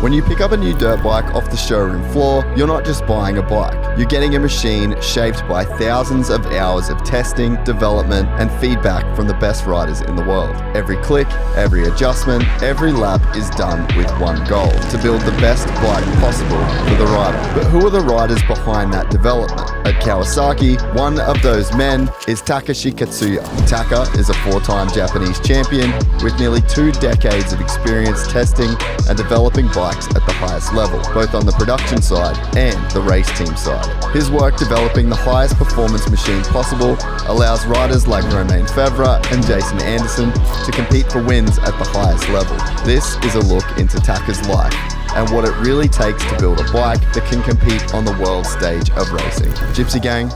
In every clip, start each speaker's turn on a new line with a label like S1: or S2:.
S1: When you pick up a new dirt bike off the showroom floor, you're not just buying a bike. You're getting a machine shaped by thousands of hours of testing, development, and feedback from the best riders in the world. Every click, every adjustment, every lap is done with one goal: to build the best bike possible for the rider. But who are the riders behind that development? At Kawasaki, one of those men is Takeshi Katsuya. Taka is a 4-time Japanese champion with nearly 2 decades of experience testing and developing bikes at the highest level, both on the production side and the race team side. His work developing the highest performance machine possible allows riders like Romain Febvre and Jase to compete for wins at the highest level. This is a look into Taka's life and what it really takes to build a bike that can compete on the world stage of racing. Gypsy gang,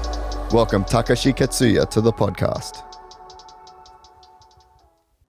S1: welcome Takeshi Katsuya to the podcast.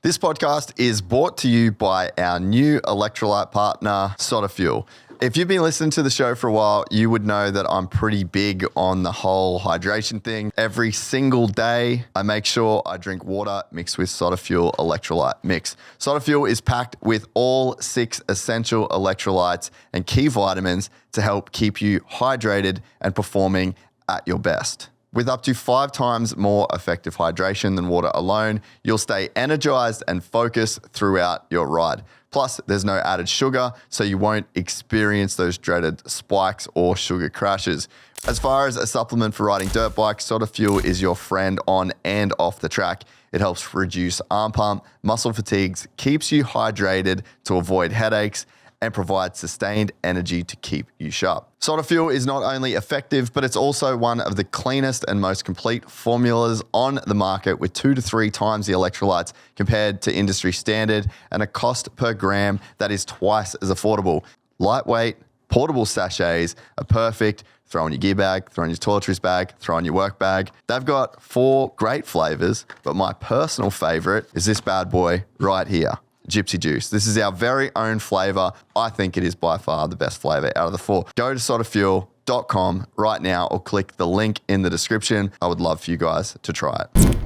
S1: This podcast is brought to you by our new electrolyte partner, SOTA Fuel. If you've been listening to the show for a while, you would know that I'm pretty big on the whole hydration thing. Every single day, I make sure I drink water mixed with SOTA Fuel electrolyte mix. SOTA Fuel is packed with all 6 essential electrolytes and key vitamins to help keep you hydrated and performing at your best. With up to 5 times more effective hydration than water alone, you'll stay energized and focused throughout your ride. Plus, there's no added sugar, so you won't experience those dreaded spikes or sugar crashes. As far as a supplement for riding dirt bikes, SOTA Fuel is your friend on and off the track. It helps reduce arm pump, muscle fatigues, keeps you hydrated to avoid headaches, and provides sustained energy to keep you sharp. SOTA Fuel is not only effective, but it's also one of the cleanest and most complete formulas on the market, with 2 to 3 times the electrolytes compared to industry standard and a cost per gram that is twice as affordable. Lightweight, portable sachets are perfect. Throw in your gear bag, throw in your toiletries bag, throw in your work bag. They've got 4 great flavors, but my personal favorite is this bad boy right here. Gypsy juice. This is our very own flavor. I think it is by far the best flavor out of the 4. Go to sotafuel.com right now or click the link in the description. I would love for you guys to try it.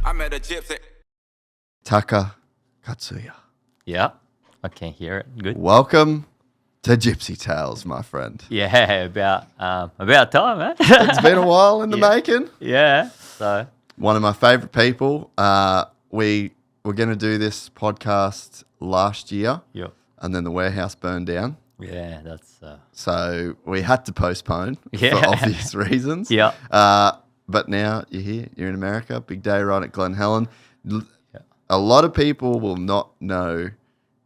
S2: I met a gypsy.
S1: Taka Katsuya.
S3: Yeah, I can hear it. Good.
S1: Welcome to Gypsy Tales, my friend.
S3: Yeah, about time, man.
S1: It's been a while in the making.
S3: Yeah, so.
S1: One of my favorite people. We're going to do this podcast last year.
S3: Yep.
S1: And then the warehouse burned down.
S3: Yeah, that's...
S1: So we had to postpone for obvious reasons.
S3: Yeah.
S1: But now you're here. You're in America. Big day right at Glen, Helen. A lot of people will not know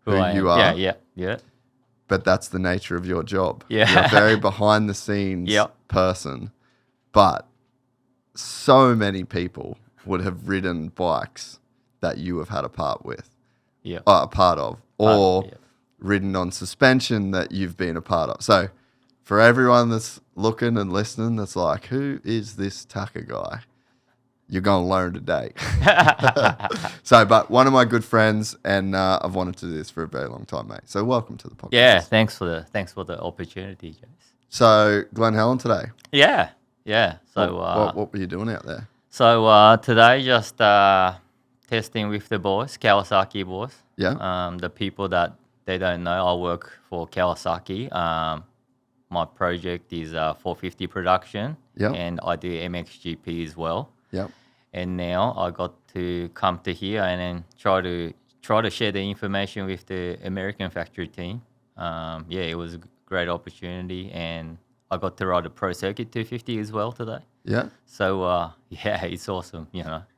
S1: who you are.
S3: Yeah.
S1: But that's the nature of your job.
S3: Yeah.
S1: You're a very behind-the-scenes person. But so many people would have ridden bikes that you have had a part of, or ridden on suspension that you've been a part of. So for everyone that's looking and listening, that's like, who is this Taka guy? You're going to learn today. But one of my good friends, and I've wanted to do this for a very long time, mate. So welcome to the podcast.
S3: Yeah, thanks for the opportunity, Jase.
S1: So Glen Helen today.
S3: Yeah. So
S1: what were you doing out there?
S3: So today just testing with the boys, Kawasaki boys.
S1: Yeah.
S3: The people that they don't know, I work for Kawasaki. My project is 450 production.
S1: Yeah.
S3: And I do MXGP as well.
S1: Yeah.
S3: And now I got to come to here and then try to share the information with the American factory team. It was a great opportunity, and I got to ride a Pro Circuit 250 as well today.
S1: Yeah.
S3: So it's awesome,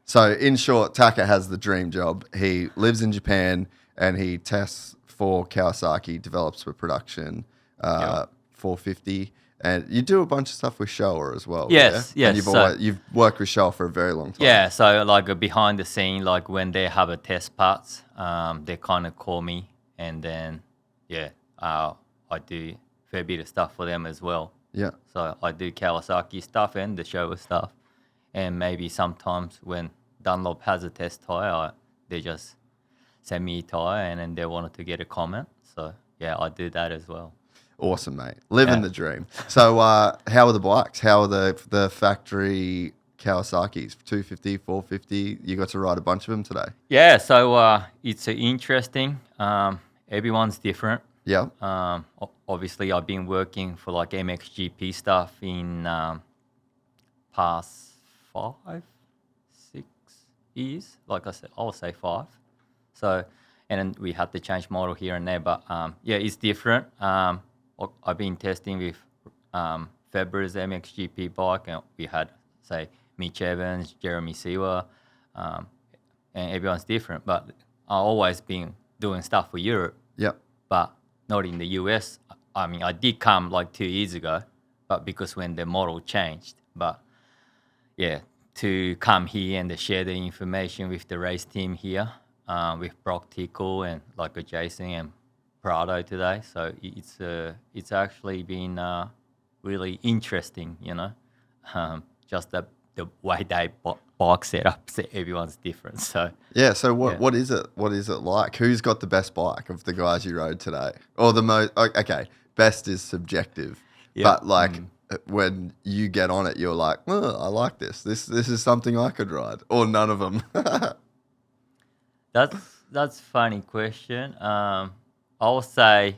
S1: So in short, Taka has the dream job. He lives in Japan and he tests for Kawasaki, develops for production, 450. And you do a bunch of stuff with Showa as well.
S3: Yes.
S1: And you've worked with Showa for a very long time.
S3: Yeah, so like behind the scene, like when they have a test parts, they kind of call me, and then I do a fair bit of stuff for them as well.
S1: Yeah.
S3: So I do Kawasaki stuff and the Showa stuff, and maybe sometimes when Dunlop has a test tire, they just send me a tire, and then they wanted to get a comment. So I do that as well.
S1: Awesome, mate. Living the dream. So how are the bikes? How are the factory Kawasaki's? 250, 450? You got to ride a bunch of them today?
S3: Yeah, so it's interesting. everyone's different.
S1: Yeah.
S3: Obviously, I've been working for like MXGP stuff in past 5, 6 years. Like I said, I would say 5. So, and then we had to change model here and there. But yeah, it's different. I've been testing with Febvre's MXGP bike, and we had, say, Mitch Evans, Jeremy Siwa, and everyone's different. But I've always been doing stuff for Europe.
S1: Yep.
S3: But not in the US. I mean, I did come like 2 years ago, but because when the model changed. But yeah, to come here and to share the information with the race team here, with Brock Tickle and like a Jase and Prado today. So it's actually been really interesting, you know, just the way they bike setups, everyone's different. So
S1: yeah. So what is it? What is it like? Who's got the best bike of the guys you rode today? Or the most? Okay, best is subjective, but like when you get on it, you're like, oh, I like this. This is something I could ride, or none of them.
S3: That's funny question. I'll say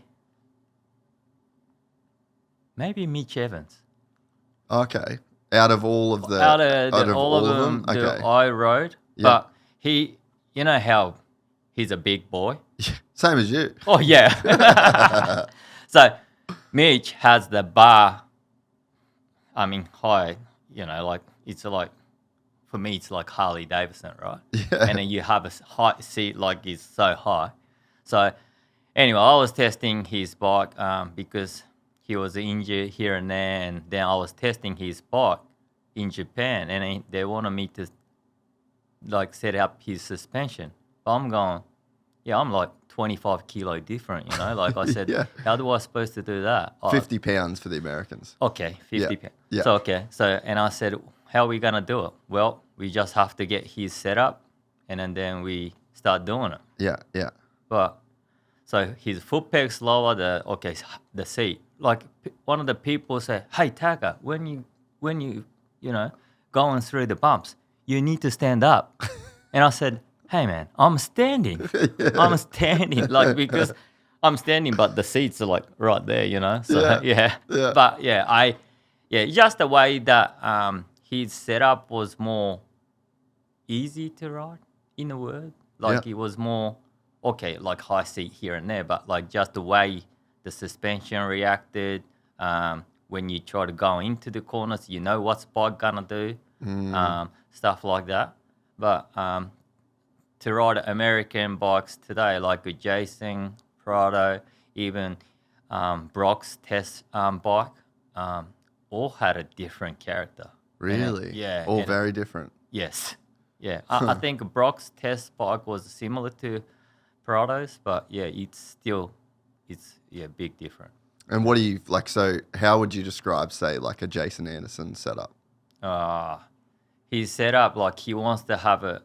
S3: maybe Mitch Evans.
S1: Okay. Out of all of the
S3: all of them,
S1: okay.
S3: that I rode, but he, you know how he's a big boy.
S1: Same as you.
S3: Oh yeah. So Mitch has the bar. I mean, high. You know, like it's like for me, it's like Harley Davidson, right?
S1: Yeah.
S3: And then you have a high seat, like it's so high. So anyway, I was testing his bike because he was injured here and there, and then I was testing his bike in Japan, and they wanted me to like set up his suspension. But I'm going, I'm like 25 kilo different, you know. Like I said, how do I supposed to do that?
S1: 50 pounds for the Americans.
S3: Okay, 50 pounds.
S1: Yeah.
S3: So and I said, how are we gonna do it? Well, we just have to get his set up, and then we start doing it.
S1: Yeah, yeah.
S3: But so his foot peg's lower. The seat. Like one of the people said, "Hey Taka, when you going through the bumps, you need to stand up." And I said, "Hey man, I'm standing. I'm standing. Like because I'm standing, but the seats are like right there, you know." So yeah. But just the way that his setup was more easy to ride, in a word. Like it was more like high seat here and there, but like just the way the suspension reacted when you try to go into the corners, you know what's bike gonna do, stuff like that. But to ride American bikes today, like with Jason, Prado, even Brock's test bike, all had a different character.
S1: Really?
S3: Yeah.
S1: All very different.
S3: Yes. Yeah. I think Brock's test bike was similar to Prado's, but it's big different.
S1: And what do you like? So, how would you describe, say, like a Jason Anderson setup?
S3: His setup, like he wants to have it.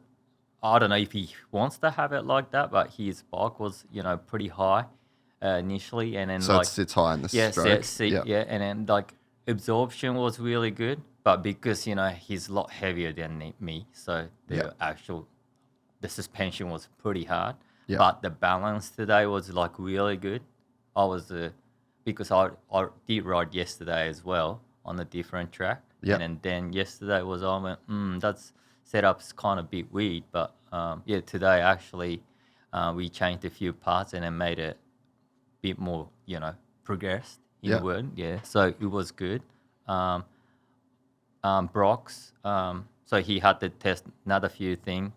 S3: I don't know if he wants to have it like that, but his bike was, pretty high initially, and then
S1: so
S3: like
S1: it sits high in the stroke.
S3: And then like absorption was really good, but because he's a lot heavier than me, so the suspension was pretty hard.
S1: Yeah.
S3: But the balance today was like really good. I was because I did ride yesterday as well on a different track. Yeah. And then yesterday I went, that's setup's kind of a bit weird. But today actually we changed a few parts and then made it a bit more, progressed in the word. Yeah. So it was good. Brock's, so he had to test another few things.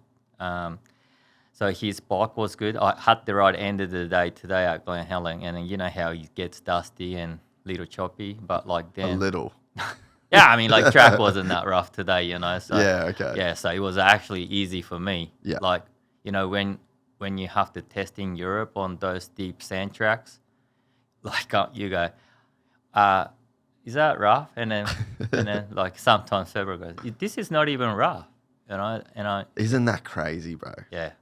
S3: So his bike was good. I had the right end of the day today at Glen, Helen, and then you know how he gets dusty and little choppy, but like then
S1: a little.
S3: Yeah, I mean like track wasn't that rough today, So
S1: okay.
S3: So it was actually easy for me.
S1: Yeah.
S3: Like when you have to test in Europe on those deep sand tracks, like you go, is that rough? And then like sometimes Febvre goes, this is not even rough,
S1: Isn't that crazy, bro?
S3: Yeah.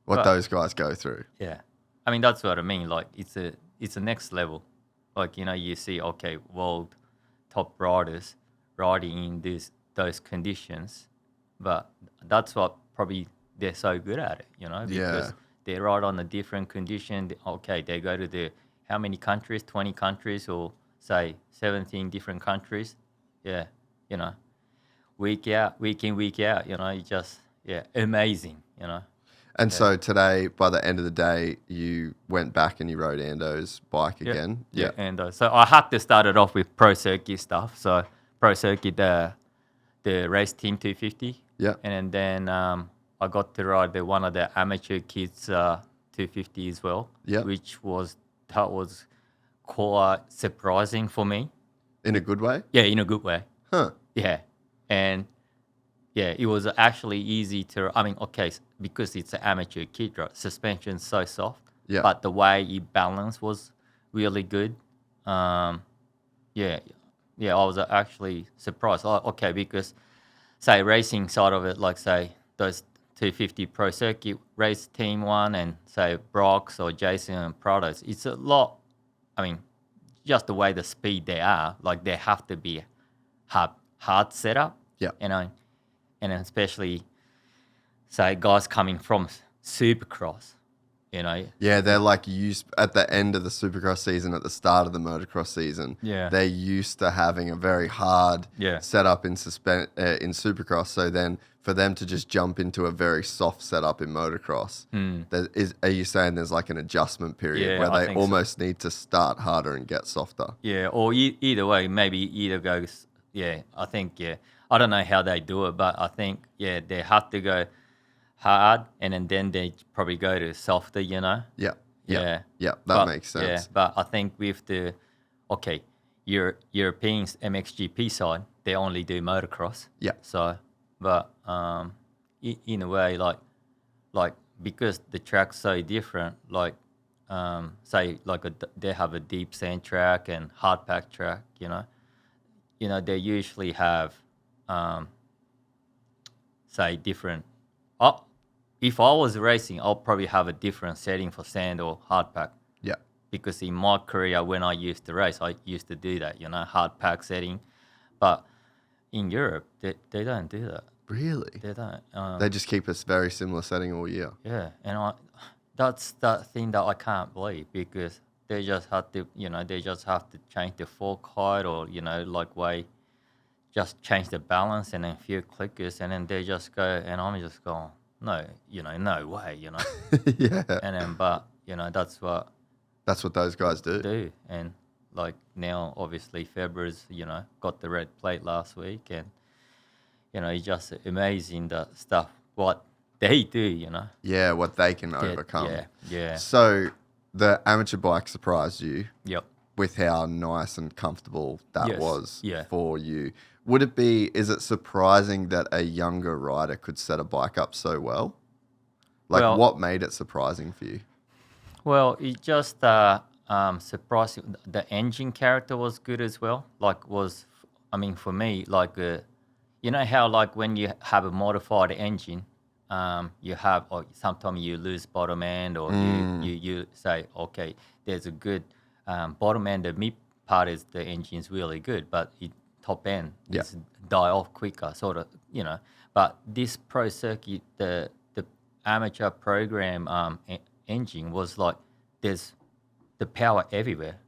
S1: What those guys go through.
S3: Yeah. I mean, that's what I mean. Like, it's a next level. Like, you see, world top riders riding in those conditions. But that's what probably they're so good at it, because they ride on a different condition. Okay, they go to how many countries? 20 countries, or say 17 different countries. Yeah, you know, week out, week in, week out. You know, it just amazing. You know.
S1: And so today, by the end of the day, you went back and you rode Ando's bike again.
S3: Yeah. And so I had to start it off with Pro Circuit stuff. So Pro Circuit, the race team 250.
S1: Yeah.
S3: And then I got to ride one of the amateur kids 250 as well.
S1: Yeah.
S3: That was quite surprising for me.
S1: In a good way?
S3: Yeah, in a good way.
S1: Huh.
S3: Yeah. And it was actually easy to, because it's an amateur kid, right? Suspension's so soft.
S1: Yeah.
S3: But the way it balanced was really good. I was actually surprised. Okay, because, say, racing side of it, like, say, those 250 Pro Circuit race team one and, say, Brock's or Jase and Prado's, it's a lot, just the way the speed they are, like, they have to be hard setup.
S1: Yeah.
S3: And especially, say, guys coming from Supercross,
S1: Yeah, they're like used at the end of the Supercross season, at the start of the motocross season.
S3: Yeah.
S1: They're used to having a very hard setup in Supercross. So then for them to just jump into a very soft setup in motocross, are you saying there's like an adjustment period where they almost need to start harder and get softer?
S3: Yeah, or either way, maybe either goes, I think, I don't know how they do it, but I think, they have to go hard and then they probably go to softer,
S1: Yeah,
S3: but,
S1: makes sense.
S3: Yeah, but I think with Europeans MXGP side, they only do motocross.
S1: Yeah.
S3: So, but in a way, like because the track's so different, like say they have a deep sand track and hard pack track, they usually have say different. If I was racing, I'll probably have a different setting for sand or hard pack.
S1: Yeah.
S3: Because in my career, when I used to race, I used to do that, hard pack setting. But in Europe, they don't do that.
S1: Really?
S3: They don't.
S1: They just keep a very similar setting all year.
S3: Yeah, and that's the thing that I can't believe, because they just have to, change the fork height or, just change the balance and then a few clickers, and then they just go, and I'm just going, no, no way,
S1: Yeah.
S3: And then, but, that's what
S1: those guys do.
S3: And like now, obviously, Febvre's, got the red plate last week, and, it's just amazing the stuff, what they do,
S1: Yeah, what they can overcome.
S3: Yeah.
S1: So the amateur bike surprised you.
S3: Yep.
S1: With how nice and comfortable that was
S3: Yeah.
S1: for you. Is it surprising that a younger rider could set a bike up so well? Like, what made it surprising for you?
S3: Well, it just surprising. The engine character was good as well. For me, how like when you have a modified engine, you have, or sometimes you lose bottom end, or you say, okay, there's a good bottom end. The mid part is the engine's really good, but top end is die off quicker, sort of, But this Pro Circuit, the amateur program engine was like, there's the power everywhere,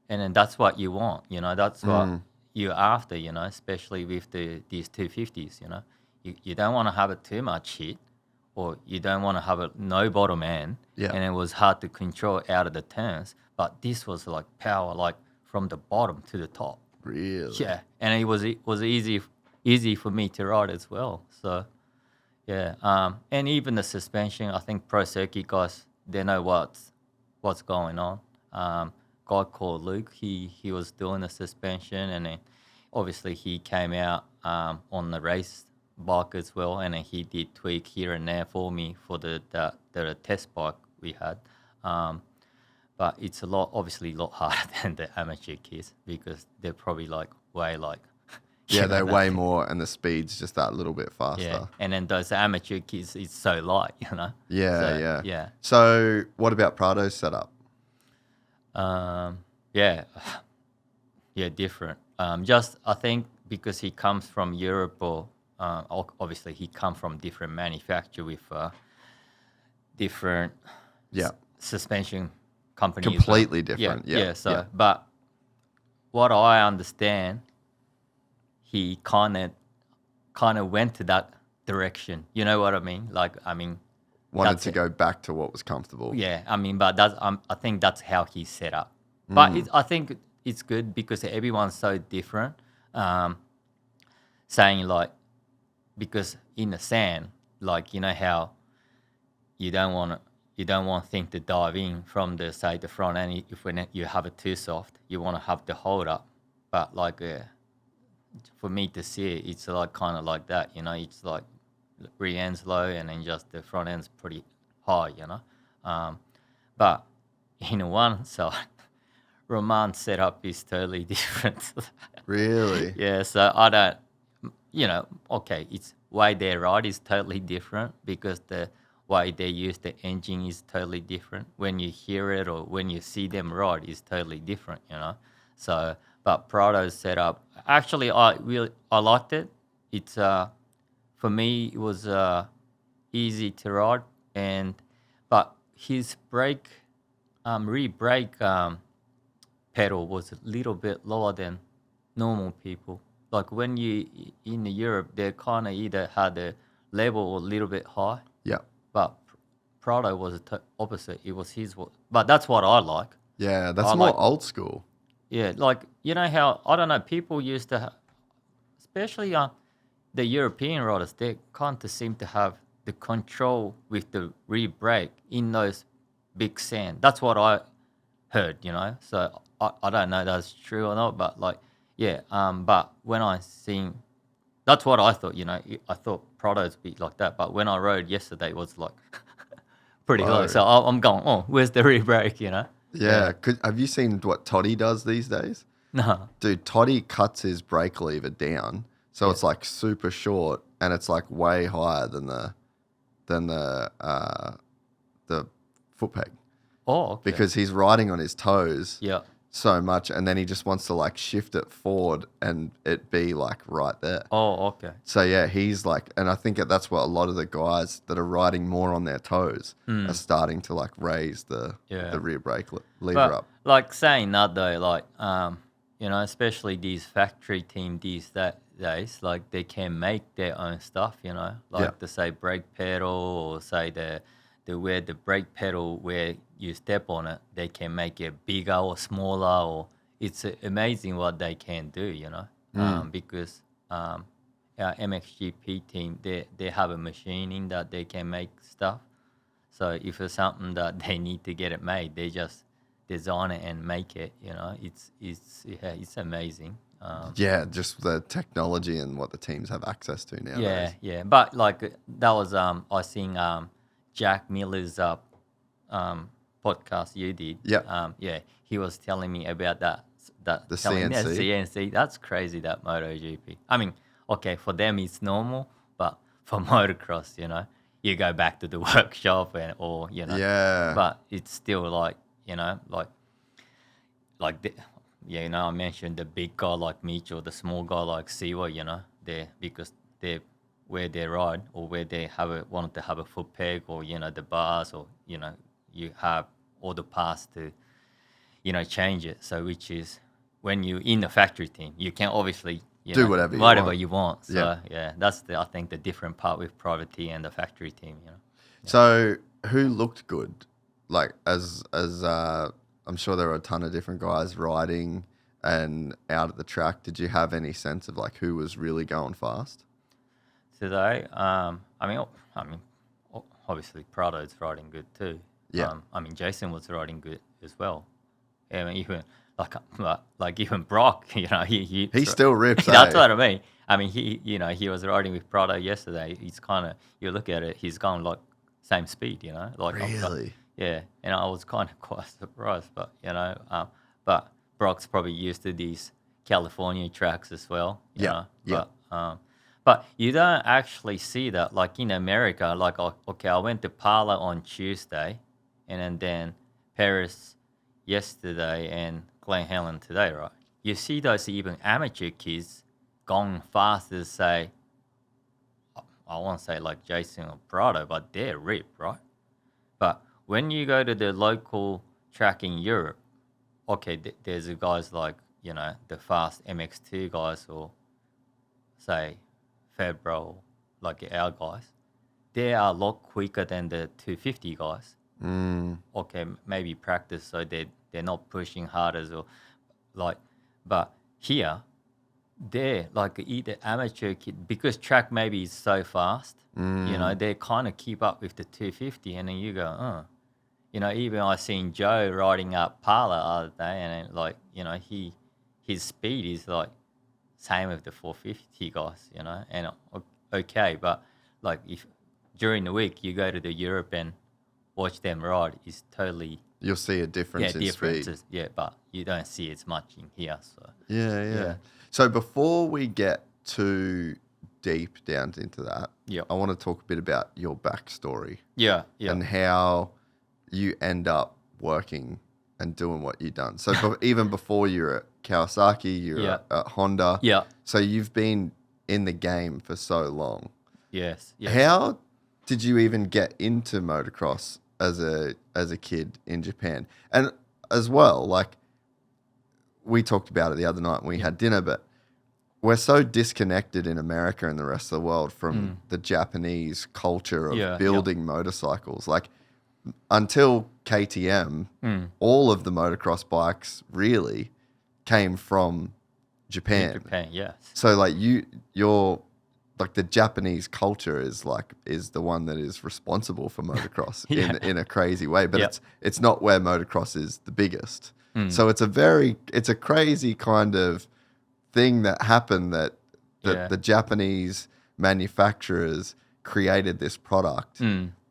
S3: and then that's what you want, That's what you're after, especially with these 250s, You don't want to have it too much hit, or you don't want to have it no bottom end, and it was hard to control out of the turns. But this was like power, like from the bottom to the top.
S1: Really?
S3: Yeah, and it was easy for me to ride as well. So, and even the suspension, I think Pro Circuit guys, they know what's going on. Guy called Luke, he was doing the suspension, and then obviously he came out on the race bike as well, and then he did tweak here and there for me for the test bike we had. But it's obviously a lot harder than the amateur kids, because they're probably
S1: they're way more, and the speed's just that little bit faster.
S3: Yeah, and then those amateur kids, it's so light,
S1: Yeah. So what about Prado's setup?
S3: Different. Just I think because he comes from Europe, or obviously he comes from different manufacturer with different suspension companies.
S1: Completely different. Yeah.
S3: So, but what I understand, he kind of went to that direction. You know what I mean? Like, I mean,
S1: wanted to go back to what was comfortable.
S3: Yeah, I mean, but that's I think that's how he's set up. But I think it's good because everyone's so different. Saying like, because in the sand, like, you know how you don't want things to dive in from the front end. If when you have it too soft, you want to have the hold up. But like for me to see it, it's like kind of like that. You know, it's like rear end's low and then just the front end's pretty high. You know, but in one side, Romain's setup is totally different.
S1: Really?
S3: Yeah, so I don't, you know, okay, it's why they ride is totally different because the way they use the engine is totally different. When you hear it or when you see them ride is totally different, you know. So, but Prado's setup, actually, I liked it. It's for me, it was easy to ride, but his brake, rear brake pedal was a little bit lower than normal people. Like when you in Europe, they kind of either had a level or a little bit high.
S1: Yeah.
S3: But Prado was the opposite. It was his. But that's what I like.
S1: Yeah, that's more old school.
S3: Yeah, like, you know how, I don't know, people used to, especially the European riders, they kind of seem to have the control with the rear brake in those big sand. That's what I heard, you know. So I don't know if that's true or not, but like, yeah. But when I seen, that's what I thought, you know. I thought Prado's be like that, but when I rode yesterday, it was like pretty low. So I'm going, oh, where's the rear brake, you know?
S1: Yeah. Have you seen what Toddy does these days?
S3: No.
S1: Dude, Toddy cuts his brake lever down, so it's like super short, and it's like way higher than the foot peg.
S3: Oh, okay.
S1: Because he's riding on his toes.
S3: Yeah.
S1: So much, and then he just wants to like shift it forward and it be like right there.
S3: Oh, okay.
S1: So yeah, he's like, and I think that's what a lot of the guys that are riding more on their toes are starting to like raise the rear brake lever up.
S3: Like saying that though, like you know, especially these factory team these days, like they can make their own stuff, you know, like the say brake pedal or say the where the brake pedal where you step on it, they can make it bigger or smaller, or it's amazing what they can do, you know, because our MXGP team, they have a machine in that they can make stuff. So if it's something that they need to get it made, they just design it and make it, you know. It's amazing.
S1: Just the technology and what the teams have access to now.
S3: Yeah. But like that was I seen Jack Miller's podcast you did. He was telling me about that
S1: the CNC.
S3: CNC. That's crazy, that MotoGP. I mean, okay, for them it's normal, but for motocross, you know, you go back to the workshop or you know.
S1: Yeah.
S3: But it's still like, you know, you know, I mentioned the big guy like Mitch or the small guy like Siwa, you know, because they're where they ride or where they wanted to have a foot peg or, you know, the bars or, you know, you have all the parts to, you know, change it. So which is when you in the factory team, you can obviously
S1: do whatever
S3: you want. So that's I think the different part with private team and the factory team, you know.
S1: So who looked good? Like as I'm sure there were a ton of different guys riding and out at the track. Did you have any sense of like who was really going fast?
S3: Today, I mean, obviously Prado's riding good too.
S1: Yeah.
S3: I mean, Jason was riding good as well. I mean, even like even Brock, you know, he
S1: still rips.
S3: That's what I mean. I mean, he was riding with Prado yesterday. He's kind of, you look at it, he's going like same speed, you know. Like
S1: really.
S3: Yeah, and I was kind of quite surprised, but you know, but Brock's probably used to these California tracks as well. You know? But you don't actually see that, like in America. Like, okay, I went to Pala on Tuesday, and then Paris yesterday, and Glen Helen today, right? You see those even amateur kids going fast as, say, I won't say like Jason or Prado, but they're ripped, right? when you go to the local track in Europe, okay, there's guys like, the fast MX2 guys or say Febvre, like our guys. They are a lot quicker than the 250 guys. Okay, maybe practice, so they're not pushing hard as well. But here, they're like either amateur kid, because track maybe is so fast, they kind of keep up with the 250, and then you go, oh. Even I seen Joe riding up Parla the other day, and then, his speed is like same with the 450 guys, and okay, but like if during the week you go to the Europe and watch them ride, is totally
S1: You'll see a difference in speed.
S3: Yeah, but you don't see as much in here. So
S1: Yeah. So before we get too deep down into that, I want to talk a bit about your backstory.
S3: Yeah.
S1: And how you end up working and doing what you've done. So even before you're at Kawasaki, you're at Honda.
S3: Yeah.
S1: So you've been in the game for so long.
S3: Yes.
S1: How did you even get into motocross as a kid in Japan? And as well, like we talked about it the other night when we had dinner, but we're so disconnected in America and the rest of the world from the Japanese culture of building motorcycles. Like until KTM, all of the motocross bikes really came from Japan.
S3: Japan, yes.
S1: So like you're like the Japanese culture is the one that is responsible for motocross in a crazy way, but it's not where motocross is the biggest. So it's a crazy kind of thing that happened that the Japanese manufacturers created this product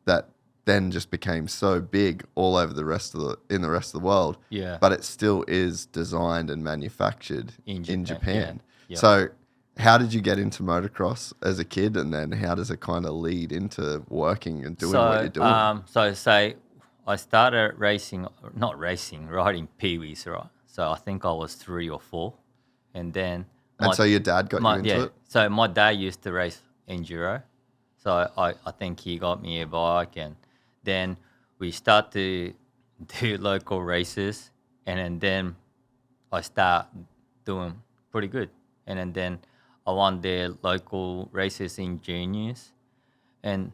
S1: that then just became so big all over the rest of the world.
S3: Yeah.
S1: But it still is designed and manufactured in Japan.
S3: Yeah.
S1: So how did you get into motocross as a kid, and then how does it kind of lead into working and doing what you're doing?
S3: So say I started riding peewees, right? So I think I was 3 or 4, and then
S1: so your dad got you into it?
S3: So my dad used to race enduro, so I think he got me a bike, and then we start to do local races, and then I start doing pretty good, and then I won the local races in juniors, and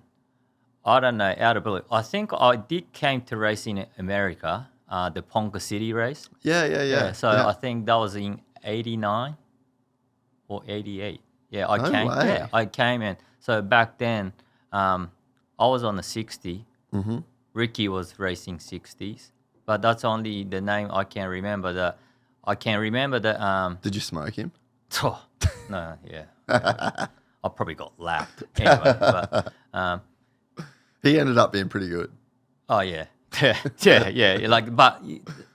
S3: I don't know, out of blue, I think I did came to race in America, the Ponca City race.
S1: Yeah.
S3: So I think that was in 89 or 88. Yeah, I came.
S1: Way.
S3: Yeah, I came in. So back then, I was on the 60.
S1: Mm-hmm.
S3: Ricky was racing 60s, but that's only the name I can remember. I can remember that.
S1: Did you smoke him?
S3: Oh, no, yeah. I probably got lapped anyway. But
S1: he ended up being pretty good.
S3: oh yeah, yeah. Like, but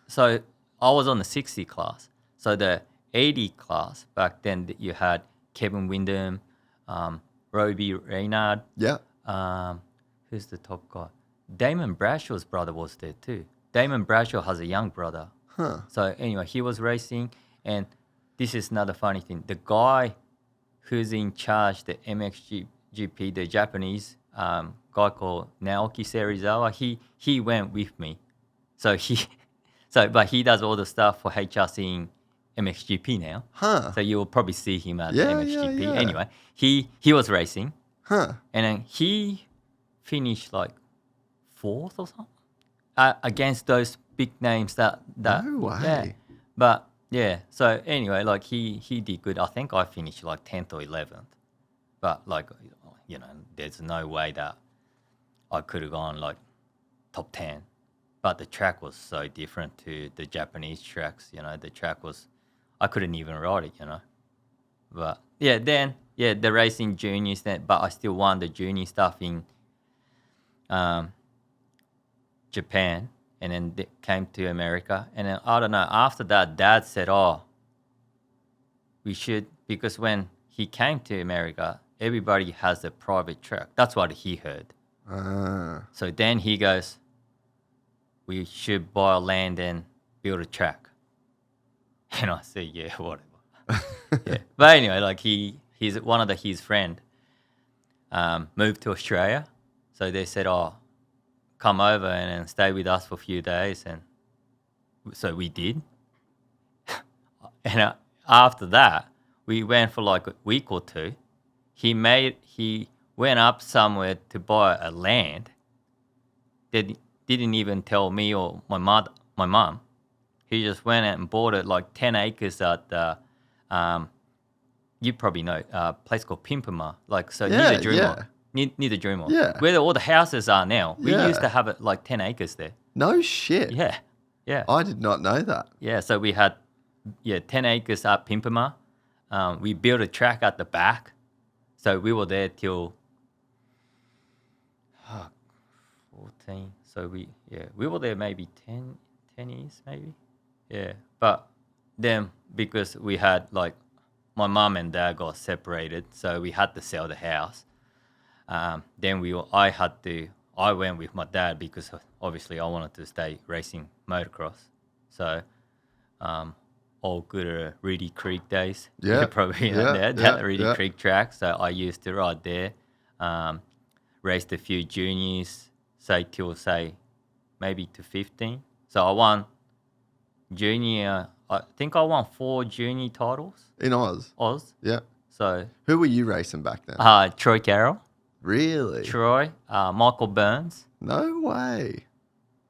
S3: so I was on the 60 class. So the 80 class back then, you had Kevin Windham, Roby Reynard.
S1: Yeah.
S3: Who's the top guy? Damon Brashaw's brother was there too. Damon Brashaw has a young brother.
S1: Huh.
S3: So anyway, he was racing, and this is another funny thing. The guy who's in charge, the MXGP, the Japanese guy called Naoki Serizawa, he went with me. But he does all the stuff for HRC in MXGP now.
S1: Huh.
S3: So you will probably see him at
S1: Yeah,
S3: MXGP.
S1: yeah.
S3: Anyway, he was racing.
S1: Huh.
S3: And then he finished like 4th or something against those big names that
S1: No way.
S3: Yeah. But yeah, so anyway, like he did good. I think I finished like 10th or 11th. But like, there's no way that I could have gone like top 10. But the track was so different to the Japanese tracks. The track was, I couldn't even ride it. But yeah, then the racing juniors. Then, but I still won the junior stuff in Japan, and then they came to America. And then I don't know. After that, Dad said, "Oh, we should," because when he came to America, everybody has a private track. That's what he heard. So then he goes, "We should buy land and build a track." And I said, "Yeah, whatever." Yeah. But anyway, like he's one of his friend moved to Australia, so they said, "Oh, come over and stay with us for a few days, and so we did. And after that, we went for like a week or two. He went up somewhere to buy a land. They didn't even tell me or my mom. He just went out and bought it like 10 acres at the, you probably know, a place called Pimpama, like so near the Dreamworld. Near the Dreamworld.
S1: Yeah.
S3: Where all the houses are now. We
S1: Yeah.
S3: used to have it like 10 acres there.
S1: No shit.
S3: Yeah. Yeah.
S1: I did not know that.
S3: Yeah, so we had 10 acres at Pimpama. We built a track at the back. So we were there till 14. So we were there maybe 10 years maybe. Yeah. But then because we had like my mum and dad got separated, so we had to sell the house. Then I went with my dad because obviously I wanted to stay racing motocross. So all good Reedy Creek days.
S1: Yeah.
S3: You probably know that Reedy Creek track. So I used to ride there. Raced a few juniors, till maybe to 15. So I won junior. I think I won 4 junior titles.
S1: In Oz? Yeah.
S3: So
S1: Who were you racing back then?
S3: Troy Carroll,
S1: Really?
S3: Troy, Michael Burns.
S1: No way.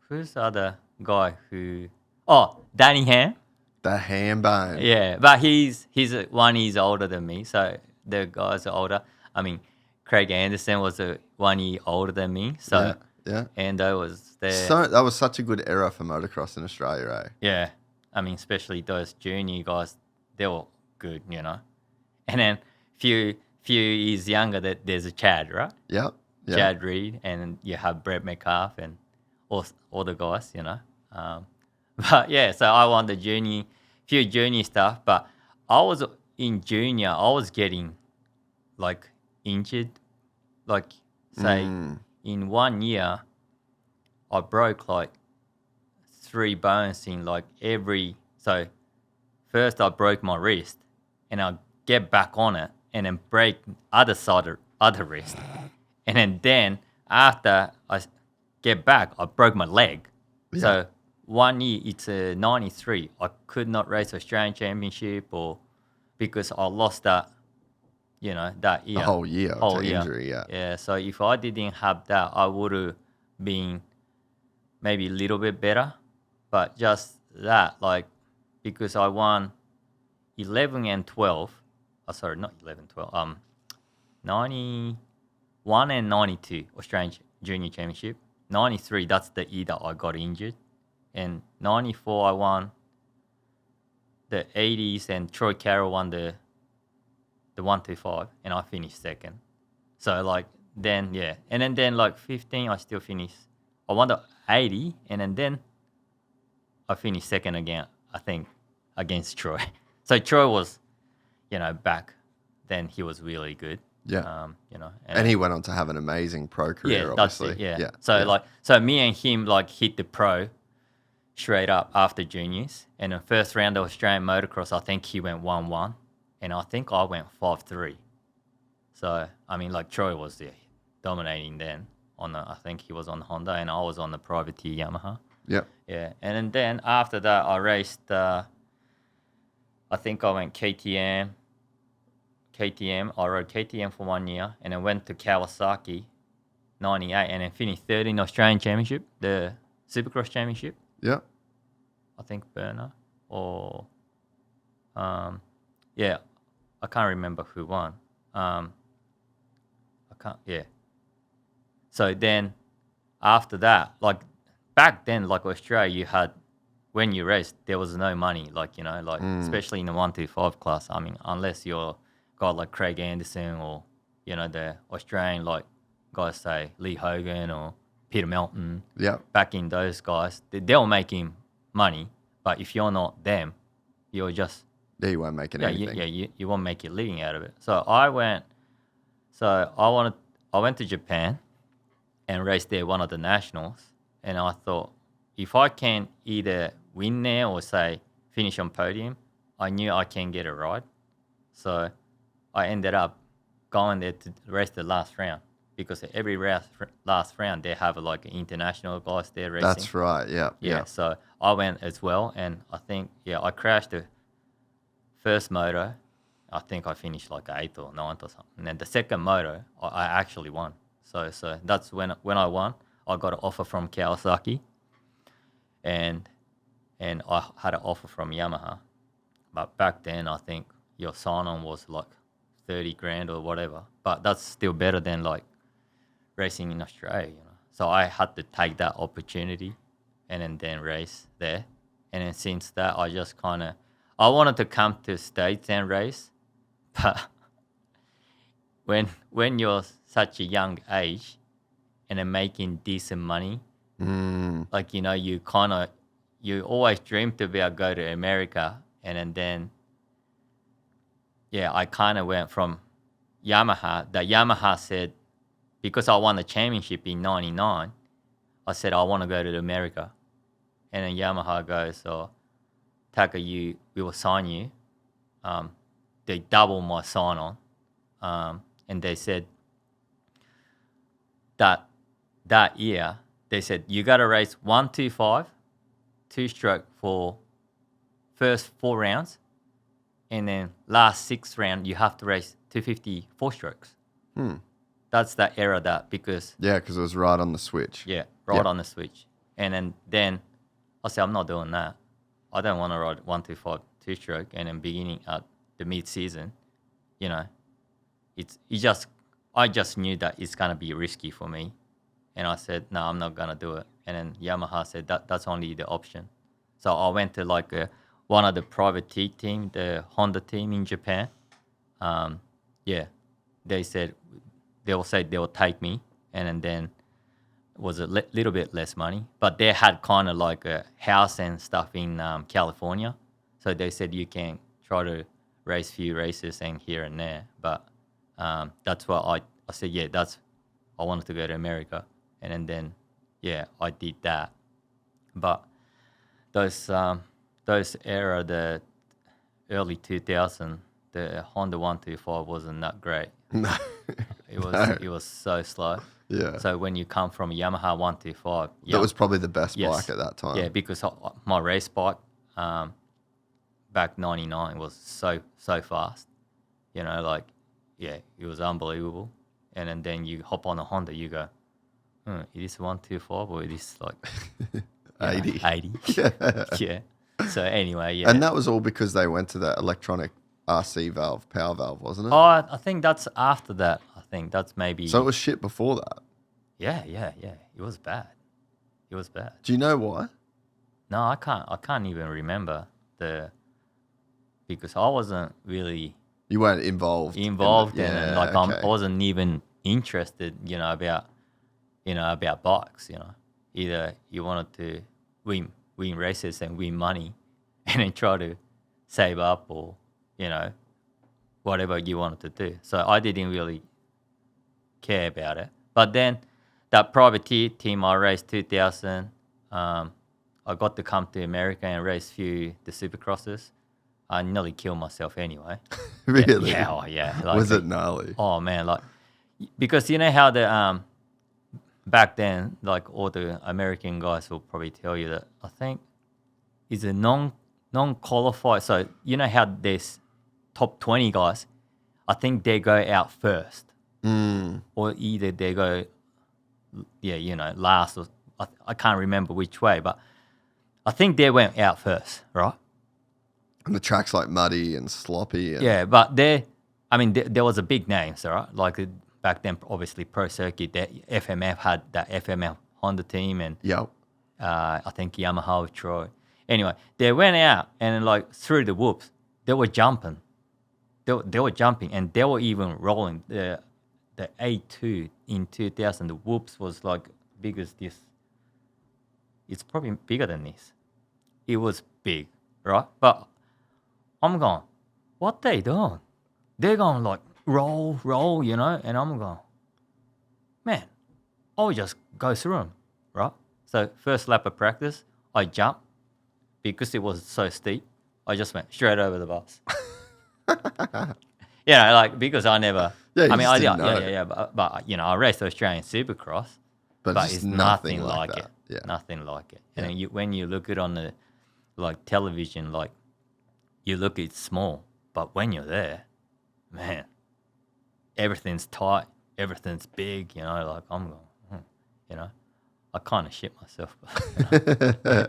S3: Who's the other guy who? Oh, Danny Ham.
S1: The ham bone.
S3: Yeah, but he's 1 year older than me, so the guys are older. I mean, Craig Anderson was 1 year older than me, so
S1: Yeah.
S3: Ando was there.
S1: So that was such a good era for motocross in Australia, eh?
S3: Yeah, I mean, especially those junior guys, they were good, you know. And then few years younger, there's a Chad, right?
S1: Yep. Yeah.
S3: Chad Reed, and you have Brett Metcalf and all the guys, you know. But yeah, so I won the few junior stuff. But I was in junior, I was getting like injured, like say in 1 year, I broke like 3 bones in like every. So first I broke my wrist, and I get back on it, and then break other wrist, and then after I get back, I broke my leg. Yeah. So 1 year, it's a 93. I could not race Australian Championship because I lost that, you know, that year.
S1: The whole year to injury, yeah.
S3: Yeah, so if I didn't have that, I would have been maybe a little bit better. But just that, like, because I won 11 and 12. Oh, sorry, not 11, 12. 91 and 92 Australian Junior Championship. 93, that's the year that I got injured. And 94, I won the 80s, and Troy Carroll won the 125, and I finished second. So, like, then, yeah. And then like, 15, I still finished. I won the 80, and then I finished second again, I think, against Troy. So, Troy was, you know, back then, he was really good.
S1: Yeah.
S3: You know.
S1: And he went on to have an amazing pro career, obviously.
S3: That's it, yeah. So me and him, like, hit the pro straight up after juniors. And the first round of Australian motocross, I think he went 1-1. And I think I went 5-3. So, I mean, like, Troy was dominating then. I think he was on Honda, and I was on the privateer Yamaha.
S1: Yep.
S3: Yeah. And then after that, I raced, I think I went KTM. I rode KTM for 1 year, and then went to Kawasaki, 98, and then finished third in Australian Championship, the Supercross Championship.
S1: Yeah.
S3: I think Burner or, yeah, I can't remember who won. So then after that, like back then, like Australia, you had, when you raced, there was no money, like, you know, like especially in the 125 class. I mean, unless you're guy like Craig Anderson or, you know, the Australian, like, guys say Lee Hogan or Peter Melton.
S1: Yeah.
S3: Back in those guys, they'll make him money, but if you're not them, you're just...
S1: Yeah, you won't make anything.
S3: You won't make your living out of it. So I went to Japan and raced there, one of the nationals, and I thought, if I can either win there or, say, finish on podium, I knew I can get a ride. So I ended up going there to race the last round. because every last round they have like international guys there racing.
S1: That's right. Yeah.
S3: So I went as well, and I think I crashed the first moto. I think I finished like 8th or 9th or something. And then the second moto, I actually won. So that's when I won. I got an offer from Kawasaki, and I had an offer from Yamaha. But back then, I think your sign-on was like 30 grand or whatever. But that's still better than like racing in Australia, you know. So I had to take that opportunity and then race there. And then since that, I just I wanted to come to States and race. But when you're such a young age and then making decent money, like, you know, you always dreamed to be able to go to America. And then I kind of went from Yamaha. The Yamaha said, because I won the championship in 99, I said, I want to go to America. And then Yamaha goes, Taka, we will sign you. They doubled my sign-on. And they said that year, they said, you got to race 125, 2-stroke for first 4 rounds. And then last 6 round, you have to race 250 4-strokes. That's that era because...
S1: Yeah, because it was right on the switch.
S3: Yeah, on the switch. And then I said, I'm not doing that. I don't want to ride 125 2-stroke. And then beginning at the mid-season, you know, I just knew that it's going to be risky for me. And I said, no, I'm not going to do it. And then Yamaha said, that's only the option. So I went to like one of the private team, the Honda team in Japan. They said they will take me, and then it was a little bit less money, but they had kind of like a house and stuff in California, so they said you can try to race few races and here and there. But that's what I said. I wanted to go to America, and then I did that. But those era, the early 2000, the Honda 125 wasn't that great.
S1: No.
S3: It was so slow.
S1: Yeah.
S3: So when you come from a Yamaha 125,
S1: that was probably the best bike at that time.
S3: Yeah, because my race bike back 99 was so fast. You know, like it was unbelievable. And then you hop on a Honda, you go, is this 125 or is this like
S1: 80?
S3: 80. Yeah. So anyway,
S1: And that was all because they went to that electronic RC valve, power valve, wasn't it?
S3: Oh, I think that's after that. I think that's maybe...
S1: So it was shit before that?
S3: Yeah. It was bad.
S1: Do you know why?
S3: No, I can't even remember because I wasn't really...
S1: You weren't involved.
S3: I wasn't even interested, about bikes, Either you wanted to win races and win money and then try to save up or, whatever you wanted to do. So I didn't really care about it. But then that privateer team I raced 2000, I got to come to America and race the supercrosses. I nearly killed myself anyway.
S1: Really?
S3: Yeah.
S1: Was it gnarly?
S3: Oh, man. Because you know how back then, like all the American guys will probably tell you that I think it's a non-qualified. So you know how there's top 20 guys, I think they go out first. Or either they go, last. Or I can't remember which way, but I think they went out first, right?
S1: And the track's like muddy and sloppy.
S3: Yeah, but there was a big names, right? Like back then, obviously, Pro Circuit, the FMF had that FMF Honda team, and I think Yamaha with Troy. Anyway, they went out and like through the whoops, they were jumping. They were jumping and they were even rolling. The A2 in 2000, the whoops was like big as this. It's probably bigger than this. It was big, right? But I'm going, what they doing? They're going like roll, and I'm going, man, I'll just go through them, right? So first lap of practice, I jumped because it was so steep. I just went straight over the bus. Because I never
S1: Yeah, you
S3: I mean,
S1: just didn't know.
S3: yeah. But you know, I raced Australian Supercross,
S1: But
S3: but
S1: it's
S3: it's
S1: just
S3: nothing
S1: nothing like
S3: like
S1: that.
S3: it.
S1: Yeah.
S3: Nothing like it.
S1: Yeah.
S3: And then when you look it on the like television, like you look, it's small, but when you're there, man, everything's tight, everything's big. You know, like I'm going, you know, I kind of shit myself. But, you know.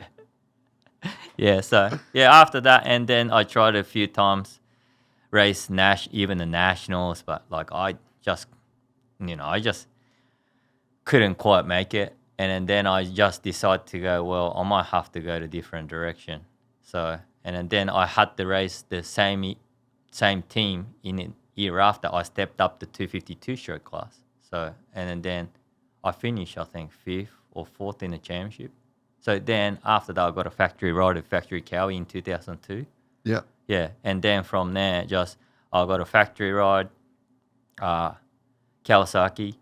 S3: Yeah. So yeah, after that, and then I tried a few times race even the nationals, but like I just couldn't quite make it. And then I just decided to go, well, I might have to go to different direction. So, and then I had to race the same team in the year after. I stepped up to 252 stroke class. So, and then I finished, I think, 5th or 4th in the championship. So then after that, I got a factory ride at Factory Kawasaki in 2002.
S1: Yeah.
S3: Yeah, and then from there, I got a factory ride, Kawasaki.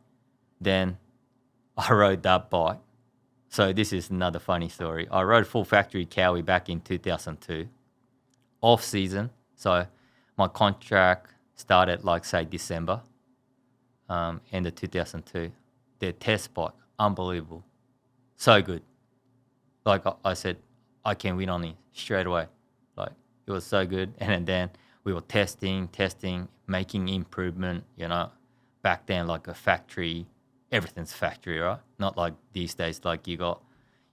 S3: Then I rode that bike. So this is another funny story. I rode full factory Cowie back in 2002, off season. So my contract started like say December, end of 2002. Their test bike, unbelievable, so good. Like I said, I can win on it straight away. Like it was so good. And then we were testing, making improvement. You know, back then like a factory. Everything's factory, right? Not like these days, like you got,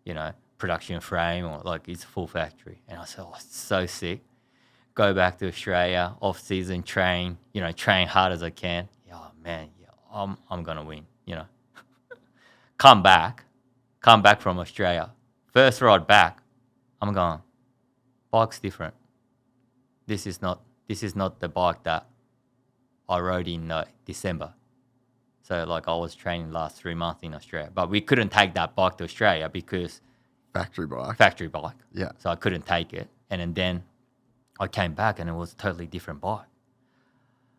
S3: you know, production frame or like it's full factory. And I said, oh, it's so sick. Go back to Australia, off season, train hard as I can. Yeah, man, yeah, I'm gonna win. You know, come back from Australia. First ride back, I'm going, bike's different. This is not the bike that I rode in December. So like I was training last 3 months in Australia, but we couldn't take that bike to Australia because
S1: Factory bike.
S3: Yeah. So I couldn't take it. And then I came back and it was a totally different bike.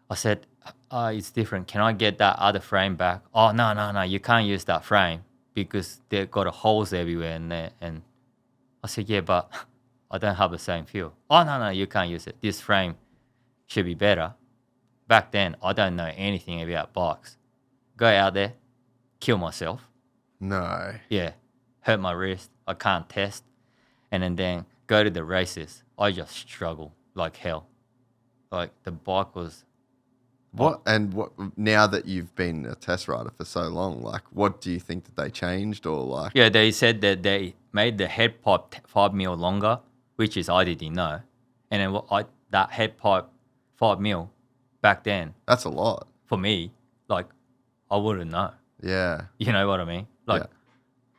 S3: I said, it's different. Can I get that other frame back? Oh, no. You can't use that frame because they've got holes everywhere in there. And I said, yeah, but I don't have the same feel. Oh, no, you can't use it. This frame should be better. Back then, I don't know anything about bikes. Go out there, kill myself.
S1: No.
S3: Yeah, hurt my wrist. I can't test. And then go to the races. I just struggle like hell. Like the bike was...
S1: What now that you've been a test rider for so long, like what do you think that they changed or like?
S3: Yeah, they said that they made the head pipe 5 mil longer, which is I didn't know. And then that head pipe 5 mil back then.
S1: That's a lot.
S3: For me, like I wouldn't know.
S1: Yeah.
S3: You know what I mean? Like,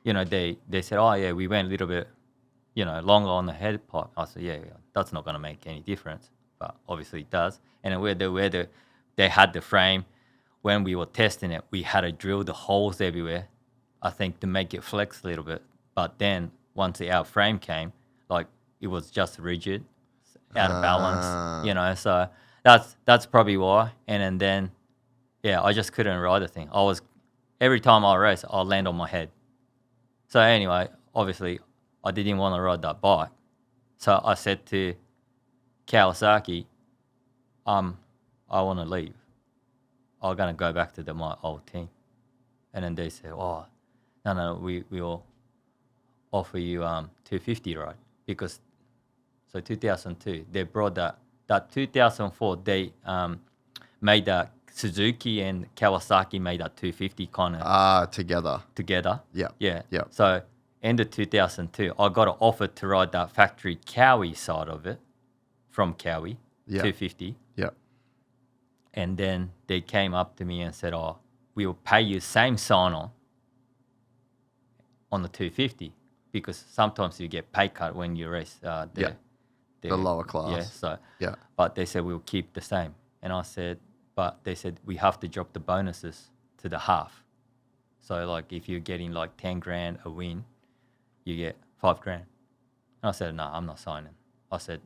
S3: you know, they said, oh yeah, we went a little bit, you know, longer on the head pipe. I said, yeah, that's not going to make any difference. But obviously it does. And then where they had the frame, when we were testing it, we had to drill the holes everywhere, I think, to make it flex a little bit. But then once our frame came, like it was just rigid, out of balance, you know. So that's probably why. And then, yeah, I just couldn't ride the thing. Every time I race, I'll land on my head. So anyway, obviously, I didn't want to ride that bike. So I said to Kawasaki, I want to leave. I'm going to go back to my old team. And then they said, oh, no, we will offer you 250 ride. Because, so 2002, they brought that 2004, they made that Suzuki and Kawasaki made that 250 kind of... Together.
S1: Yeah.
S3: Yeah.
S1: Yeah.
S3: So end of 2002, I got an offer to ride that factory Cowie side of it from Cowie, 250.
S1: Yeah.
S3: And then they came up to me and said, oh, we will pay you same sign-on on the 250 because sometimes you get pay cut when you race the
S1: lower class.
S3: Yeah, so,
S1: yeah.
S3: But they said, we'll keep the same. And I said, but they said, we have to drop the bonuses to the half. So like if you're getting like 10 grand a win, you get 5 grand. And I said, no, I'm not signing. I said,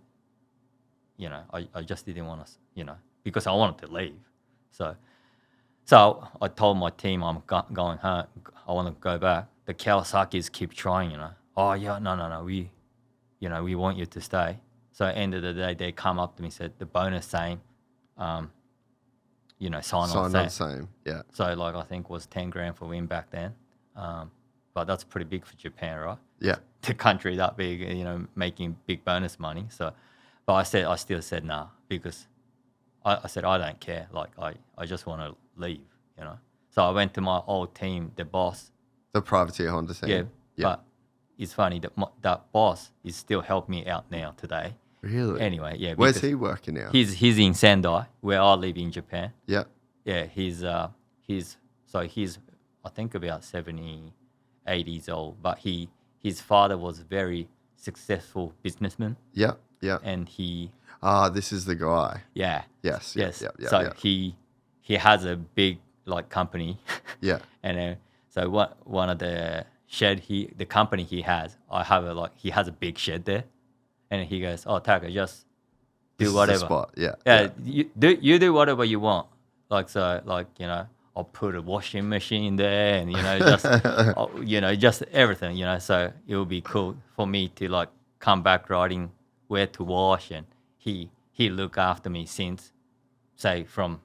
S3: you know, I just didn't want to, you know, because I wanted to leave. So I told my team I'm going home. I want to go back. The Kawasaki's keep trying, you know. Oh, yeah, no. We want you to stay. So at the end of the day, they come up to me and said, the bonus same, sign
S1: Sign
S3: on
S1: on
S3: same.
S1: same. Yeah.
S3: So like I think it was 10 grand for win back then. But that's pretty big for Japan, right?
S1: Yeah.
S3: The country that big, making big bonus money. So, but I still said nah, because I said I don't care. Like I just want to leave, So I went to my old team, the boss.
S1: The privateer Honda team.
S3: Yeah. But it's funny that that boss is still helping me out now today.
S1: Really?
S3: Anyway, yeah.
S1: Where's
S3: because
S1: he working now?
S3: He's in Sendai, where I live in Japan.
S1: Yeah.
S3: Yeah, he's I think about 70, 80 years old, but his father was a very successful businessman,
S1: Yeah. Yeah.
S3: and he
S1: This is the guy.
S3: yeah
S1: Yes.
S3: yes
S1: Yeah.
S3: so
S1: Yeah.
S3: he has a big like company,
S1: Yeah.
S3: and so one of the shed the company he has, he has a big shed there, and he goes, oh Taka, just do
S1: This is the
S3: whatever.
S1: spot. Yeah.
S3: Yeah, you do whatever you want. I'll put a washing machine there, and just everything. So it will be cool for me to like come back riding where to wash, and he look after me since, say, from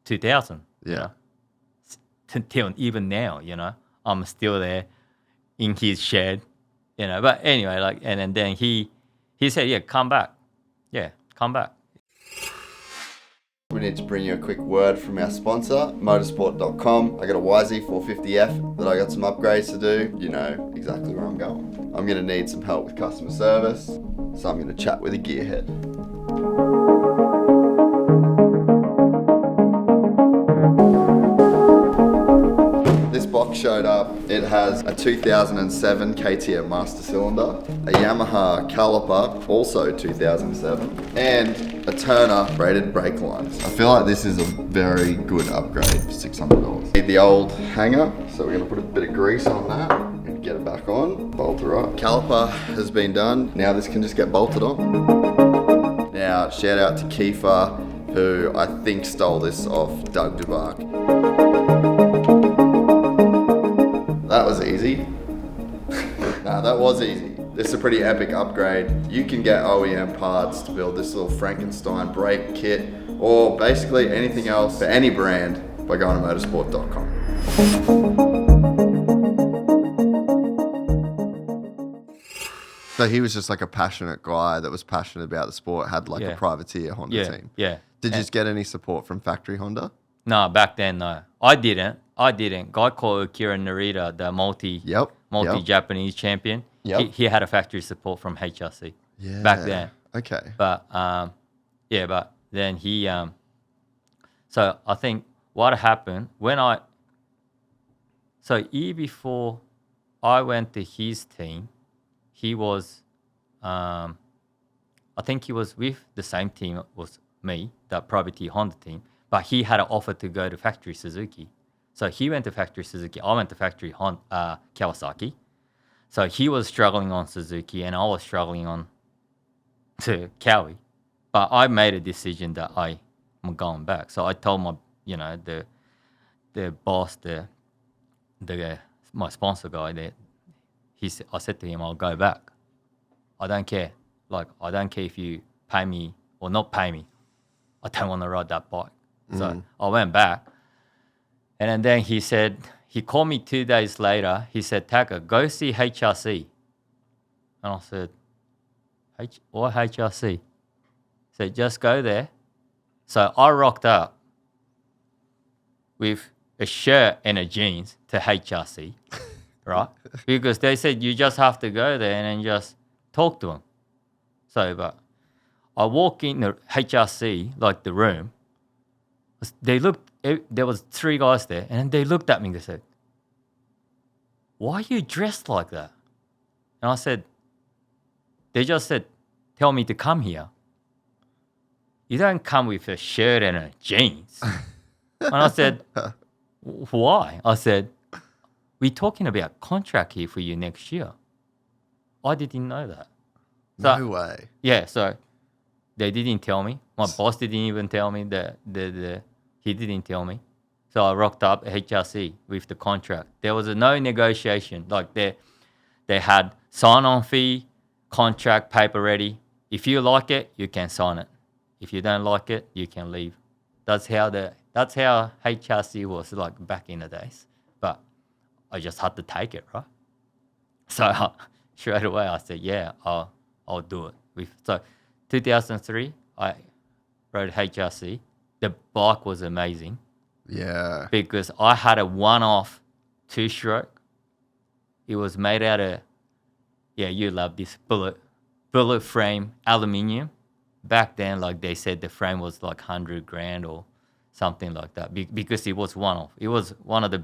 S3: 2000.
S1: Yeah.
S3: Till even now, I'm still there in his shed, But anyway, and then he said, yeah, come back. Yeah, come back.
S1: We need to bring you a quick word from our sponsor, motorsport.com. I got a YZ450F that I got some upgrades to do. You know exactly where I'm going. I'm going to need some help with customer service, so I'm going to chat with a gearhead. This box showed up. It has a 2007 KTM Master Cylinder, a Yamaha caliper, also 2007, and a Turner braided brake lines. I feel like this is a very good upgrade for $600. Need the old hanger, so we're gonna put a bit of grease on that and get it back on, bolt her up. Caliper has been done. Now this can just get bolted on. Now, shout out to Kiefer, who I think stole this off Doug Dubark. That was easy. Nah, that was easy. This is a pretty epic upgrade. You can get OEM parts to build this little Frankenstein brake kit, or basically anything else for any brand by going to motorsport.com. So he was just like a passionate guy that was passionate about the sport, had like a privateer Honda team.
S3: Yeah.
S1: Did you get any support from Factory Honda?
S3: No, back then, no. I didn't. Guy called Akira Narita, the multi-Japanese champion.
S1: Yep.
S3: He had a factory support from HRC back then.
S1: Okay.
S3: But but then he so I think what happened year before I went to his team, he was I think he was with the same team was me, that privateer Honda team, but he had an offer to go to Factory Suzuki. So he went to Factory Suzuki. I went to Factory Kawasaki. So he was struggling on Suzuki, and I was struggling on to Kawi. But I made a decision that I'm going back. So I told my, the boss, my sponsor guy, that I said to him, I'll go back. I don't care. I don't care if you pay me or not pay me. I don't want to ride that bike. So I went back. And then he called me 2 days later. He said, Taka, go see HRC. And I said, what HRC? He said, just go there. So I rocked up with a shirt and a jeans to HRC, right? Because they said, you just have to go there and then just talk to them. So, but I walk in the HRC, like the room. There was 3 guys there, and they looked at me and they said, why are you dressed like that? And I said, they just said, tell me to come here. You don't come with a shirt and a jeans. And I said, why? I said, we're talking about contract here for you next year. I didn't know that. So,
S1: no way.
S3: Yeah, so they didn't tell me. My boss didn't even tell me he didn't tell me. So I rocked up at HRC with the contract. There was no negotiation. They had sign-on fee, contract, paper ready. If you like it, you can sign it. If you don't like it, you can leave. That's how the That's how HRC was like back in the days. But I just had to take it, right? So straight away I said, yeah, I'll do it. So 2003, I rode HRC. The bike was amazing.
S1: Yeah.
S3: Because I had a one-off two-stroke. It was made out of, you love this, bullet frame aluminium. Back then, like they said, the frame was like 100 grand or something like that because it was one-off. It was one of the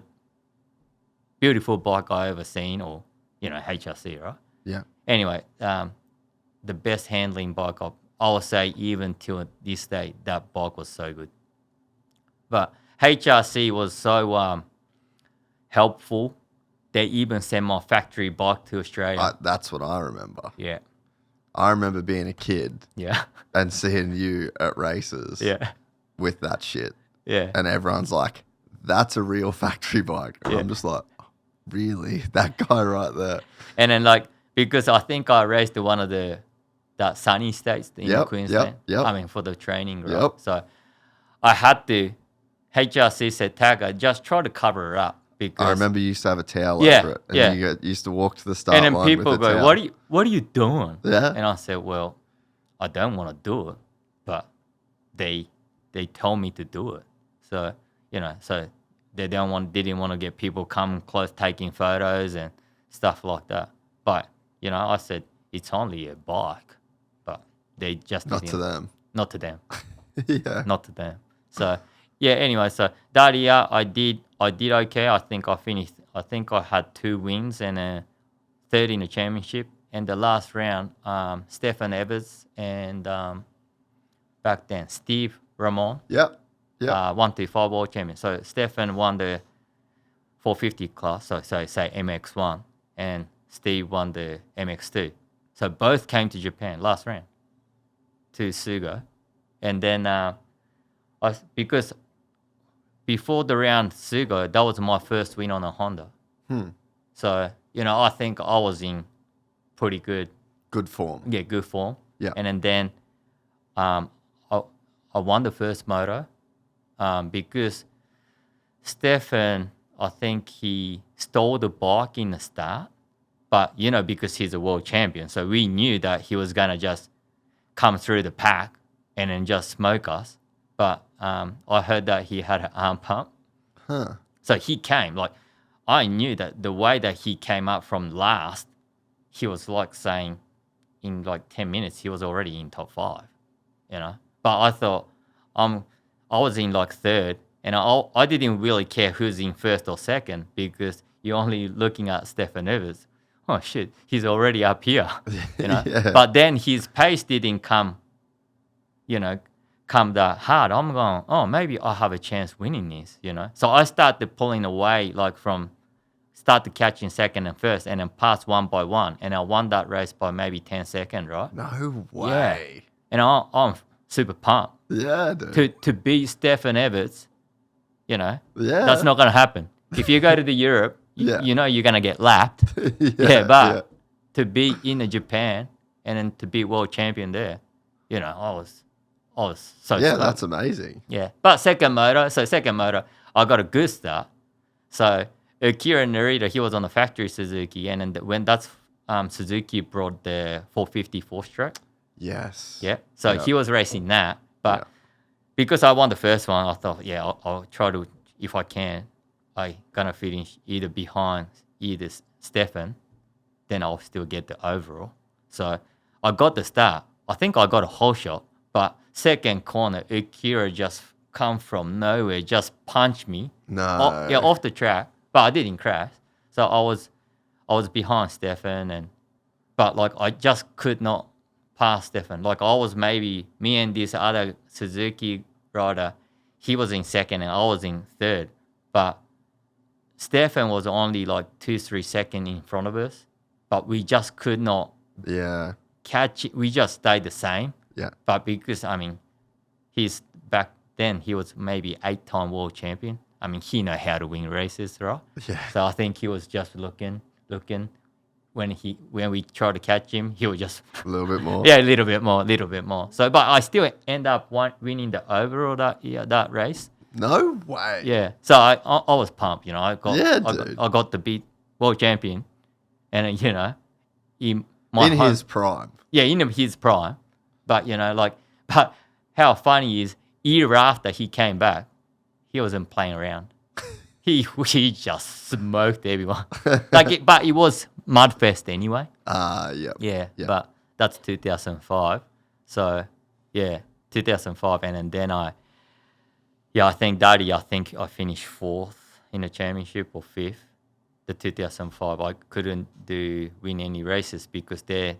S3: beautiful bike I ever seen, or, HRC, right?
S1: Yeah.
S3: Anyway, the best handling bike, I would say even till this day, that bike was so good. But HRC was so helpful. They even sent my factory bike to Australia.
S1: That's what I remember.
S3: Yeah.
S1: I remember being a kid
S3: Yeah.
S1: and seeing you at races
S3: Yeah.
S1: with that shit.
S3: Yeah.
S1: And everyone's like, that's a real factory bike. And I'm just like, really? That guy right there.
S3: And then because I think I raced to one of that sunny states in Queensland.
S1: Yep.
S3: I mean, for the training, right?
S1: Yep.
S3: So I had to, HRC said, Taka, just try to cover it up. Because
S1: I remember you used to have a towel
S3: Yeah,
S1: over it. And
S3: yeah.
S1: you used to walk to the start
S3: and then
S1: line
S3: people
S1: with the
S3: go,
S1: towel.
S3: what are you doing?
S1: Yeah.
S3: And I said, well, I don't want to do it, but they told me to do it. So, so they didn't want to get people come close taking photos and stuff like that. But, I said, it's only a bike, but they just
S1: Not to them.
S3: Not to them.
S1: Yeah.
S3: Not to them. So, anyway, so that year I did okay. I think I finished, I had 2 wins and a third in the championship. And the last round, Stefan Everts and back then, Steve Ramon.
S1: Yep.
S3: 125 world champion. So Stefan won the 450 class, so say MX1, and Steve won the MX2. So both came to Japan last round to Sugo. And then because before the round Sugo, that was my first win on a Honda. So, I think I was in pretty good
S1: form.
S3: Yeah, good form.
S1: Yeah.
S3: And then I won the first moto because Stefan, I think he stole the bike in the start, but because he's a world champion, so we knew that he was gonna just come through the pack and then just smoke us. But I heard that he had an arm pump, so he came. I knew that the way that he came up from last, he was saying in 10 minutes he was already in top 5, But I thought I was in third, and I didn't really care who's in first or second because you're only looking at Stefan Everts. Oh shit, he's already up here,
S1: Yeah.
S3: But then his pace didn't come that hard. I'm going, oh, maybe I have a chance winning this, So I started pulling away started catching second and first and then passed one by one. And I won that race by maybe 10 seconds, right?
S1: No way.
S3: And I'm super pumped.
S1: Yeah, dude.
S3: To beat Stefan Everts,
S1: Yeah.
S3: that's not going to happen. If you go to the Europe,
S1: Yeah.
S3: you're going to get lapped. But to be in Japan and then to be world champion there, I was so
S1: Yeah,
S3: stoked.
S1: that's amazing.
S3: Yeah, but second motor, I got a good start. So Akira Narita, he was on the factory Suzuki, and then when that's Suzuki brought the 450 4-stroke.
S1: Yes.
S3: Yeah, so he was racing that, but because I won the first one, I thought, I'll try to, if I can, I gonna finish either behind either Stefan, then I'll still get the overall. So I got the start. I think I got a whole shot, but second corner, Akira just come from nowhere, just punched me.
S1: No.
S3: Off the track, but I didn't crash. So I was behind Stefan, but I just could not pass Stefan. I was maybe me and this other Suzuki rider, he was in second and I was in third, but Stefan was only 2-3 seconds in front of us, but we just could not catch it. We just stayed the same.
S1: Yeah.
S3: But because, he's back then, he was maybe 8-time world champion. He know how to win races, right?
S1: Yeah.
S3: So I think he was just looking. When we tried to catch him, he was just
S1: A little bit more.
S3: a little bit more. So, but I still end up winning the overall that race.
S1: No way.
S3: Yeah. So I was pumped, you know. I
S1: dude.
S3: got to beat world champion, and you know,
S1: In his prime.
S3: Yeah, in his prime. But but how funny is year after he came back, he wasn't playing around. He just smoked everyone. But it was Mudfest anyway.
S1: Yep.
S3: Yeah,
S1: Yep.
S3: but that's 2005. So, yeah, 2005. And then I think I finished 4th in the championship or 5th. The 2005, I couldn't win any races because their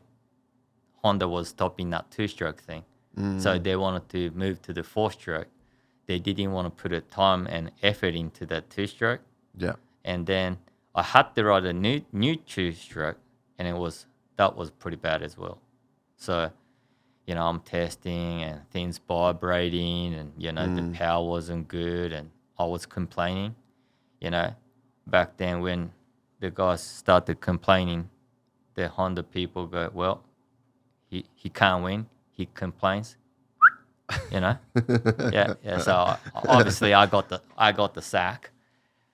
S3: Honda was stopping that 2-stroke thing. So they wanted to move to the 4-stroke. They didn't want to put a time and effort into that 2-stroke.
S1: Yeah.
S3: And then I had to ride a new 2-stroke, and that was pretty bad as well. So, I'm testing and things vibrating, and the power wasn't good, and I was complaining. Back then when the guys started complaining, the Honda people go, well, he can't win. He complains. Yeah. So obviously I got the sack.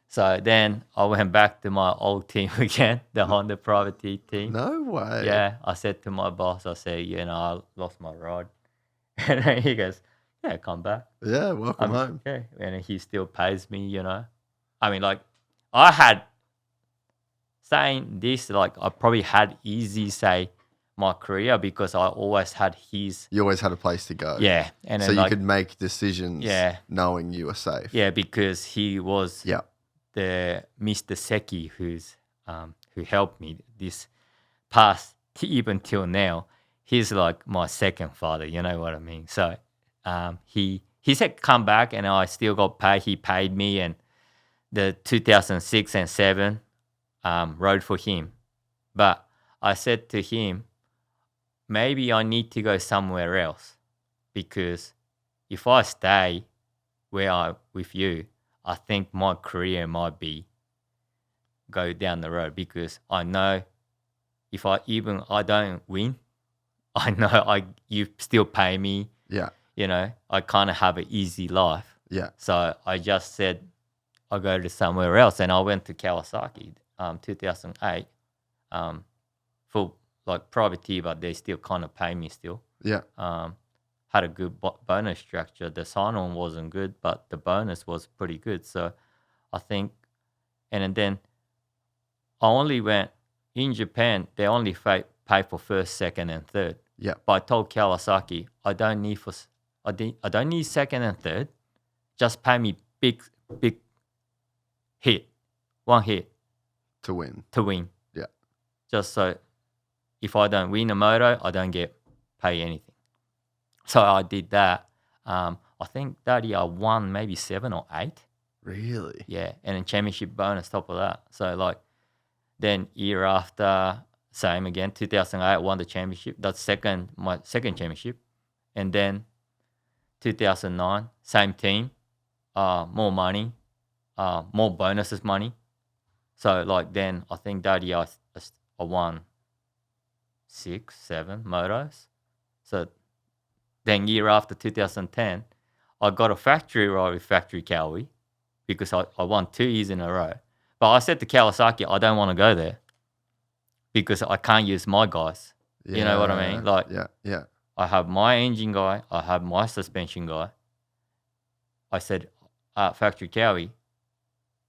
S3: So then I went back to my old team again, the Honda privateer team.
S1: No way.
S3: Yeah, I said to my boss, I said, I lost my rod. And then he goes, yeah, come back.
S1: Yeah, welcome home.
S3: Yeah, and he still pays me, I mean, I had, saying this, I probably had easy, say, my career because I always had his.
S1: You always had a place to go.
S3: Yeah. And
S1: so
S3: then
S1: you could make decisions knowing you were safe.
S3: Yeah, because he was
S1: the
S3: Mr. Seki who helped me this past even till now. He's like my second father, you know what I mean? So he said come back and I still got paid. He paid me, and the 2006 and 7 rode for him. But I said to him, maybe I need to go somewhere else, because if I stay with you, I think my career might go down the road, because I know if I don't win, I know you still pay me.
S1: Yeah.
S3: I kind of have an easy life.
S1: Yeah.
S3: So I just said I'll go to somewhere else, and I went to Kawasaki 2008 for privateer, but they still kind of pay me still.
S1: Yeah.
S3: Had a good bonus structure. The sign-on wasn't good, but the bonus was pretty good. So I think, and then I only went in Japan. They only pay for first, second, and third.
S1: Yeah.
S3: But I told Kawasaki, I don't need second and third. Just pay me big hit, one hit
S1: to win. Yeah.
S3: Just so if I don't win a moto, I don't get paid anything. So I did that. I think that year I won maybe 7 or 8.
S1: Really?
S3: Yeah, and then championship bonus top of that. So then year after, same again, 2008 I won the championship. That's my second championship. And then 2009, same team, more money, more bonuses money. So then I think that year I won 6, 7 motos. So then year after 2010, I got a factory ride with Factory Kawasaki because I won 2 years in a row. But I said to Kawasaki, I don't want to go there because I can't use my guys. Yeah, you know what I mean?
S1: Yeah.
S3: I have my engine guy. I have my suspension guy. I said, Factory Kawasaki,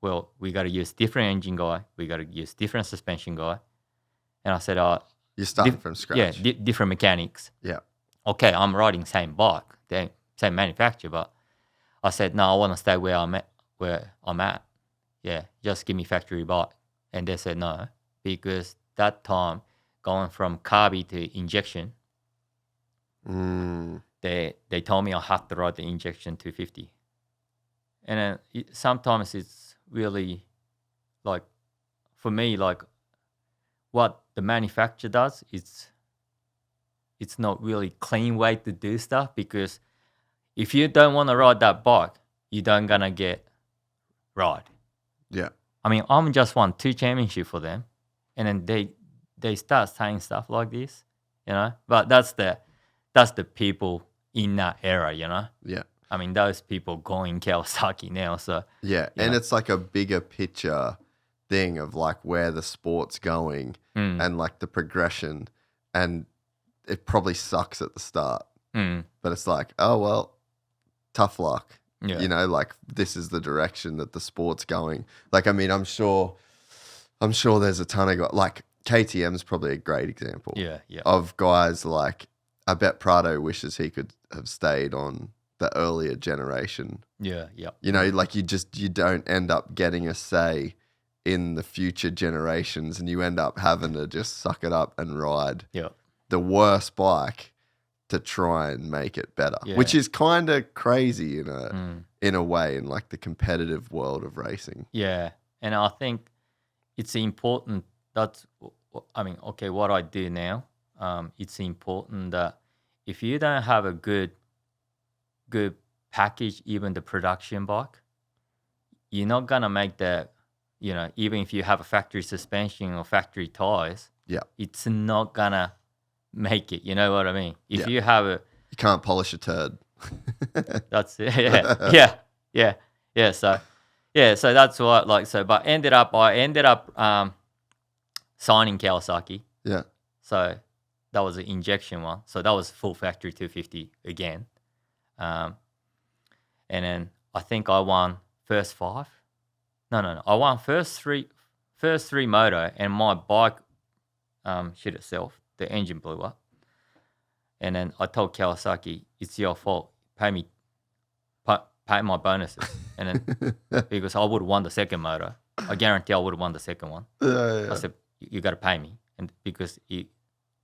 S3: well, we got to use different engine guy. We got to use different suspension guy. And I said,
S1: you're starting from scratch.
S3: Yeah, different mechanics.
S1: Yeah.
S3: Okay, I'm riding same bike, same manufacturer, but I said, no, I want to stay where I'm at. Yeah, just give me factory bike. And they said no, because that time, going from carby to injection, they told me I have to ride the injection 250. And then sometimes it's really for me, what the manufacturer does, it's not really clean way to do stuff, because if you don't want to ride that bike, you don't gonna get ride.
S1: Yeah.
S3: I mean, I'm just won 2 championships for them, and then they start saying stuff like this, But that's the people in that era,
S1: Yeah.
S3: I mean, those people going Kawasaki now. So
S1: Yeah, and it's like a bigger picture thing of like where the sport's going and like the progression, and it probably sucks at the start, but it's like, oh well, tough luck.
S3: Yeah.
S1: You know, like this is the direction that the sport's going. Like, I mean, I'm sure there's a ton of guys, like KTM's probably a great example.
S3: Yeah.
S1: Of guys like, I bet Prado wishes he could have stayed on the earlier generation.
S3: Yeah.
S1: You know, like you don't end up getting a say in the future generations, and you end up having to just suck it up and ride the worst bike to try and make it better, which is kind of crazy in a way, in like the competitive world of racing.
S3: Yeah, and I think it's important. That's, I mean, okay, what I do now, it's important that if you don't have a good package, even the production bike, you're not gonna make that. You know, even if you have a factory suspension or factory tires, it's not gonna make it. You know what I mean? If you have a,
S1: you can't polish a turd.
S3: That's it. Yeah. So that's what, like, so. But I ended up signing Kawasaki.
S1: Yeah.
S3: So that was an injection one. So that was full factory 250 again. And then I think I won first 5. No. I won first three moto, and my bike shit itself. The engine blew up. And then I told Kawasaki, it's your fault. Pay my bonuses. And then because I would have won the second moto. I guarantee I would have won the second one. I said, you got to pay me. And because it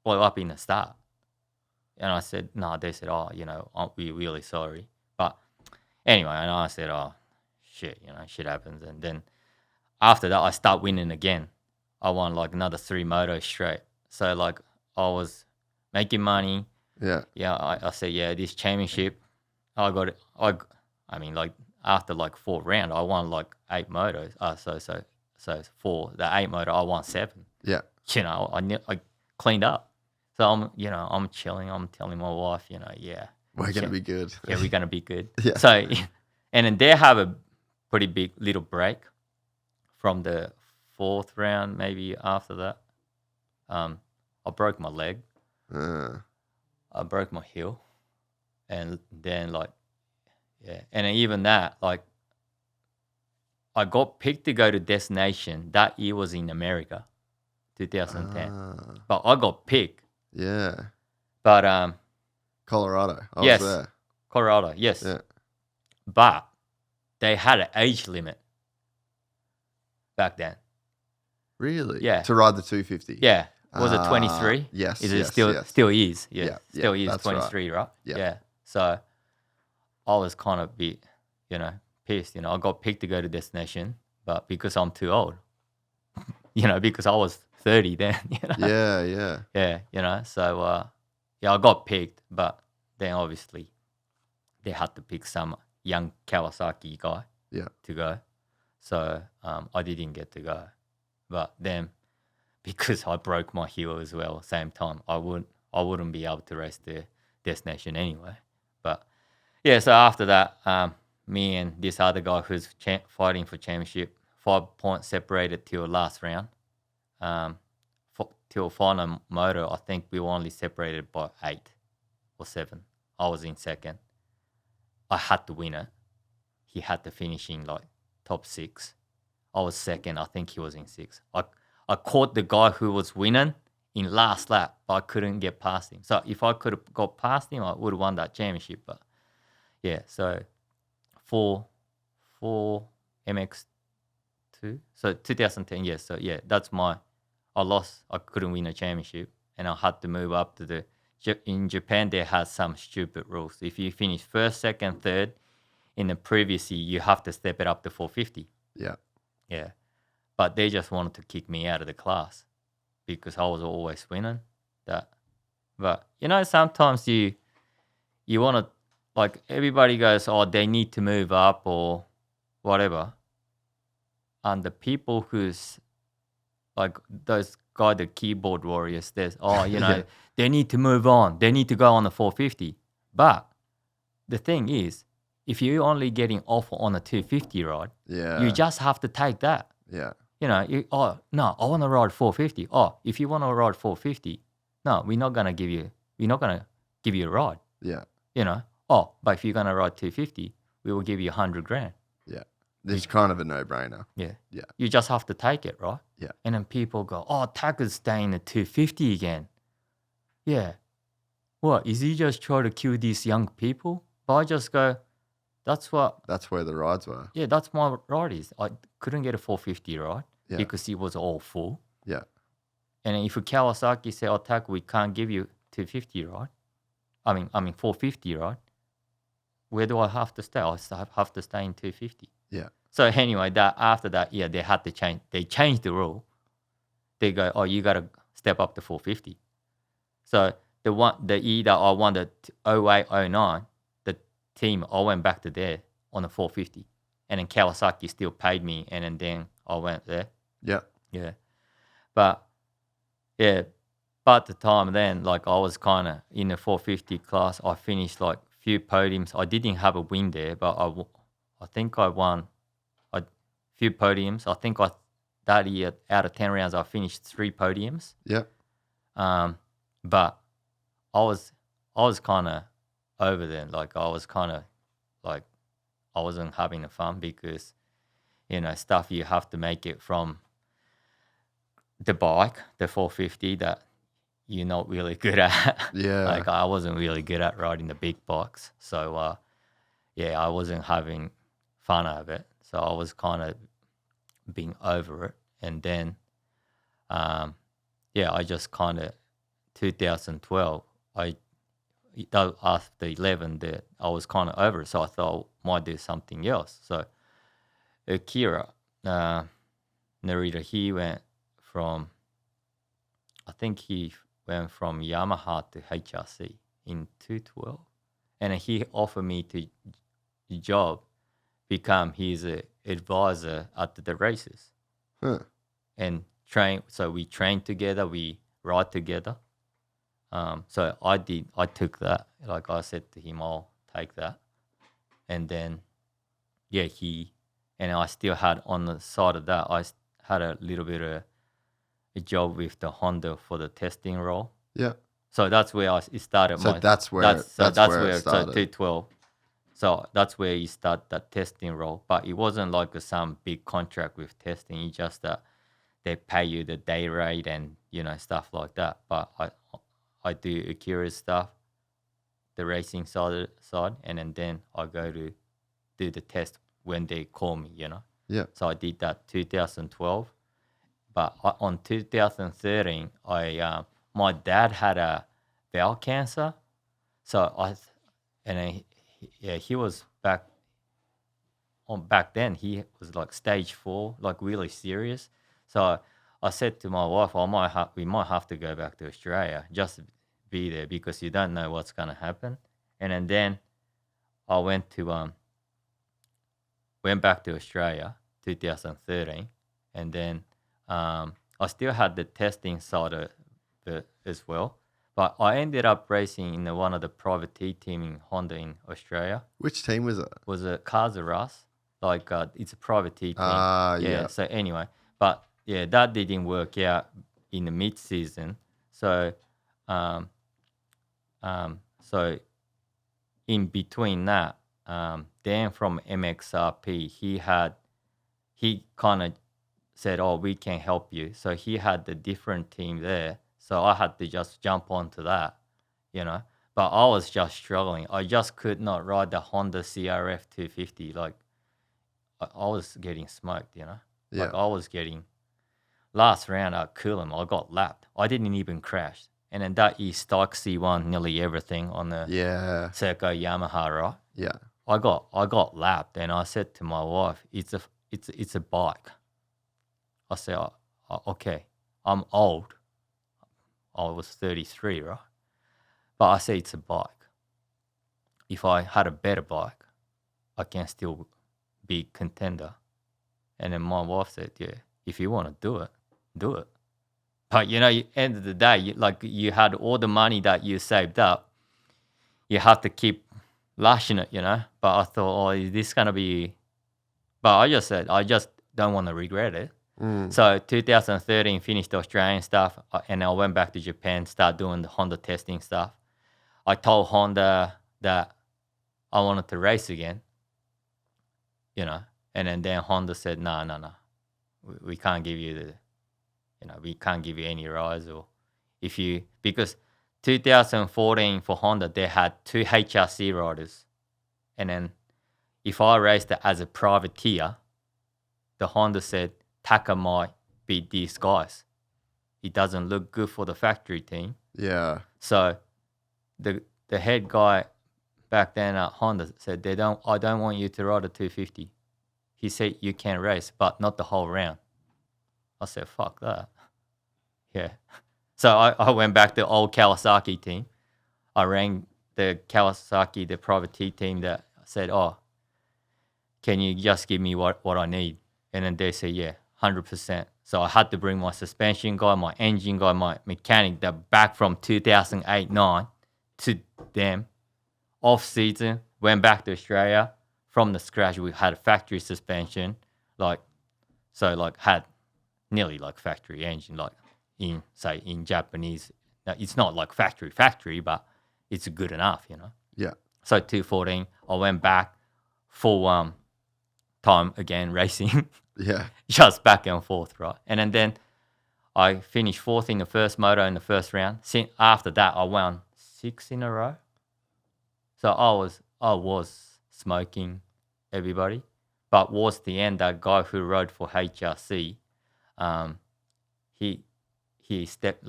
S3: blew up in the start. And I said, no. They said, oh, you know, we're really sorry. But anyway, and I said, oh, shit, you know, shit happens. And then after that, I start winning again. I won like another 3 motos straight. So like I was making money.
S1: Yeah.
S3: Yeah, I said, yeah, this championship, I got it. I mean, like after like 4th round, I won like 8 motos. So for the 8 moto, I won 7.
S1: Yeah.
S3: You know, I cleaned up. So I'm chilling. I'm telling my wife, you know,
S1: we're gonna be good.
S3: Yeah, we're gonna be good.
S1: Yeah.
S3: So, and then they have a pretty big little break from the 4th round, maybe after that. I broke my leg. I broke my heel, and then and then even that, like, I got picked to go to destination. That year was in America, 2010. But I got picked.
S1: Yeah.
S3: But
S1: Colorado. I
S3: yes,
S1: was there.
S3: Colorado. Yes.
S1: Yeah.
S3: But they had an age limit back then.
S1: Really?
S3: Yeah.
S1: To ride the 250.
S3: Yeah. Was it 23?
S1: Yes.
S3: Is it
S1: yes,
S3: still
S1: yes.
S3: still is? Yeah.
S1: Yeah,
S3: Still is
S1: that's
S3: 23, right?
S1: Yeah.
S3: Yeah. So I was kind of a bit, you know, pissed. You know, I got picked to go to destination, but because I'm too old, you know, because I was 30 then. You know?
S1: Yeah.
S3: Yeah. You know, so I got picked, but then obviously they had to pick some young Kawasaki guy to go. So I didn't get to go. But then because I broke my heel as well, same time, I wouldn't be able to race the destination anyway. But yeah, so after that, me and this other guy who's fighting for championship, 5 points separated till last round. Till final moto, I think we were only separated by 8 or 7. I was in second. I had to win it. He had to finish in like top 6. I was second. I think he was in 6. I caught the guy who was winning in last lap, but I couldn't get past him. So if I could have got past him, I would have won that championship. But yeah, so for MX2, so 2010, yes. So yeah, I lost. I couldn't win a championship, and I had to move up to in Japan, they had some stupid rules. If you finish first, second, third in the previous year, you have to step it up to 450.
S1: Yeah.
S3: Yeah. But they just wanted to kick me out of the class because I was always winning that. But, you know, sometimes you want to, like, everybody goes, oh, they need to move up or whatever. And the people who's, like, those guys, the keyboard warriors, there's, oh, you know, they need to move on. They need to go on the 450. But the thing is, if you're only getting offer on a 250 ride,
S1: Yeah.
S3: you just have to take that.
S1: Yeah.
S3: You know, no, I want to ride 450. Oh, if you want to ride 450, no, we're not gonna give you a ride.
S1: Yeah.
S3: You know, but if you're gonna ride 250, we will give you 100 grand.
S1: Yeah. It's kind of a no-brainer.
S3: Yeah.
S1: Yeah.
S3: You just have to take it, right?
S1: Yeah.
S3: And then people go, Taka's staying at 250 again. Yeah. What, is he just trying to kill these young people? But I just go, that's where
S1: the rides were.
S3: Yeah, that's my ride is. I couldn't get a 450 ride because it was all full.
S1: Yeah.
S3: And if Kawasaki say, Taka, we can't give you 250 ride. I mean 450 ride. Where do I have to stay? I have to stay in 250.
S1: Yeah.
S3: So anyway, after that, they had to change. They changed the rule. They go, you got to step up to 450. So the year that I won the 08, 09, the team, I went back to there on the 450. And then Kawasaki still paid me, and then I went there.
S1: Yeah.
S3: Yeah. But at the time then, like I was kind of in the 450 class. I finished like few podiums. I didn't have a win there, but I think I won a few podiums. I think that year out of 10 rounds, I finished 3 podiums.
S1: Yeah.
S3: But I was kind of over then. Like I was kind of like I wasn't having the fun because stuff you have to make it from the bike, the 450 that you're not really good at.
S1: Yeah.
S3: Like I wasn't really good at riding the big bikes. So I wasn't having fun of it. So I was kind of being over it. And then I just kind of 2012 after 11 I was kind of over it. So I thought I might do something else. So Akira Narita, he went from Yamaha to HRC in 2012, and he offered me the job, become his advisor at the races, and train. So we train together, we ride together. So I took that. Like I said to him, I'll take that, and then I still had on the side of that, I had a little bit of a job with the Honda for the testing role.
S1: Yeah.
S3: So that's where it started.
S1: So that's where it started.
S3: So 2012. So that's where you start that testing role. But it wasn't like some big contract with testing. It's just that they pay you the day rate and stuff like that. But I do Akira's stuff, the racing side, and then I go to do the test when they call me.
S1: Yeah.
S3: So I did that 2012. But on 2013, my dad had a bowel cancer, so he was back then. He was like stage 4, like really serious. So I said to my wife, we might have to go back to Australia, just be there because you don't know what's gonna happen. And then I went back to Australia 2013, and then. I still had the testing side of it as well, but I ended up racing in one of the privateer team in Honda in Australia.
S1: Which team was it?
S3: Was a Gajser, like it's a privateer team.
S1: Yeah.
S3: So anyway, but that didn't work out in the mid-season. So, so in between that, Dan from MXRP, he kind of said, we can help you. So he had the different team there. So I had to just jump onto that, But I was just struggling. I just could not ride the Honda CRF 250. Like, I was getting smoked,
S1: Yeah.
S3: Like, I was getting... Last round at Coolum, I got lapped. I didn't even crash. And then that year, Stokesy won nearly everything on the Serco Yamaha, right?
S1: Yeah.
S3: I got lapped, and I said to my wife, it's a bike. I said, okay, I'm old. I was 33, right? But I said it's a bike. If I had a better bike, I can still be contender. And then my wife said, if you want to do it, do it. But, end of the day, you had all the money that you saved up. You have to keep lashing it, but I thought, oh, is this gonna be? But I just said, I just don't want to regret it. So 2013 finished the Australian stuff, and I went back to Japan, start doing the Honda testing stuff. I told Honda that I wanted to race again, and then Honda said, no, we can't give you we can't give you any rides, or because 2014 for Honda, they had 2 HRC riders, and then if I raced it as a privateer, the Honda said, Taka might beat these guys. It doesn't look good for the factory team.
S1: Yeah.
S3: So the head guy back then at Honda said, I don't want you to ride a 250. He said, you can race, but not the whole round. I said, fuck that. Yeah. So I went back to the old Kawasaki team. I rang the Kawasaki, the privateer team, that said, oh, can you just give me what I need? And then they said, yeah, 100%. So I had to bring my suspension guy, my engine guy, my mechanic, that back from 2008-9 to them. Off season, went back to Australia. From the scratch, we had a factory suspension, had nearly like factory engine, like in Japanese. Now, it's not like factory, but it's good enough,
S1: Yeah.
S3: So 2014, I went back full time again racing.
S1: Yeah.
S3: Just back and forth, right? And then I finished 4th in the first moto in the first round. After that, I won 6 in a row. So I was smoking everybody. But towards the end, that guy who rode for HRC, he stepped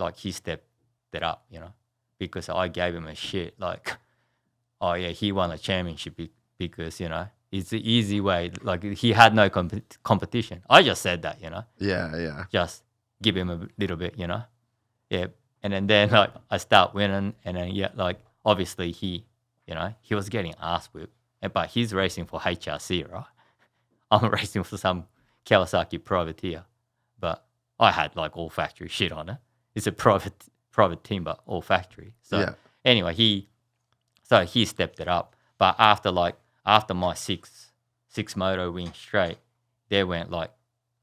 S3: it up, because I gave him a shit like, oh yeah, he won a championship because it's the easy way. Like, he had no competition. I just said that,
S1: Yeah.
S3: just give him a little bit, yeah. And then like I start winning, and then obviously he was getting ass whipped, but he's racing for HRC, right? I'm racing for some Kawasaki privateer, but I had like all factory shit on it. It's a private team, but all factory. So anyway, he stepped it up. But after my six moto wins straight, they went like,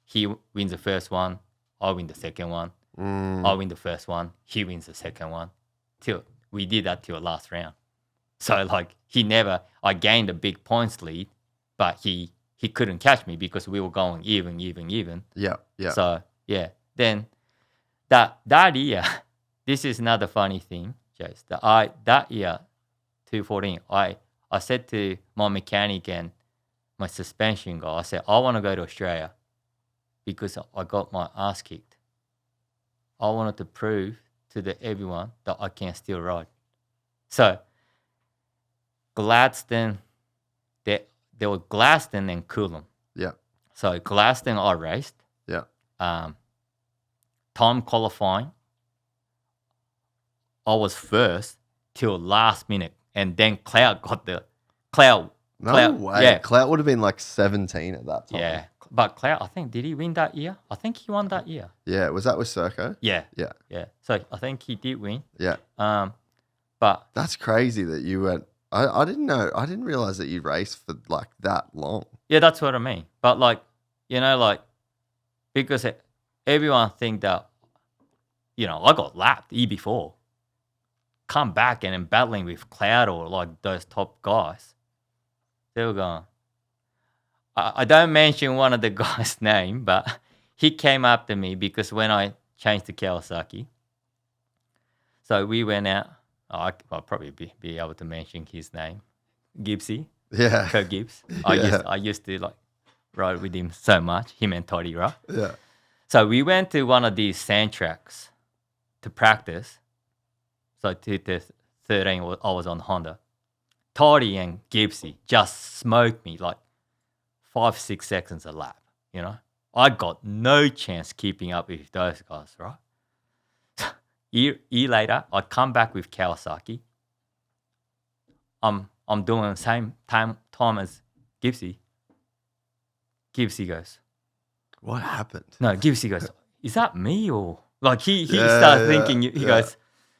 S3: he wins the first one, I win the second one, I win the first one, he wins the second one. We did that till last round. So like I gained a big points lead, but he couldn't catch me because we were going even.
S1: Yeah.
S3: So yeah, then that year, this is another funny thing, Jase. That year, 2014, I said to my mechanic and my suspension guy, I said, I want to go to Australia because I got my ass kicked. I wanted to prove to everyone that I can still ride. So Gladstone, there was Gladstone and Coolum.
S1: Yeah.
S3: So Gladstone I raced.
S1: Yeah.
S3: Time qualifying, I was first till last minute, and then Cloud got the Cloud.
S1: No way.
S3: Yeah.
S1: Clout would have been like 17 at that time.
S3: Yeah, but Cloud, I think, did he win that year? I think he won that year.
S1: Yeah. Was that with Serco?
S3: Yeah.
S1: Yeah.
S3: Yeah. So I think he did win.
S1: Yeah.
S3: But
S1: That's crazy that you went. I didn't know. I didn't realize that you raced for like that long.
S3: yeah, that's what I mean. But because everyone think that, I got lapped before. Come back and then battling with Cloud or like those top guys. They were going. I don't mention one of the guys' name, but he came up to me because when I changed to Kawasaki, so we went out. I'll probably be able to mention his name, Gypsy.
S1: Yeah.
S3: Kurt Gibbs.
S1: Yeah.
S3: I used to like ride with him so much. Him and Toddy, right?
S1: Yeah.
S3: So we went to one of these sand tracks to practice. So 2013, I was on Honda. Toddy and Gypsy just smoked me like 5-6 seconds a lap. I got no chance keeping up with those guys, right? Year later, I come back with Kawasaki. I'm doing the same time as Gypsy. Gypsy goes,
S1: What happened?
S3: no, Gypsy goes, is that me or like he
S1: Yeah,
S3: started
S1: yeah,
S3: thinking, he
S1: yeah.
S3: goes,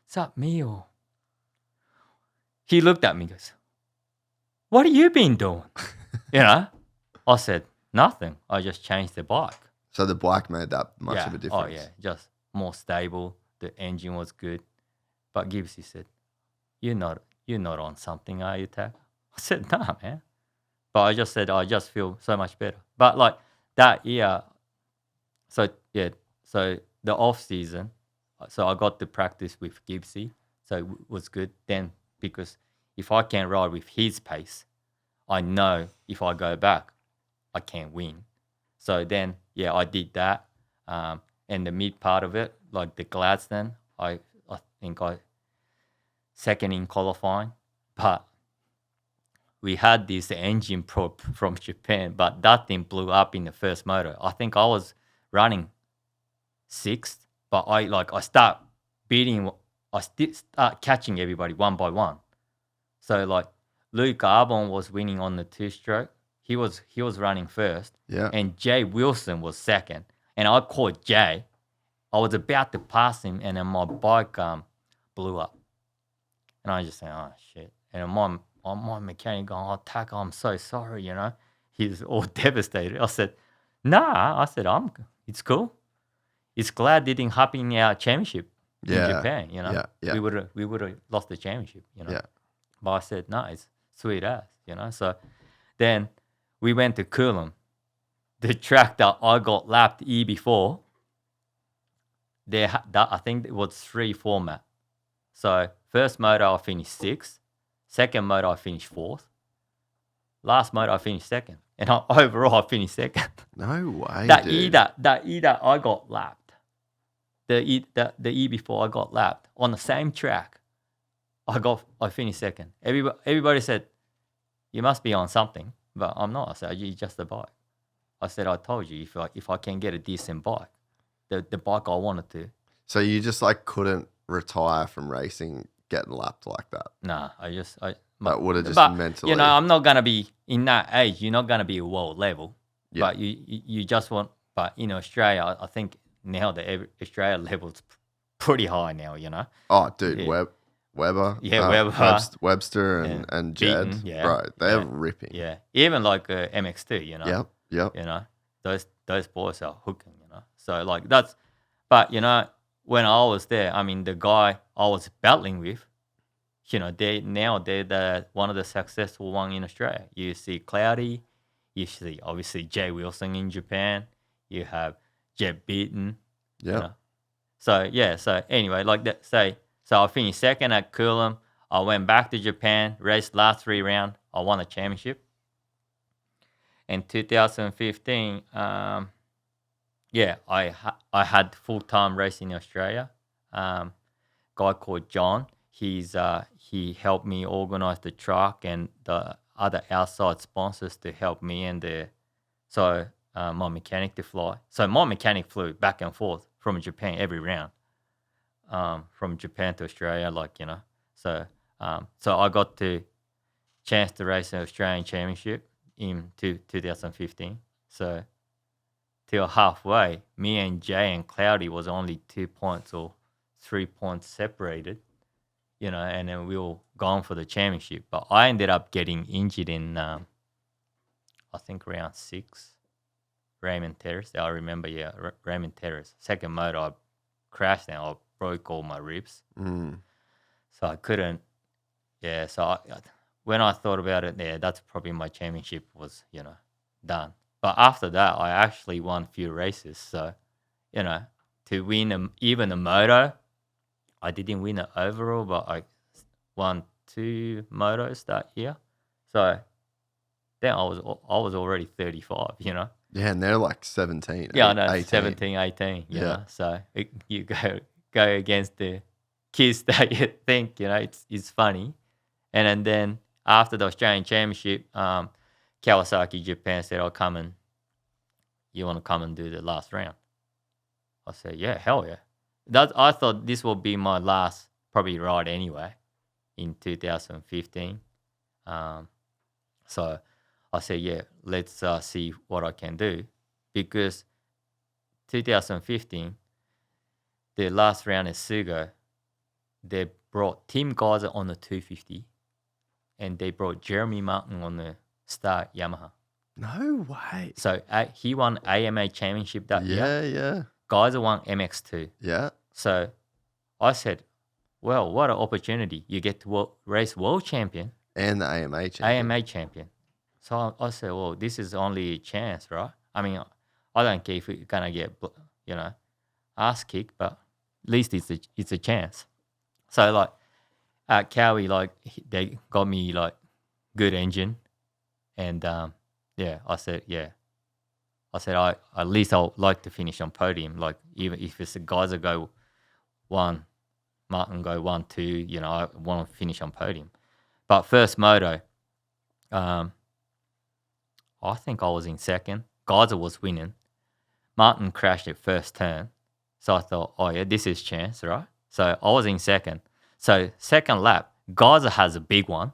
S3: is that me or he looked at me, goes, what have you been doing? You know? I said, nothing. I just changed the bike.
S1: So the bike made that much of a difference.
S3: Oh, yeah. Just more stable. The engine was good. But Gypsy said, you're not on something, are you, Tak? I said, nah, man. But I just said, I just feel so much better. But like that year, so the off season, so I got to practice with Gypsy. So it was good then, because if I can ride with his pace, I know if I go back, I can win. So then, I did that. And the mid part of it, like the Gladstone, I think I second in qualifying. But we had this engine prop from Japan, but that thing blew up in the first motor. I think I was running sixth, but I start catching everybody one by one. So like Luke Arbon was winning on the two-stroke. He was running first.
S1: Yeah.
S3: And Jay Wilson was second. And I caught Jay. I was about to pass him, and then my bike blew up. And I just said, oh, shit. And my mechanic going, oh, Taka, I'm so sorry, you know. He's all devastated. I said, nah. I said, it's cool. It's glad it didn't happen in our championship in Japan, you know.
S1: Yeah.
S3: We would have lost the championship, you know.
S1: Yeah.
S3: But I said, no, it's sweet ass, you know. So then we went to Coolum. The track that I got lapped before, I think it was 3 format. So first motor I finished 6th, second motor I finished 4th, last motor I finished 2nd, and overall I finished 2nd.
S1: No way,
S3: dude. That I got lapped. The E before I got lapped on the same track, I finished 2nd. Everybody said, you must be on something, but I'm not. I said, you just a bike. I said, I told you, if I can get a decent bike, the bike I wanted to.
S1: So you just like couldn't retire from racing getting lapped like that?
S3: Nah,
S1: That would have just mentally.
S3: You know, I'm not gonna be in that age. You're not gonna be a world level. Yeah. But you just want. But in Australia, I think now the Australia level's pretty high now. You know.
S1: Oh, dude, yeah. Weber.
S3: Yeah, Weber.
S1: Webster and Jed.
S3: Beaton, yeah.
S1: Bro, they're ripping.
S3: Yeah, even like MX2, you know.
S1: Yep.
S3: You know, those boys are hooking, you know. So like that's, but you know, when I was there, I mean, the guy I was battling with, you know, they're one of the successful one in Australia. You see Cloudy, you see obviously Jay Wilson in Japan, you have Jed Beaton.
S1: Yeah.
S3: You know? So anyway, like that. So I finished 2nd at Coolum. I went back to Japan, raced last 3 rounds. I won the championship. In 2015, I had full-time racing in Australia. Guy called John. He helped me organize the truck and the other outside sponsors to help me and my mechanic to fly. So my mechanic flew back and forth from Japan every round, from Japan to Australia, like, you know. So I got the chance to race an Australian championship in 2015. So till halfway, me and Jay and Cloudy was only 2 points or 3 points separated, you know, and then we were going for the championship. But I ended up getting injured in, I think, round 6, Raymond Terrace. I remember, Raymond Terrace. Second motor, I crashed and I broke all my ribs. So I couldn't, when I thought about it, that's probably my championship was, you know, done. But after that, I actually won a few races. So, you know, to win even a moto, I didn't win an overall, but I won 2 motos that year. So then I was already 35, you know.
S1: Yeah, and they're like 17.
S3: Yeah, I know,
S1: 18.
S3: 17, 18, you know. So you go against the kids that you think, you know, it's funny. And then after the Australian Championship, Kawasaki Japan said, you want to come and do the last round? I said, yeah, hell yeah. I thought this will be my last probably ride anyway in 2015. So I said, yeah, let's see what I can do. Because 2015, the last round at Sugo, they brought Team Gajser on the 250 and they brought Jeremy Martin on the start Yamaha.
S1: No way.
S3: So he won AMA championship that year.
S1: Yeah.
S3: Gajser won MX2.
S1: Yeah.
S3: So I said, well, what an opportunity. You get to race world champion.
S1: And the AMA champion.
S3: AMA champion. So I said, well, this is only a chance, right? I mean, I don't care if we're going to get, ass kicked, but at least it's a chance. So, like, at Cowie, like, they got me, like, good engine. And, I said, at least I'll like to finish on podium. Like, even if it's the guys that go 1, Martin go 1, 2, I want to finish on podium. But first moto, I think I was in second. Gajser was winning. Martin crashed at first turn. So I thought, oh yeah, this is chance, right? So I was in second. So second lap, Gajser has a big one.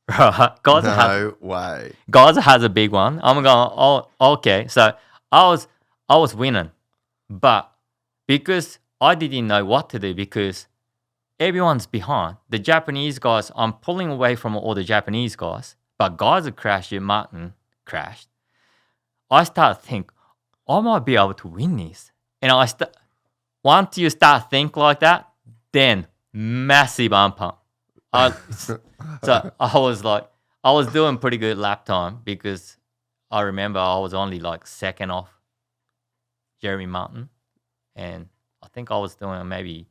S3: Right?
S1: No way.
S3: Gajser has a big one. I'm going, oh, okay. So I was winning. But because I didn't know what to do because everyone's behind. The Japanese guys, I'm pulling away from all the Japanese guys, but Gajser crashed and Martin crashed. I start to think, I might be able to win this. And once you start think like that, then massive arm pump. So I was doing pretty good lap time because I remember I was only like second off Jeremy Martin. And I think I was doing maybe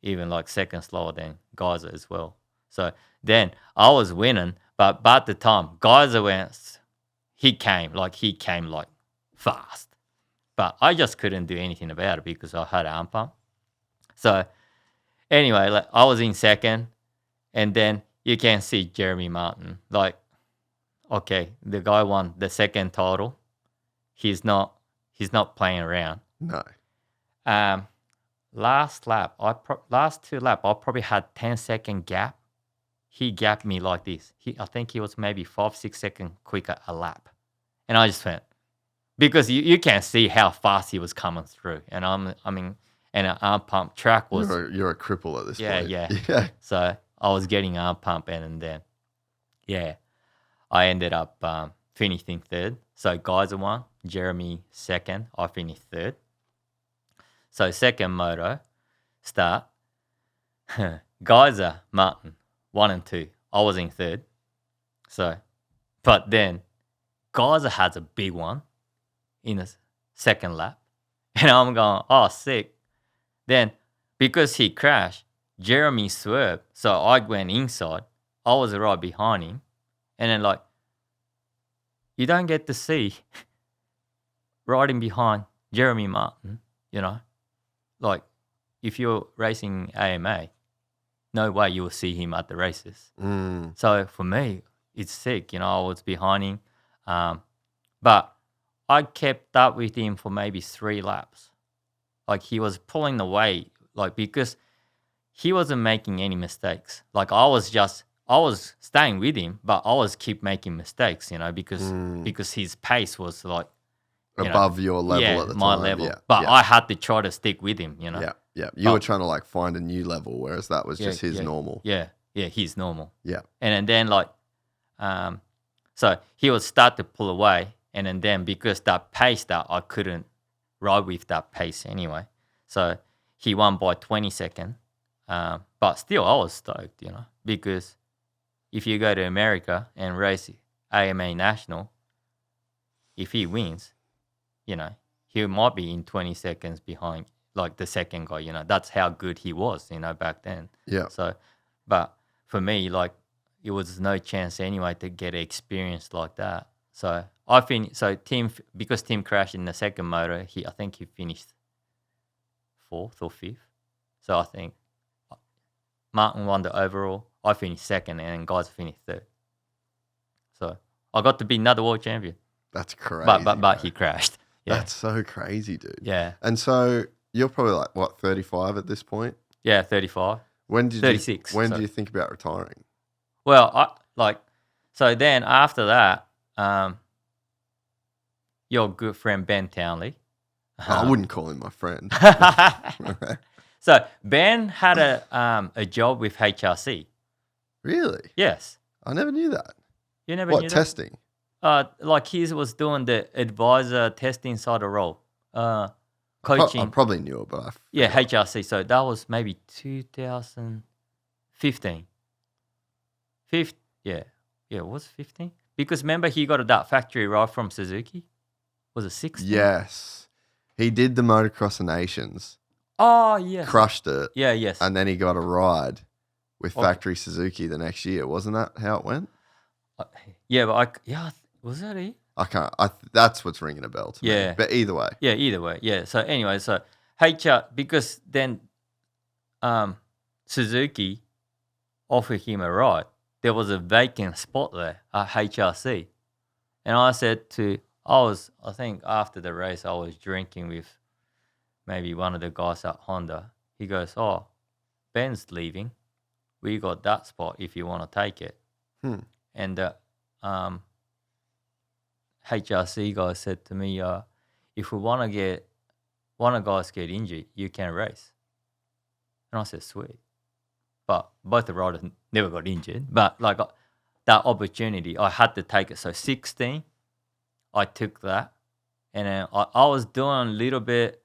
S3: even like second slower than Gajser as well. So then I was winning, but by the time Gajser he came like fast. But I just couldn't do anything about it because I had an arm pump. So anyway, like, I was in second, and then you can see Jeremy Martin. Like, okay, the guy won the second title. He's not playing around.
S1: No.
S3: Last two lap, I probably had 10-second gap. He gapped me like this. I think he was maybe 5-6 seconds quicker a lap. And I just went, because you can see how fast he was coming through. And and an arm pump track was...
S1: You're a cripple at this point.
S3: Yeah. So I was getting arm pump and then, I ended up finishing third. So Gajser won, Jeremy second, I finished third. So second moto, start. Gajser, Martin, 1 and 2. I was in third. So, but then Gajser has a big one in the second lap. And I'm going, oh, sick. Then, because he crashed, Jeremy swerved. So I went inside. I was right behind him. And then, like, you don't get to see riding behind Jeremy Martin, Like, if you're racing AMA, no way you will see him at the races. So for me, it's sick. I was behind him. But I kept up with him for maybe 3 laps. Like, he was pulling away, like, because he wasn't making any mistakes. Like, I was staying with him, but I was keep making mistakes, because his pace was like
S1: above your level at the time.
S3: My level.
S1: Yeah,
S3: but I had to try to stick with him,
S1: Yeah. You were trying to like find a new level, whereas that was just his normal.
S3: Yeah, he's normal.
S1: Yeah.
S3: And then like, so he would start to pull away, and then because that pace that I couldn't ride with that pace anyway. So he won by 20 seconds. But still, I was stoked, because if you go to America and race AMA National, if he wins, he might be in 20 seconds behind, like, the second guy, That's how good he was, back then.
S1: Yeah.
S3: So, but for me, like, it was no chance anyway to get experience like that. So because Tim crashed in the second moto, I think he finished 4th or 5th. So I think Martin won the overall. I finished second, and guys finished third. So I got to be another world champion.
S1: That's crazy.
S3: But he crashed. Yeah.
S1: That's so crazy, dude.
S3: Yeah.
S1: And so you're probably like, what, 35 at this point?
S3: Yeah, 35. 36.
S1: When do you think about retiring?
S3: Well, so then after that, your good friend Ben Townley.
S1: I wouldn't call him my friend.
S3: So Ben had a job with HRC.
S1: Really?
S3: Yes.
S1: I never knew that.
S3: You never
S1: What,
S3: knew
S1: testing?
S3: that? Like his was doing the advisor testing side of role.
S1: I
S3: Coaching.
S1: probably knew it, but I
S3: Yeah,
S1: forgot.
S3: HRC. So that was maybe 2015. Yeah. Yeah, it was 15? Because remember he got that factory ride from Suzuki? Was it 16?
S1: Yes. He did the Motocross of Nations,
S3: Oh, yes.
S1: crushed it,
S3: Yeah, yes.
S1: and then he got a ride with
S3: Okay.
S1: Factory Suzuki the next year. Wasn't that how it went?
S3: Yeah, but was that it?
S1: I can't. That's what's ringing a bell to me.
S3: Yeah.
S1: But either way.
S3: Yeah, either way. Yeah. So anyway, so because then Suzuki offered him a ride. There was a vacant spot there at HRC. And I think after the race, I was drinking with maybe one of the guys at Honda. He goes, "Oh, Ben's leaving. We got that spot if you want to take it." And the HRC guy said to me, "If we want to guys get injured, you can race." And I said, "Sweet." But both the riders never got injured. But like that opportunity, I had to take it. So 16, I took that. And then I was doing a little bit,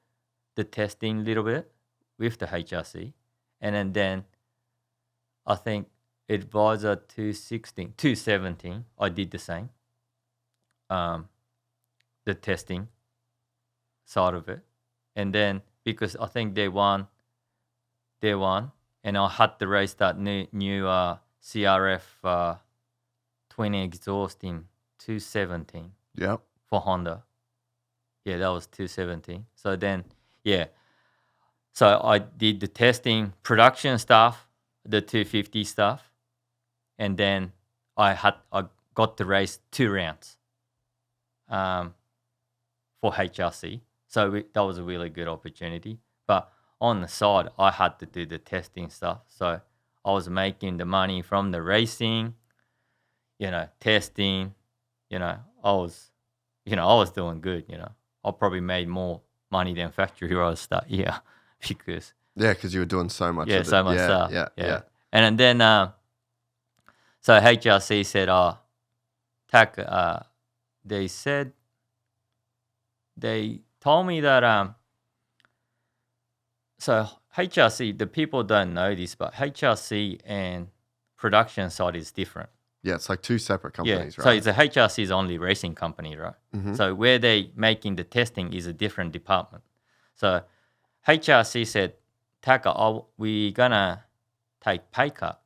S3: the testing a little bit with the HRC. And then I think advisor 217, I did the same. The testing side of it. And then because I think they won. And I had to race that new CRF 20 exhaust in 217
S1: Yep.
S3: for Honda. Yeah, that was 217. So then, yeah. So I did the testing, production stuff, the 250 stuff. And then I got to race 2 rounds for HRC. So that was a really good opportunity. But on the side, I had to do the testing stuff. So I was making the money from the racing, testing, I was doing good, I probably made more money than factory roads that year because
S1: because you were doing so much.
S3: so much stuff.
S1: Yeah.
S3: And then, so HRC said, they told me that, so HRC, the people don't know this, but HRC and production side is different.
S1: Yeah, it's like 2 separate companies,
S3: So
S1: right?
S3: it's a HRC's only racing company, right?
S1: Mm-hmm.
S3: So where they making the testing is a different department. So HRC said, Taka, we gonna take pay cut.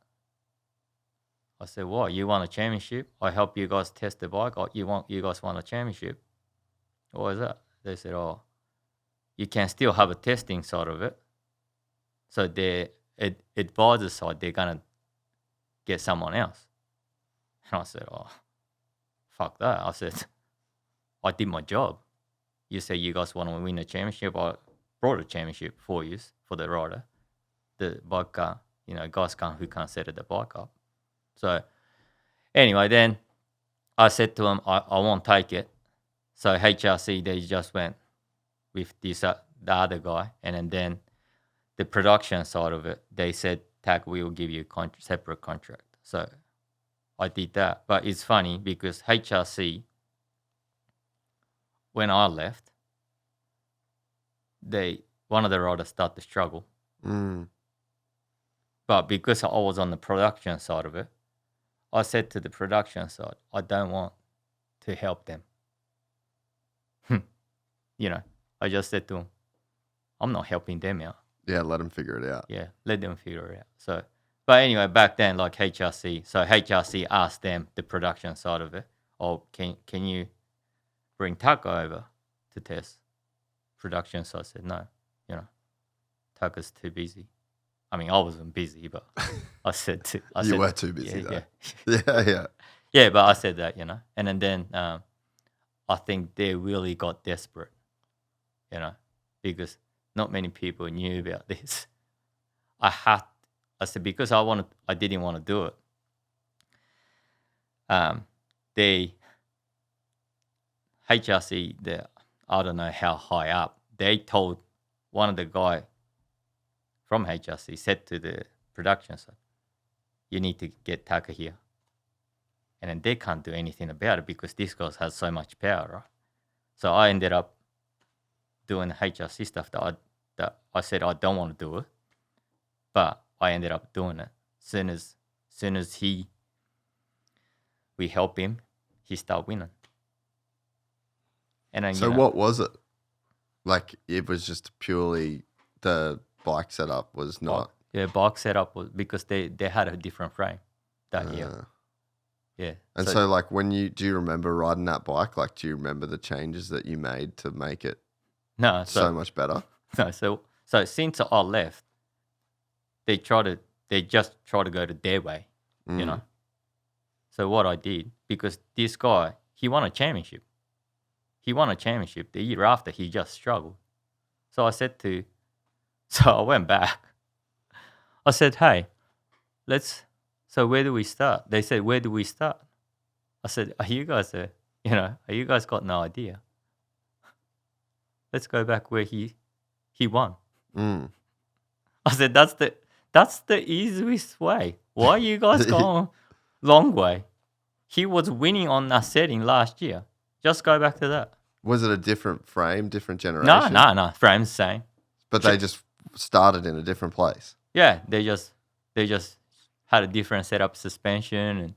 S3: I said, what? You want a championship? I help you guys test the bike. You guys want a championship? What is that? They said, you can still have a testing side of it. So the advisor side, they're gonna get someone else. And I said, fuck that. I said, I did my job. You say you guys want to win a championship. I brought a championship for you, for the rider. The bike car, guys who can't set the bike up. So anyway, then I said to him, I won't take it. So HRC, they just went with the other guy. And then the production side of it, they said, TAC, we will give you a separate contract. So I did that. But it's funny because HRC, when I left, one of the riders started to struggle. But because I was on the production side of it, I said to the production side, I don't want to help them. I just said to them, I'm not helping them out.
S1: Yeah, let them figure it out.
S3: Yeah, let them figure it out. So, but anyway, back then, like HRC, so HRC asked them, the production side of it, can you bring Taka over to test production? So I said, no, Taka's too busy. I mean, I wasn't busy, but I said to...
S1: You were too busy, though.
S3: Yeah.
S1: Yeah.
S3: Yeah, but I said that, And then I think they really got desperate, because not many people knew about this. I said, because I didn't want to do it. HRC, I don't know how high up, they told one of the guy from HRC, said to the production side, you need to get Taka here. And then they can't do anything about it because this guy has so much power, right? So I ended up doing the HRC stuff that I said I don't want to do it, but I ended up doing it. Soon as we help him, he start winning. And then,
S1: So what was it? Like, it was just purely the bike setup was not...
S3: bike setup was because they had a different frame that year. Yeah.
S1: And so like, do you remember riding that bike? Like, do you remember the changes that you made to make it so much better?
S3: No, so since I left, they just try to go to their way, you know. So what I did, because this guy, he won a championship. The year after, he just struggled. So I went back. I said, hey, so where do we start? They said, where do we start? I said, you guys got no idea. Let's go back where he won. I said, that's the easiest way. Why are you guys going long way? He was winning on that setting last year. Just go back to that.
S1: Was it a different frame, different generation?
S3: No. Frame's the same.
S1: But they just started in a different place.
S3: Yeah, they just had a different setup, suspension, and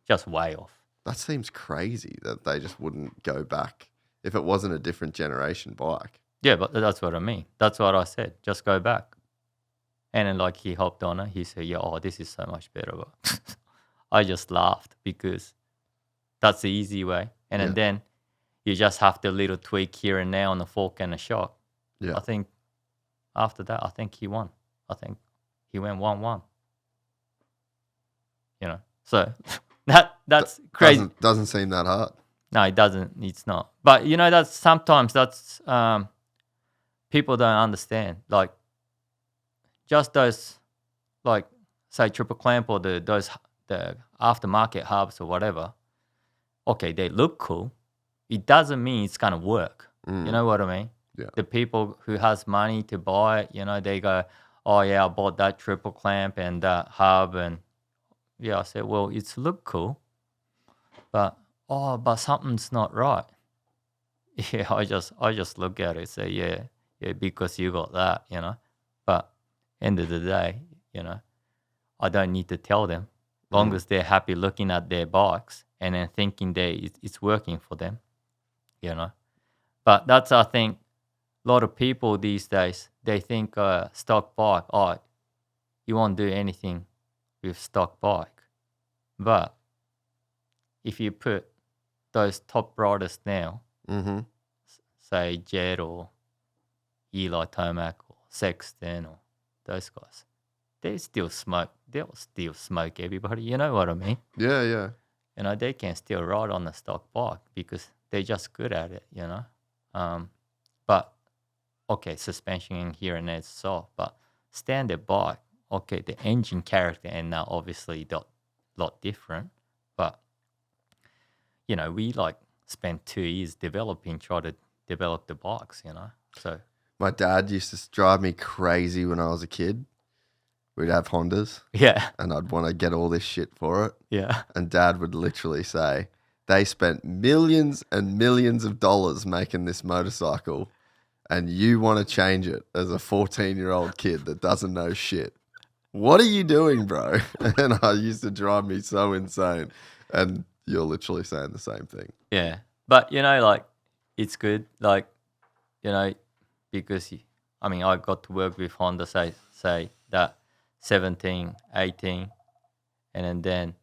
S3: just way off.
S1: That seems crazy that they just wouldn't go back if it wasn't a different generation bike.
S3: Yeah, but that's what I mean. That's what I said. Just go back. And then like he hopped on it. He said, yeah, this is so much better. But I just laughed because that's the easy way. And then you just have the little tweak here and there on the fork and the shock. Yeah. I think after that, I think he won. I think he went 1-1. You know, so that's crazy.
S1: Doesn't seem that hard.
S3: No, it doesn't. It's not. But you know, that's people don't understand. Like just those, like say triple clamp or the aftermarket hubs or whatever. Okay, they look cool. It doesn't mean it's gonna work. You know what I mean? Yeah. The people who has money to buy it, you know, they go, oh yeah, I bought that triple clamp and that hub and. Yeah, I said, well, it's look cool, but something's not right. Yeah, I just look at it and say, yeah, because you got that, you know. But end of the day, you know, I don't need to tell them. Long as they're happy looking at their bikes and then thinking it's working for them, you know. But that's, I think, a lot of people these days, they think stock bike, you won't do anything with stock bike. But if you put those top riders now, say Jed or Eli Tomac or Sexton or those guys, they'll still smoke everybody. You know what I mean?
S1: Yeah, yeah.
S3: You know, they can still ride on the stock bike because they're just good at it, you know. But, okay, suspension here and there is soft, but standard bike, okay, the engine character and now obviously a lot different, but you know, we like spent 2 years try to develop the bikes, you know. So
S1: my dad used to drive me crazy when I was a kid. We'd have Hondas.
S3: Yeah.
S1: And I'd want to get all this shit for it.
S3: Yeah.
S1: And Dad would literally say, they spent millions and millions of dollars making this motorcycle and you want to change it as a 14-year-old kid that doesn't know shit. What are you doing, bro? And I used to drive me so insane. And you're literally saying the same thing.
S3: Yeah. But, you know, like, it's good. Like, you know, because, I got to work with Honda, say that 17, 18. And then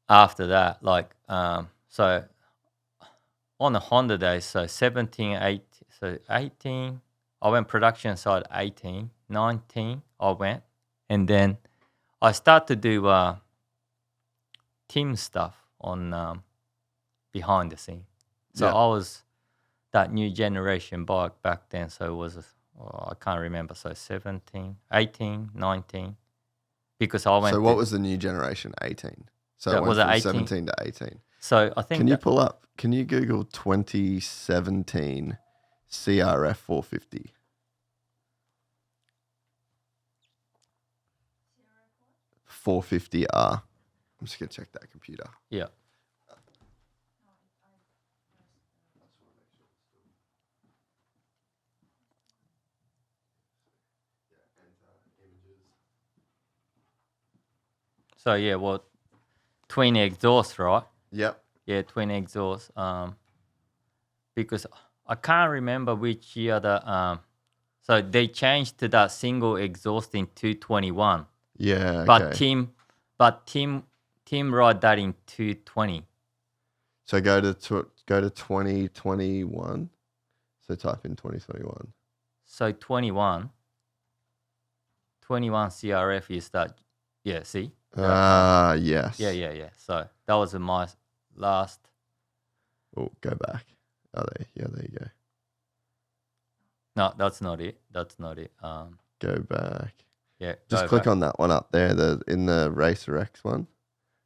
S3: after that, like, so on the Honda days, so 17, 18, so 18, I went production side 18, 19, I went. And then I started to do team stuff on behind the scene. So I was that new generation bike back then. So it was, I can't remember. So 17, 18, 19. Because I went.
S1: So what was the new generation? 18. So it went from 17 to 18.
S3: So I think.
S1: Can you pull up? Can you Google 2017 CRF 450? 450R. I'm just gonna check that computer.
S3: Yeah. So yeah, well, twin exhaust, right?
S1: Yep.
S3: Yeah, twin exhaust. Because I can't remember which year so they changed to that single exhaust in 221.
S1: Yeah.
S3: But
S1: Okay.
S3: team ride that in 220.
S1: So go to 2021. So type in 2021.
S3: So 21 CRF is that. Yeah, see?
S1: Yes.
S3: Yeah. So that was my last.
S1: Oh, go back. Oh, there you go.
S3: No, that's not it.
S1: Go back.
S3: Yeah.
S1: Just
S3: go
S1: click
S3: back.
S1: on that one up there, in the Racer X one.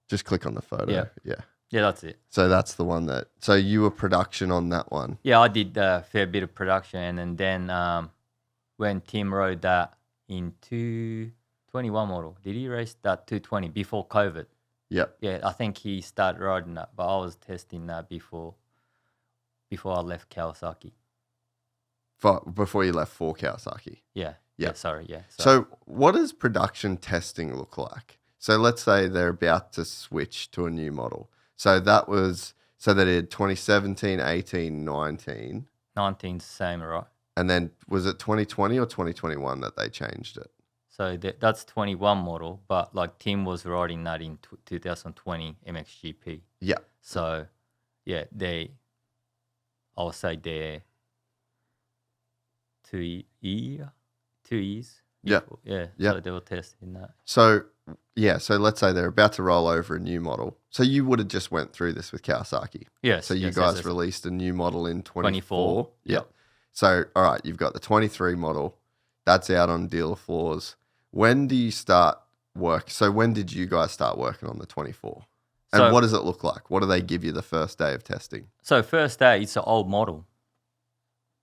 S1: Just click on the photo.
S3: Yeah.
S1: Yeah.
S3: Yeah, that's it.
S1: So that's the one so you were production on that one.
S3: Yeah, I did a fair bit of production, and then when Tim rode that in 221 model, did he race that 220 before COVID?
S1: Yep.
S3: Yeah, I think he started riding that, but I was testing that before I left Kawasaki.
S1: Before you left for Kawasaki.
S3: Yeah.
S1: Yeah.
S3: Yeah, sorry, yeah.
S1: So what does production testing look like? So let's say they're about to switch to a new model. So they did 2017, 18, 19.
S3: 19's same, right?
S1: And then was it 2020 or 2021 that they changed it?
S3: So that's 21 model, but like Tim was riding that in 2020 MXGP.
S1: Yeah.
S3: So yeah, I'll say they're 2 years.
S1: Yeah.
S3: before. Yeah.
S1: Yeah.
S3: So they were testing that.
S1: So let's say they're about to roll over a new model. So you would have just went through this with Kawasaki.
S3: Yes.
S1: So you guys released a new model in 24.
S3: Yep.
S1: So all right, you've got the 23 model. That's out on dealer floors. When do you start work? So when did you guys start working on the 24? And what does it look like? What do they give you the first day of testing?
S3: So first day, it's an old model.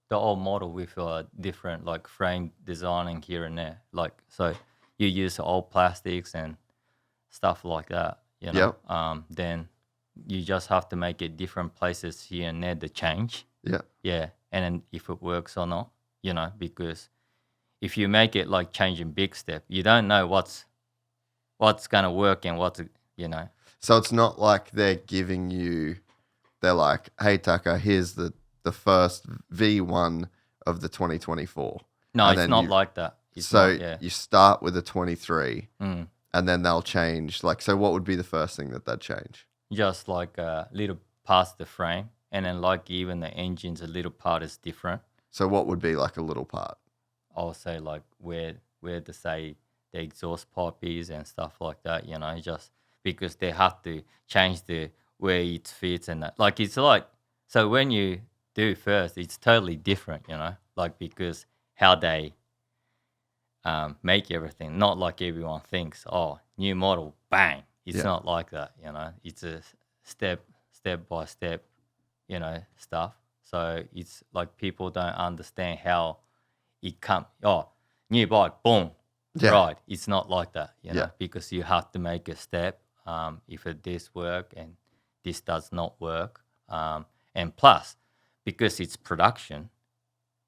S3: The old model with different like frame designing here and there. Like, so you use old plastics and stuff like that, you know.
S1: Yep.
S3: Then you just have to make it different places here and there to change.
S1: Yeah.
S3: Yeah. And then if it works or not, you know, because if you make it like changing big step, you don't know what's going to work and what's, you know.
S1: So it's not like they're like, hey, Taka, here's the first V1 of the 2024.
S3: No,
S1: and
S3: it's not like that.
S1: You start with a 23
S3: Mm.
S1: and then they'll change. Like, so what would be the first thing that they'd change?
S3: Just like a little past the frame. And then like even the engine's a little part is different.
S1: So what would be like a little part?
S3: I'll say like where to say the exhaust pipe is and stuff like that, you know, just because they have to change the where it fits and that. Like it's like, so when you do first, it's totally different, you know, like because how they make everything, not like everyone thinks, oh, new model, bang. It's not like that, you know, it's a step by step, you know, stuff. So it's like people don't understand how it comes, new bike, boom, right. It's not like that, you know, because you have to make a step. If this work and this does not work. And plus, because it's production,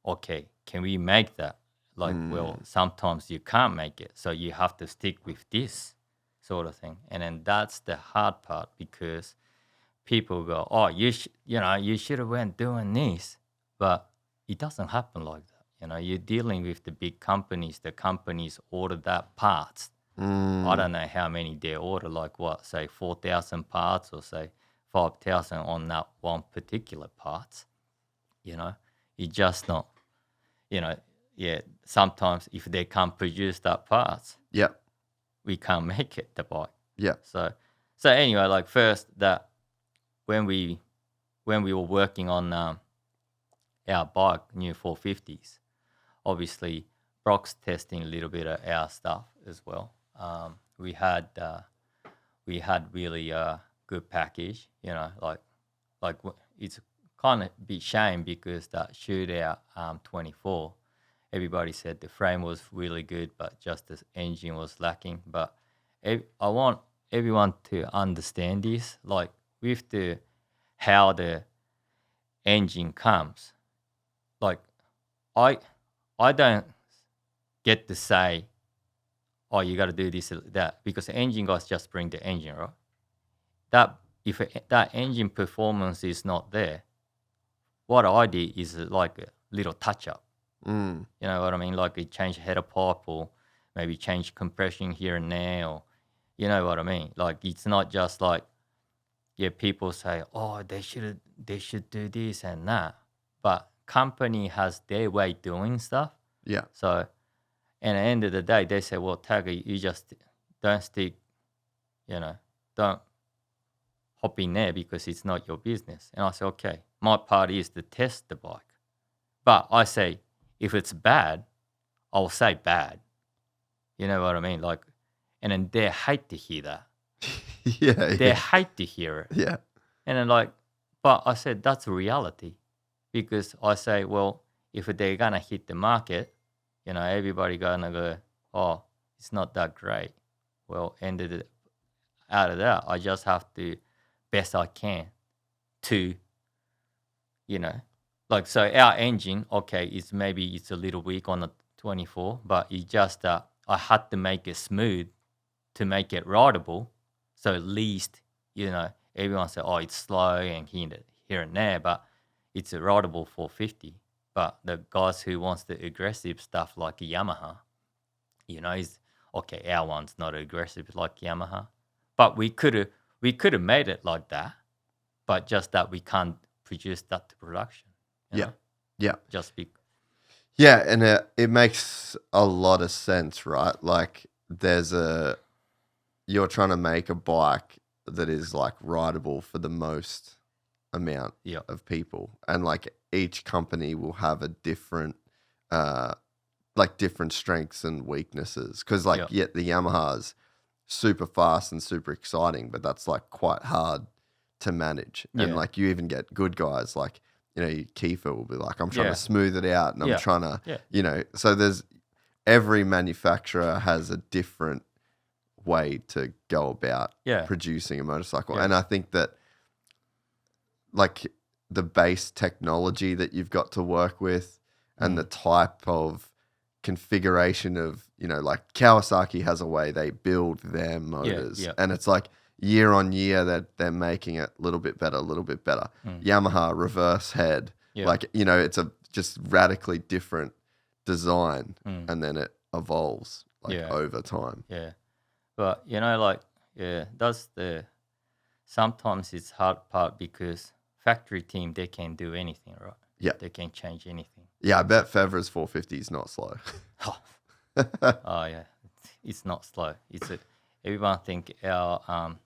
S3: okay, can we make that? Like, well, sometimes you can't make it. So you have to stick with this sort of thing. And then that's the hard part because people go, oh, you should have went doing this. But it doesn't happen like that. You know, you're dealing with the big companies. The companies order that parts. I don't know how many they order, like what, say 4,000 parts or say 5,000 on that one particular parts. You know, it's just not, you know, sometimes if they can't produce that parts, we can't make it, the bike. So anyway, like first that when we were working on our bike, new 450s, obviously Brock's testing a little bit of our stuff as well. We had really good package, you know, like it's kind of a bit shame because that shootout 24, everybody said the frame was really good, but just the engine was lacking. But I want everyone to understand this. Like with the how the engine comes. Like I don't get to say, oh, you got to do this or that, because the engine guys just bring the engine, right? That if that engine performance is not there, what I did is like a little touch up.
S1: Mm.
S3: You know what I mean? Like a change header pipe or maybe change compression here and there, or you know what I mean? Like it's not just like, yeah, people say, oh, they should do this and that, but company has their way doing stuff.
S1: Yeah.
S3: So, at the end of the day, they say, well, Taka, you just don't stick, don't hop in there because it's not your business. And I say, okay, my part is to test the bike. But I say, if it's bad, I'll say bad. You know what I mean? Like, and then they hate to hear that.
S1: Yeah.
S3: They hate to hear it.
S1: Yeah.
S3: And then like, but I said, that's reality. Because I say, well, if they're going to hit the market, everybody going to go, oh, it's not that great. Well, out of that, I just have to best I can to, like, so our engine, okay, it's a little weak on the 24, but it's just I had to make it smooth to make it rideable. So at least, everyone say, oh, it's slow and here and there, but it's a rideable 450. But the guys who wants the aggressive stuff like a Yamaha, is okay. Our one's not aggressive like Yamaha, but we could have made it like that, but just that we can't produce that to production.
S1: Yeah. Yeah.
S3: Just be.
S1: Yeah, and it makes a lot of sense, right? Like you're trying to make a bike that is like rideable for the most amount of people, and like each company will have a different different strengths and weaknesses, because the Yamaha's super fast and super exciting, but that's like quite hard to manage. And like you even get good guys like Kiefer will be like, I'm trying to smooth it out, and I'm trying to so there's every manufacturer has a different way to go about producing a motorcycle. And I think that like the base technology that you've got to work with and the type of configuration of, like Kawasaki has a way they build their motors, and it's like year on year that they're making it a little bit better. Yamaha reverse head, it's a just radically different design, and then it evolves over time.
S3: Yeah. But, that's sometimes it's hard part, because factory team, they can do anything, right?
S1: Yeah.
S3: They can change anything.
S1: Yeah, I bet Febvre's 450 is not slow.
S3: Oh, yeah. It's not slow. Everyone think our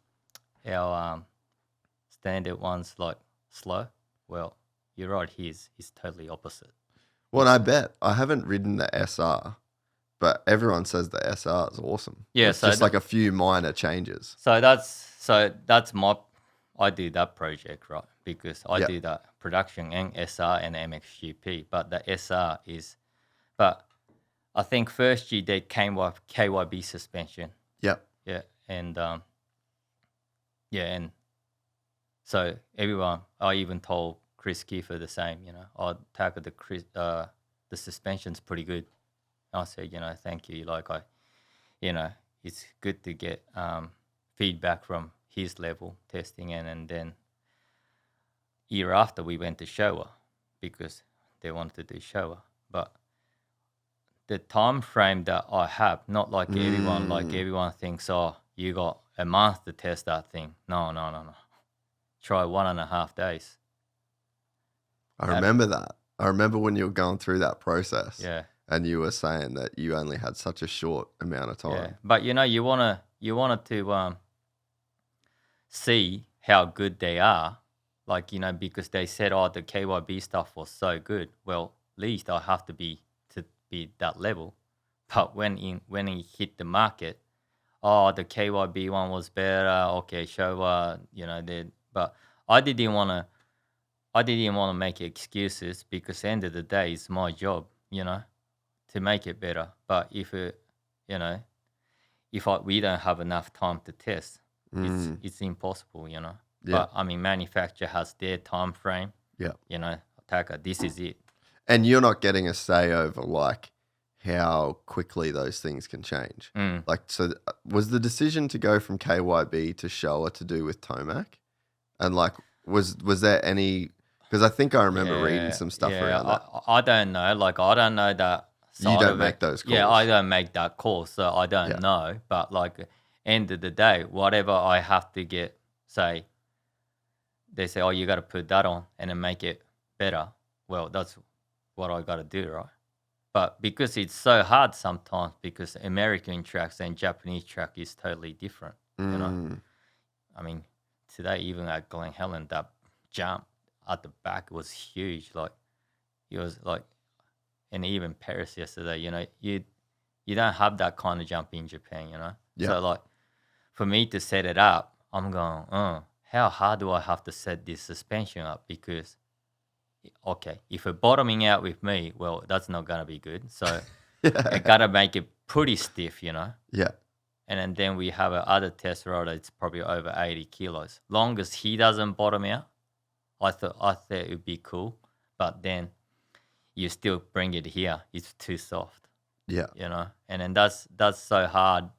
S3: standard one's like slow. Well, you're right. He's totally opposite.
S1: Well, I bet I haven't ridden the SR, but everyone says the SR is awesome.
S3: Yeah,
S1: it's just like a few minor changes.
S3: So that's I do that project, right? Because I do that production and SR and MXGP, but the SR but I think first year they came with KYB suspension.
S1: Yep.
S3: Yeah, and and so everyone, I even told Chris Kiefer the same. I'd tackle the suspension's pretty good. I said, thank you. Like it's good to get feedback from his level testing, and then year after we went to Showa because they wanted to do Showa, but the time frame that I have, not like everyone, like everyone thinks, oh, you got a month to test that thing. No. Try 1.5 days.
S1: I remember that. I remember when you were going through that process.
S3: Yeah.
S1: And you were saying that you only had such a short amount of time.
S3: Yeah. But you wanted to see how good they are, like, because they said, oh, the KYB stuff was so good. Well, at least I have to be that level. But when it hit the market, oh, the KYB one was better. Okay, Showa, but I didn't want to make excuses, because at the end of the day, it's my job, to make it better. But if we don't have enough time to test, it's impossible,
S1: Yeah.
S3: But I mean, manufacturer has their time frame.
S1: Yeah.
S3: Taka, this is it.
S1: And you're not getting a say over like how quickly those things can change. Like, so was the decision to go from KYB to Showa to do with Tomac? And like, was there any? Because I think I remember reading some stuff around that.
S3: I don't know. Like, I don't know that.
S1: You don't make those calls.
S3: Yeah, I don't make that call, so I don't know. But like, end of the day, whatever I have to get, say, they say, oh, you got to put that on and then make it better. Well, that's what I got to do, right? But because it's so hard sometimes, because American tracks and Japanese track is totally different, I mean, today, even at Glen Helen, that jump at the back was huge. Like, it was like, and even Paris yesterday, you don't have that kind of jump in Japan,
S1: Yeah.
S3: So like, for me to set it up, I'm going, how hard do I have to set this suspension up? Because, okay, if it's bottoming out with me, well, that's not going to be good. So I got to make it pretty stiff,
S1: Yeah.
S3: And then we have another test rod that's probably over 80 kilos. Long as he doesn't bottom out, I thought it would be cool. But then you still bring it here. It's too soft.
S1: Yeah.
S3: And then that's so hard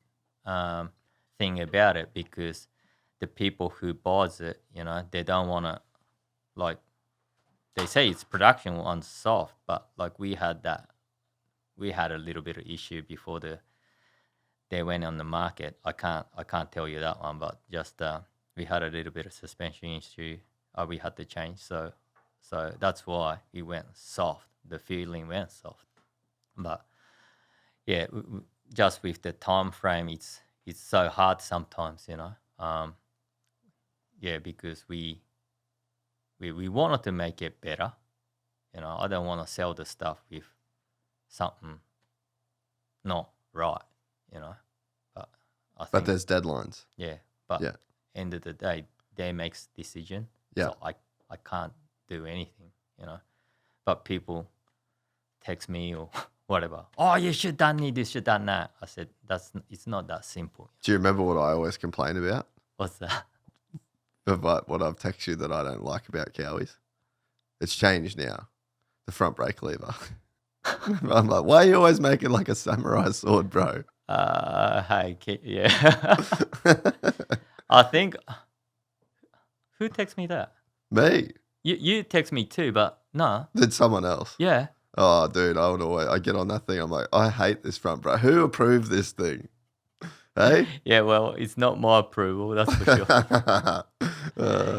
S3: thing about it, because the people who buys it, they don't want to, like, they say it's production on soft, but like we had a little bit of issue before they went on the market. I can't tell you that one, but just we had a little bit of suspension issue. We had to change, so that's why it went soft. The feeling went soft, but yeah, just with the time frame, it's so hard sometimes, yeah, because we wanted to make it better. I don't want to sell the stuff with something not right, But I think,
S1: But there's deadlines.
S3: yeah. But end of the day, they makes decision.
S1: Yeah.
S3: So I can't do anything, But people text me or whatever. Oh, you should done this, should done that. I said it's not that simple.
S1: Do you remember what I always complain about?
S3: What's that?
S1: About what I've texted you that I don't like about Cowies? It's changed now. The front brake lever. I'm like, why are you always making like a samurai sword, bro?
S3: Hey, yeah. I think, who texted me that?
S1: Me.
S3: You text me too, but no.
S1: Did someone else?
S3: Yeah.
S1: Oh, dude, I get on that thing. I'm like, I hate this front brake. Who approved this thing? Hey?
S3: Yeah, well, it's not my approval, that's for sure.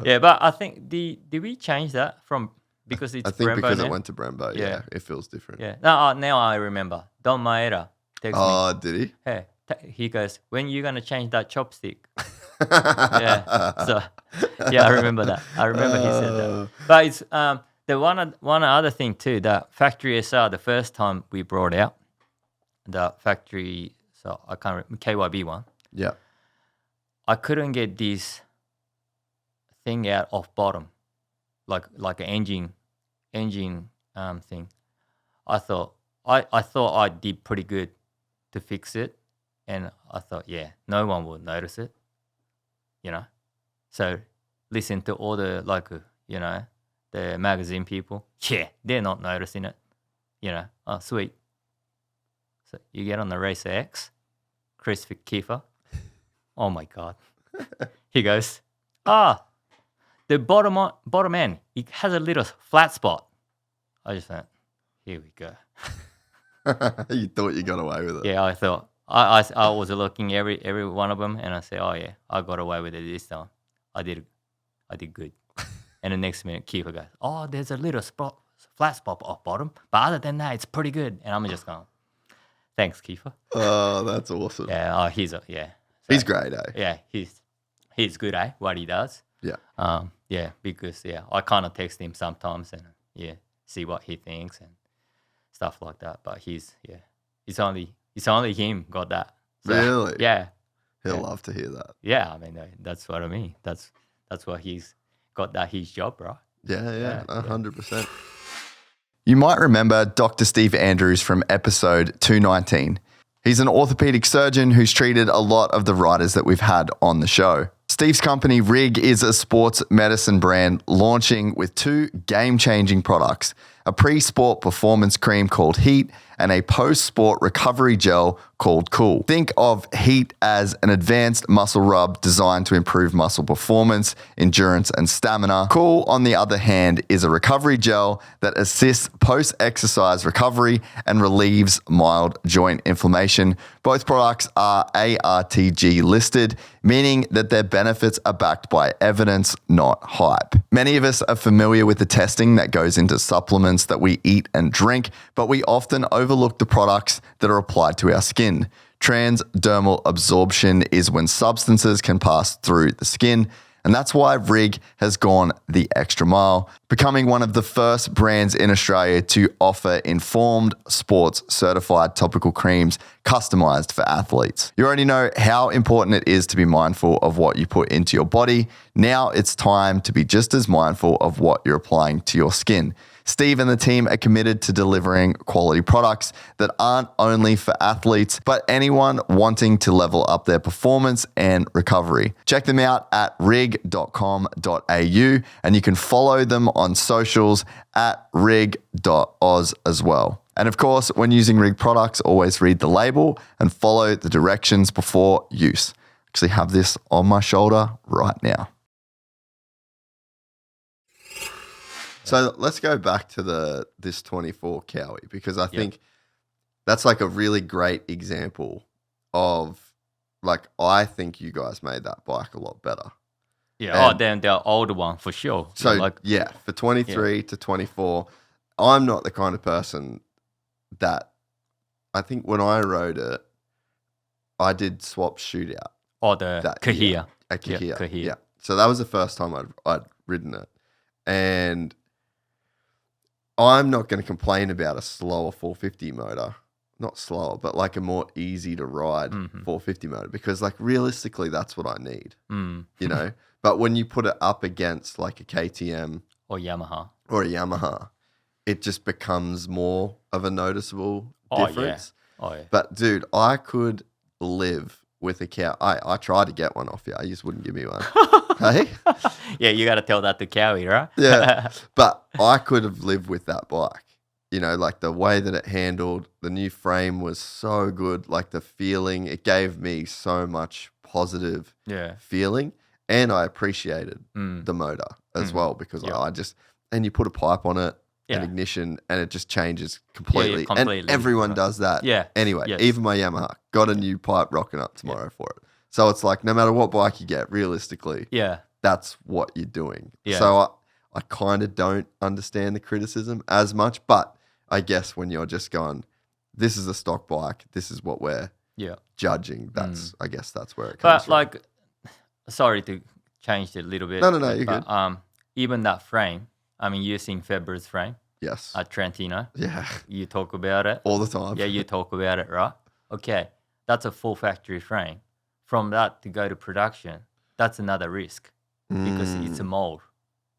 S3: Yeah, but I think, did we change that from, because it's
S1: I think
S3: Brembo
S1: because
S3: now?
S1: it went to Brembo, yeah, it feels different.
S3: Yeah. Now I remember. Don Maeda texted me.
S1: Oh, did he?
S3: Hey, he goes, when you going to change that chopstick? Yeah. So, yeah, I remember that. I remember he said that. But it's the one other thing too, that Factory SR, the first time we brought out, the factory, so I can't remember, KYB one.
S1: Yeah.
S3: I couldn't get this thing out off bottom, like an engine thing. I thought I did pretty good to fix it, and I thought, yeah, no one will notice it, So listen to all the the magazine people. Yeah, they're not noticing it. Oh, sweet. So you get on the Racer X, Chris Kiefer. Oh my God. He goes, the bottom end, it has a little flat spot. I just went, here we go.
S1: You thought you got away with it.
S3: Yeah, I thought. I was looking every one of them, and I said, oh yeah, I got away with it this time. I did good. And the next minute, Kiefer goes, oh, there's a little flat spot off bottom, but other than that, it's pretty good. And I'm just going, thanks, Kiefer.
S1: Oh, that's awesome.
S3: Yeah, he's
S1: great, eh?
S3: Yeah, he's good, eh? What he does.
S1: Yeah.
S3: Yeah, because I kind of text him sometimes and see what he thinks and stuff like that. But it's only him got that. So,
S1: really?
S3: Yeah.
S1: He'll love to hear that.
S3: Yeah, I mean that's what I mean. That's why he's got that his job, right?
S1: Yeah, 100%. You might remember Dr. Steve Andrews from episode 219. He's an orthopedic surgeon who's treated a lot of the riders that we've had on the show. Steve's company, Rig, is a sports medicine brand launching with 2 game-changing products, a pre-sport performance cream called Heat and a post-sport recovery gel called Cool. Think of Heat as an advanced muscle rub designed to improve muscle performance, endurance, and stamina. Cool, on the other hand, is a recovery gel that assists post-exercise recovery and relieves mild joint inflammation. Both products are ARTG listed, meaning that their benefits are backed by evidence, not hype. Many of us are familiar with the testing that goes into supplements that we eat and drink, but we often overlook the products that are applied to our skin. Transdermal absorption is when substances can pass through the skin, and that's why Rig has gone the extra mile, becoming one of the first brands in Australia to offer informed sports certified topical creams customized for athletes. You already know how important it is to be mindful of what you put into your body. Now it's time to be just as mindful of what you're applying to your skin. Steve and the team are committed to delivering quality products that aren't only for athletes, but anyone wanting to level up their performance and recovery. Check them out at rig.com.au and you can follow them on socials at rig.oz as well. And of course, when using Rig products, always read the label and follow the directions before use. Actually have this on my shoulder right now. So let's go back to this 24 Cowie, because I think that's like a really great example of, like, I think you guys made that bike a lot better.
S3: Yeah, then the older one for sure.
S1: So for 23 to 24, I'm not the kind of person that, I think when I rode it, I did swap shootout.
S3: Or the Kahia.
S1: At Kahia.
S3: Kahia.
S1: Yeah. So that was the first time I'd ridden it. And I'm not going to complain about a slower 450 motor. Not slower, but like a more easy to ride 450 motor, because like realistically that's what I need, you know? But when you put it up against like a KTM
S3: or Yamaha,
S1: it just becomes more of a noticeable difference.
S3: Oh, yeah.
S1: But dude, I could live with a cow. I tried to get one off you. You just wouldn't give me one. Hey?
S3: Yeah, you got to tell that to Cowie, right?
S1: Yeah. But I could have lived with that bike. You know, like the way that it handled, the new frame was so good. Like the feeling, it gave me so much positive feeling. And I appreciated the motor as well, because I just, and you put a pipe on it, an ignition, and it just changes completely. And everyone does that.
S3: Yeah.
S1: Anyway, even my Yamaha got a new pipe rocking up tomorrow for it. So it's like, no matter what bike you get, realistically, that's what you're doing. Yeah. So I kind of don't understand the criticism as much, but I guess when you're just going, this is a stock bike, this is what we're judging, that's I guess that's where it comes from.
S3: But like, sorry to change it a little bit.
S1: No, you're good.
S3: Even that frame, I mean, using Febvre's frame.
S1: Yes.
S3: At Trentino.
S1: Yeah.
S3: You talk about it.
S1: All the time.
S3: Yeah, you talk about it, right? Okay, that's a full factory frame. From that to go to production, that's another risk because it's a mold.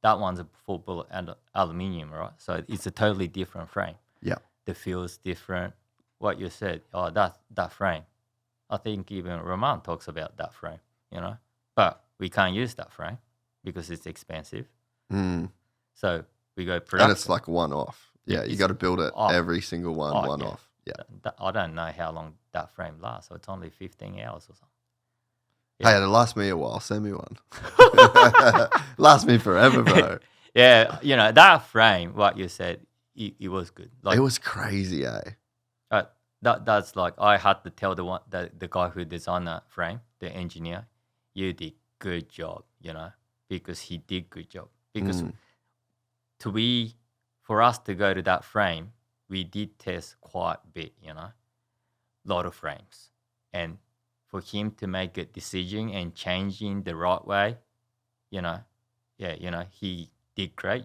S3: That one's a full bullet and aluminium, right? So it's a totally different frame.
S1: Yeah.
S3: The feel's different. What you said, that frame. I think even Romain talks about that frame, you know? But we can't use that frame because it's expensive. So we go production.
S1: And it's like one off. Yeah, you got to build it every single one off. Yeah.
S3: I don't know how long that frame lasts. So it's only 15 hours or something.
S1: Yeah. Hey, it'll last me a while. Send me one. Last me forever, bro.
S3: Yeah, you know, that frame, what you said, it was good. Like,
S1: it was crazy, eh?
S3: That's like, I had to tell the guy who designed that frame, the engineer, you did good job, you know, because he did good job. Because for us to go to that frame, we did test quite a bit, you know, lot of frames. And for him to make a decision and changing the right way, you know, he did great.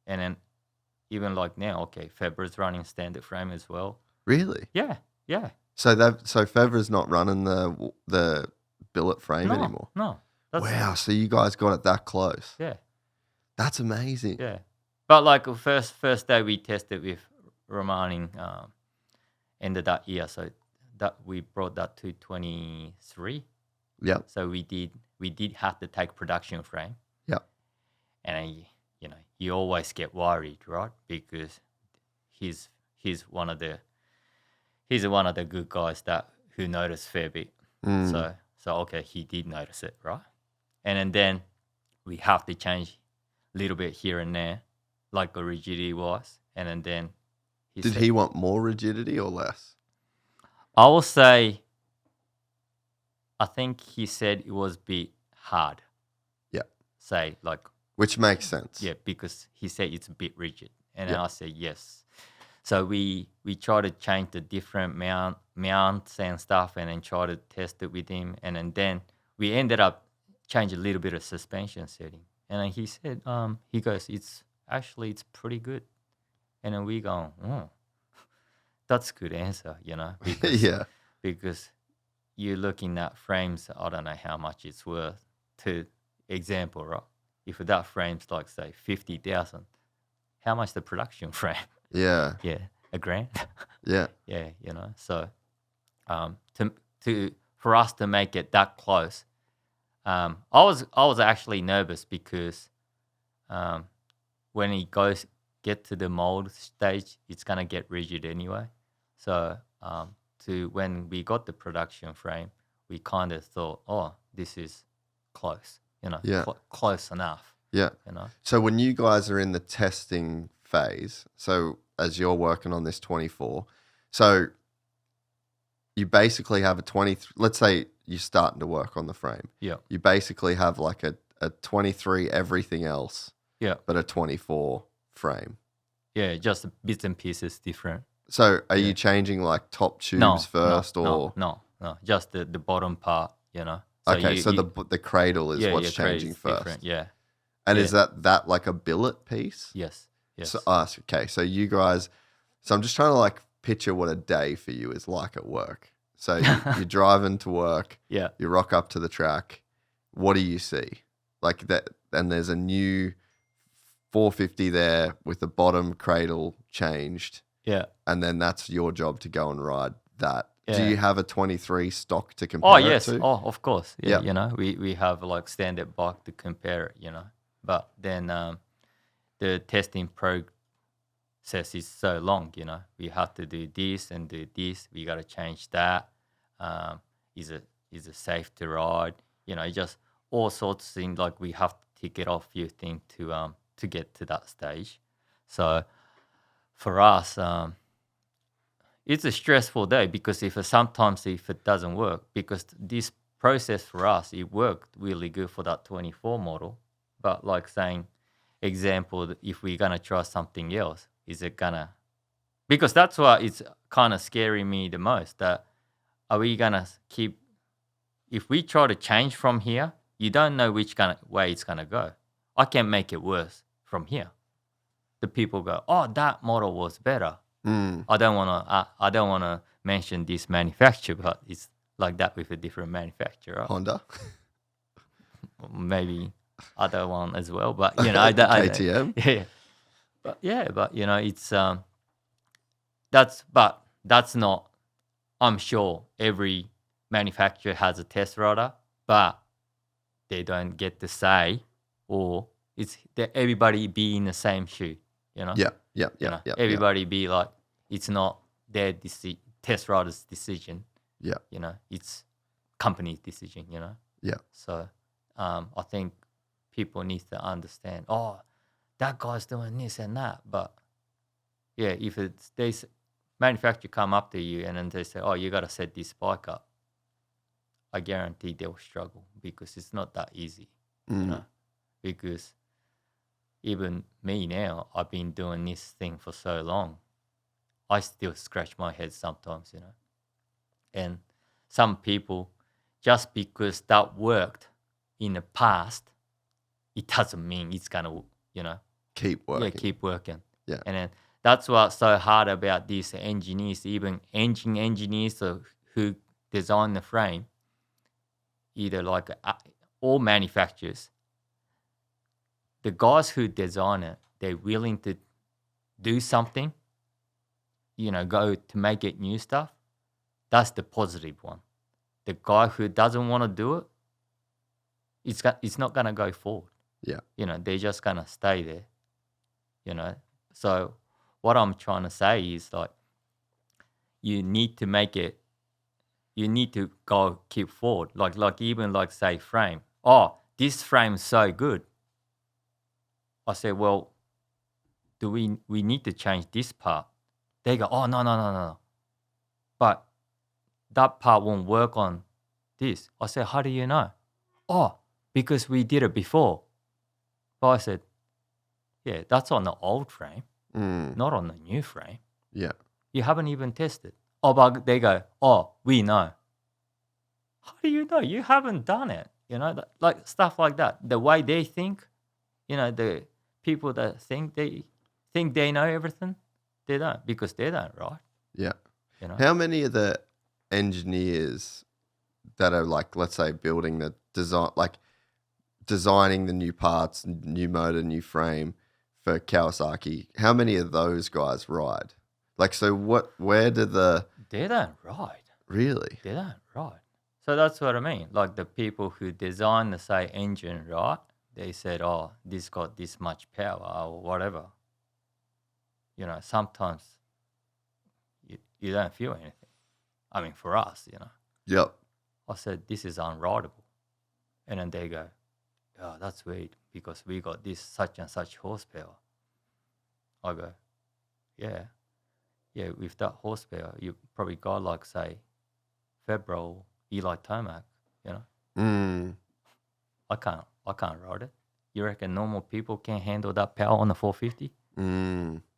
S3: And then even like now, okay, Febvre's running standard frame as well.
S1: Really?
S3: Yeah.
S1: So Febvre's not running the billet frame anymore?
S3: No.
S1: Wow, so you guys got it that close.
S3: Yeah.
S1: That's amazing.
S3: Yeah. But like first day we tested with Romain end of that year. So that we brought that to 23.
S1: Yeah.
S3: So we did have to take production frame,
S1: Yeah.
S3: and you always get worried, right? Because he's one of the good guys who noticed fair bit. So okay, he did notice it, right? And then we have to change a little bit here and there, like the rigidity was, and then
S1: Did he want more rigidity or less?
S3: I will say, I think he said it was a bit hard.
S1: Yeah.
S3: Say like.
S1: Which makes sense.
S3: Yeah, because he said it's a bit rigid, and
S1: Yeah.
S3: then I said yes. So we try to change the different mounts and stuff, and then try to test it with him, and then we ended up changing a little bit of suspension setting, and then he said, he goes, it's pretty good, and then we go, oh, that's a good answer, because,
S1: Yeah.
S3: because you're looking at frames. I don't know how much it's worth. To example, right? If that frame's like say 50,000, how much the production frame?
S1: Yeah.
S3: Yeah, $1,000.
S1: Yeah.
S3: Yeah, So, for us to make it that close, I was actually nervous because, when he get to the mold stage, it's gonna get rigid anyway. So, when we got the production frame, we kind of thought, oh, this is close,
S1: Yeah.
S3: Close enough,
S1: Yeah. So when you guys are in the testing phase, so as you're working on this 24, so you basically have a 23, let's say you're starting to work on the frame.
S3: Yeah.
S1: You basically have like a 23 everything else,
S3: Yeah.
S1: but a 24 frame.
S3: Yeah, just bits and pieces different.
S1: So are you changing like top tubes first or?
S3: No, just the bottom part, So
S1: okay, the cradle is what's changing first.
S3: Different, yeah.
S1: And is that like a billet piece?
S3: Yes.
S1: So, okay, so you guys, so I'm just trying to like picture what a day for you is like at work. So you're driving to work,
S3: Yeah.
S1: you rock up to the track. What do you see? Like that, and there's a new 450 there with the bottom cradle changed.
S3: Yeah.
S1: And then that's your job to go and ride that.
S3: Yeah.
S1: Do you have a 23 stock to compare
S3: Oh, yes.
S1: it to?
S3: Oh, of course. Yeah,
S1: Yeah.
S3: we have like standard bike to compare it, But then the testing process is so long, We have to do this and do this. We got to change that. Is it safe to ride? Just all sorts of things. Like we have to tick it off a few things to get to that stage. So for us, it's a stressful day because sometimes if it doesn't work, because this process for us, it worked really good for that 24 model. But like saying, example, if we're going to try something else, is it going to... Because that's why it's kind of scaring me the most, that are we going to keep... If we try to change from here, you don't know which way it's going to go. I can make it worse from here. The people go, oh, that model was better. I don't want to mention this manufacturer, but it's like that with a different manufacturer.
S1: Honda?
S3: Maybe other one as well, but
S1: KTM?
S3: But it's that's not... I'm sure every manufacturer has a test rider, but they don't get to say, or it's that everybody be in the same shoe,
S1: Yeah.
S3: Everybody be like, it's not their test rider's decision.
S1: Yeah.
S3: It's company's decision,
S1: Yeah.
S3: So I think people need to understand, oh, that guy's doing this and that. But yeah, if this manufacturer come up to you and then they say, oh, you got to set this bike up, I guarantee they'll struggle because it's not that easy, because even me now, I've been doing this thing for so long. I still scratch my head sometimes, And some people, just because that worked in the past, it doesn't mean it's going to,
S1: Keep working.
S3: Yeah, keep working.
S1: Yeah.
S3: And then that's what's so hard about these engineers, even engine engineers who design the frame, either like all manufacturers. The guys who design it, they're willing to do something, go to make it new stuff. That's the positive one. The guy who doesn't want to do it, it's not gonna go forward.
S1: Yeah.
S3: They're just gonna stay there. So what I'm trying to say is like, you need to make it. You need to go keep forward. Like even like say frame. Oh, this frame's so good. I say, well, do we need to change this part? They go, oh no. But that part won't work on this. I said, how do you know? Oh, because we did it before. But I said, yeah, that's on the old frame, not on the new frame.
S1: Yeah.
S3: You haven't even tested. Oh, but they go, oh, we know. How do you know? You haven't done it. Like stuff like that. The way they think, the people that think they know everything, they don't, because they don't, right?
S1: Yeah. How many of the engineers that are like, let's say, building the design, like designing the new parts, new motor, new frame for Kawasaki, how many of those guys ride? Like, so where do
S3: They don't ride.
S1: Really?
S3: They don't ride. So that's what I mean. Like the people who design the, say, engine, right? They said, oh, this got this much power or whatever. Sometimes you don't feel anything. I mean, for us,
S1: Yep.
S3: I said, this is unrideable. And then they go, oh, that's weird because we got this such and such horsepower. I go, yeah, with that horsepower, you probably got like, say, Febvre or Eli Tomac, I can't ride it. You reckon normal people can handle that power on the 450?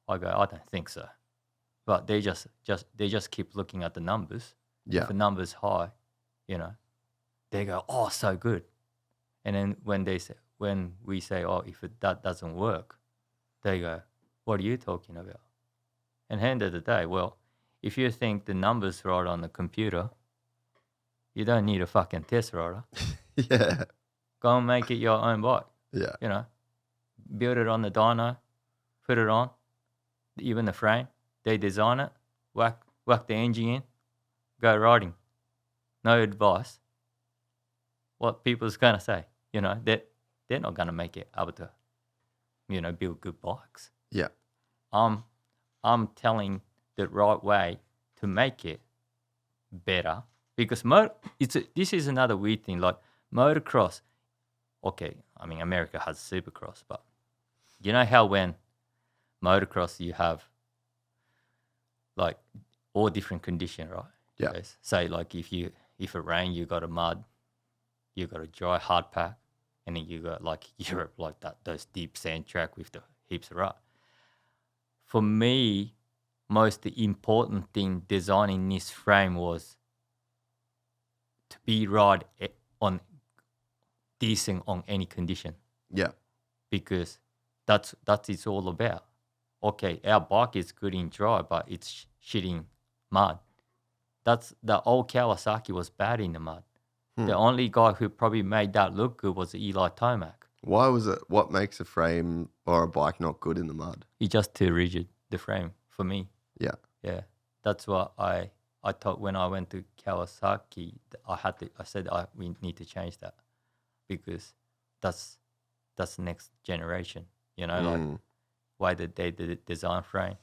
S3: I go, I don't think so. But they just keep looking at the numbers.
S1: Yeah.
S3: If the number's high, they go, oh, so good. And then when we say, oh, if that doesn't work, they go, what are you talking about? And end of the day, well, if you think the numbers right on the computer, you don't need a fucking test rider.
S1: Yeah.
S3: Go and make it your own bike.
S1: Yeah.
S3: Build it on the dyno, put it on, even the frame. They design it, whack the engine in, go riding. No advice. What people's gonna say, they're not gonna make it able to, build good bikes.
S1: Yeah.
S3: I'm telling the right way to make it better because this is another weird thing. Like motocross, okay, I mean America has supercross, but you know how when motocross you have like all different condition, right?
S1: Yeah.
S3: Say like if it rain, you got a mud, you got a dry hard pack, and then you got like Europe, like that, those deep sand track with the heaps of rut. For me, most important thing designing this frame was to be ride on decent on any condition.
S1: Yeah.
S3: Because that's it's all about. Okay, our bike is good in dry, but it's shit in mud. That's the old Kawasaki was bad in the mud. The only guy who probably made that look good was Eli Tomac.
S1: Why was it? What makes a frame or a bike not good in the mud?
S3: It's just too rigid, the frame, for me.
S1: Yeah.
S3: Yeah. That's what I thought when I went to Kawasaki. I said we need to change that because that's the next generation, like why did they design frame,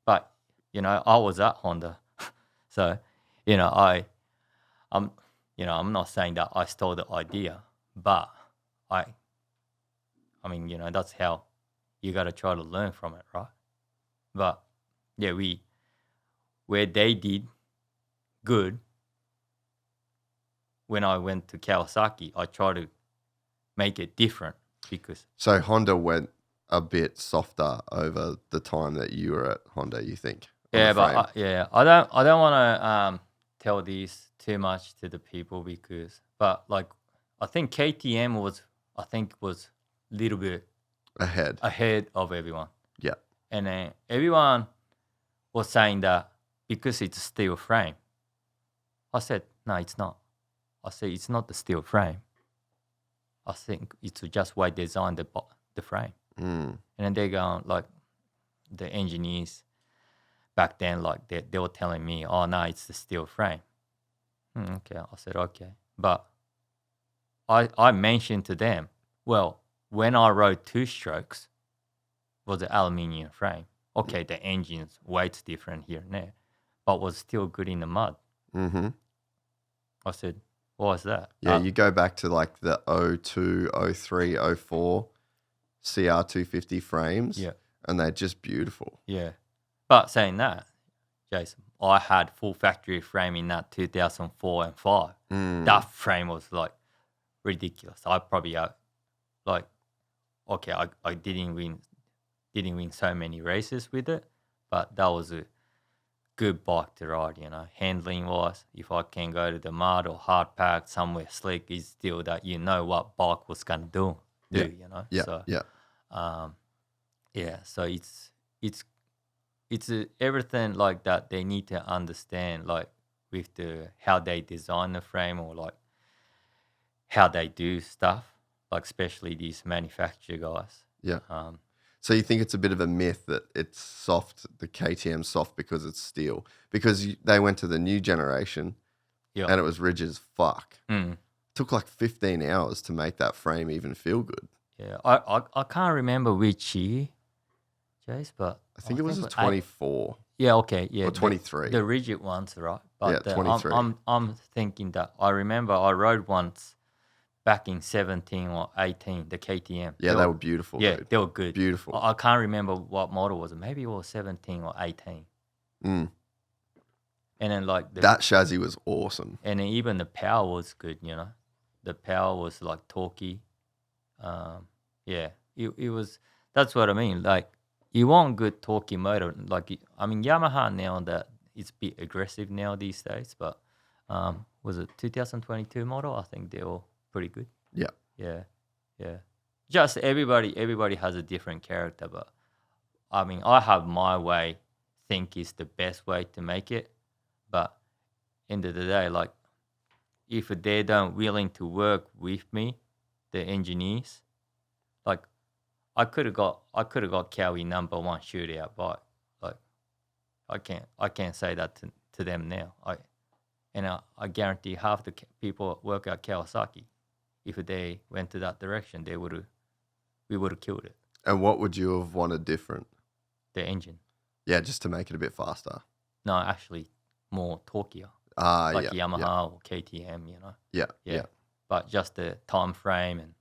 S3: But, I was at Honda. So, I'm not saying that I stole the idea, but I mean, that's how you got to try to learn from it, right? But yeah, where they did good, when I went to Kawasaki, I tried to make it different because.
S1: So Honda went a bit softer over the time that you were at Honda, you think?
S3: Yeah, but I don't want to tell these too much to the people but like I think KTM was a little bit ahead of everyone.
S1: Yeah.
S3: And then everyone was saying that because it's a steel frame. I said, no, it's not. I said, it's not the steel frame. I think it's just why they designed the frame. And then they go like the engineers back then, like they were telling me, oh no, it's the steel frame. Okay, I said okay, but I mentioned to them, well, when I rode two strokes, was the aluminium frame. Okay, the engine's weight's different here and there, but was still good in the mud.
S1: Mm-hmm.
S3: I said, what was that?
S1: Yeah, you go back to like the 02, 03, 04 CR250 frames.
S3: Yeah.
S1: And they're just beautiful.
S3: Yeah. But saying that, Jason, I had full factory frame in that 2004 and 5. That frame was like ridiculous. I probably like, okay, I didn't win so many races with it, but that was a good bike to ride, you know. Handling wise, if I can go to the mud or hard pack somewhere slick, is still that you know what bike was gonna do, you know.
S1: Yeah.
S3: So,
S1: yeah.
S3: Yeah, so it's everything like that they need to understand, like with the how they design the frame or like how they do stuff, like especially these manufacturer guys.
S1: Yeah. So you think it's a bit of a myth that it's soft, the KTM's soft because it's steel? Because they went to the new generation and it was rigid as fuck. It took like 15 hours to make that frame even feel good.
S3: Yeah, I can't remember which year, Jase, but
S1: I think it was 24.
S3: Yeah, okay, yeah.
S1: Or 23.
S3: The rigid ones, right? But
S1: yeah, 23.
S3: I'm thinking that I remember I rode once back in 17 or 18, the KTM.
S1: Yeah, they were beautiful.
S3: Yeah,
S1: dude.
S3: they were good.
S1: Beautiful.
S3: I can't remember what model was it. Maybe it was 17 or 18. And then like
S1: that chassis was awesome.
S3: And then even the power was good, you know. The power was like torquey. Yeah, it was. That's what I mean. Like you want good torquey motor. Like I mean, Yamaha now that it's a bit aggressive now these days. But was it 2022 model? I think they were pretty good. Yeah. Just everybody has a different character. But I mean, I have my way. Think is the best way to make it. But end of the day, like if they don't willing to work with me, the engineers. Like, I could have got Cowie #1 shootout, but like, I can't say that to them now. I guarantee half the people work at Kawasaki. If they went to that direction, we would have killed it.
S1: And what would you have wanted different?
S3: The engine.
S1: Yeah, just to make it a bit faster.
S3: No, actually, more torqueier.
S1: Like
S3: Yamaha or KTM, you know.
S1: Yeah.
S3: But just the time frame and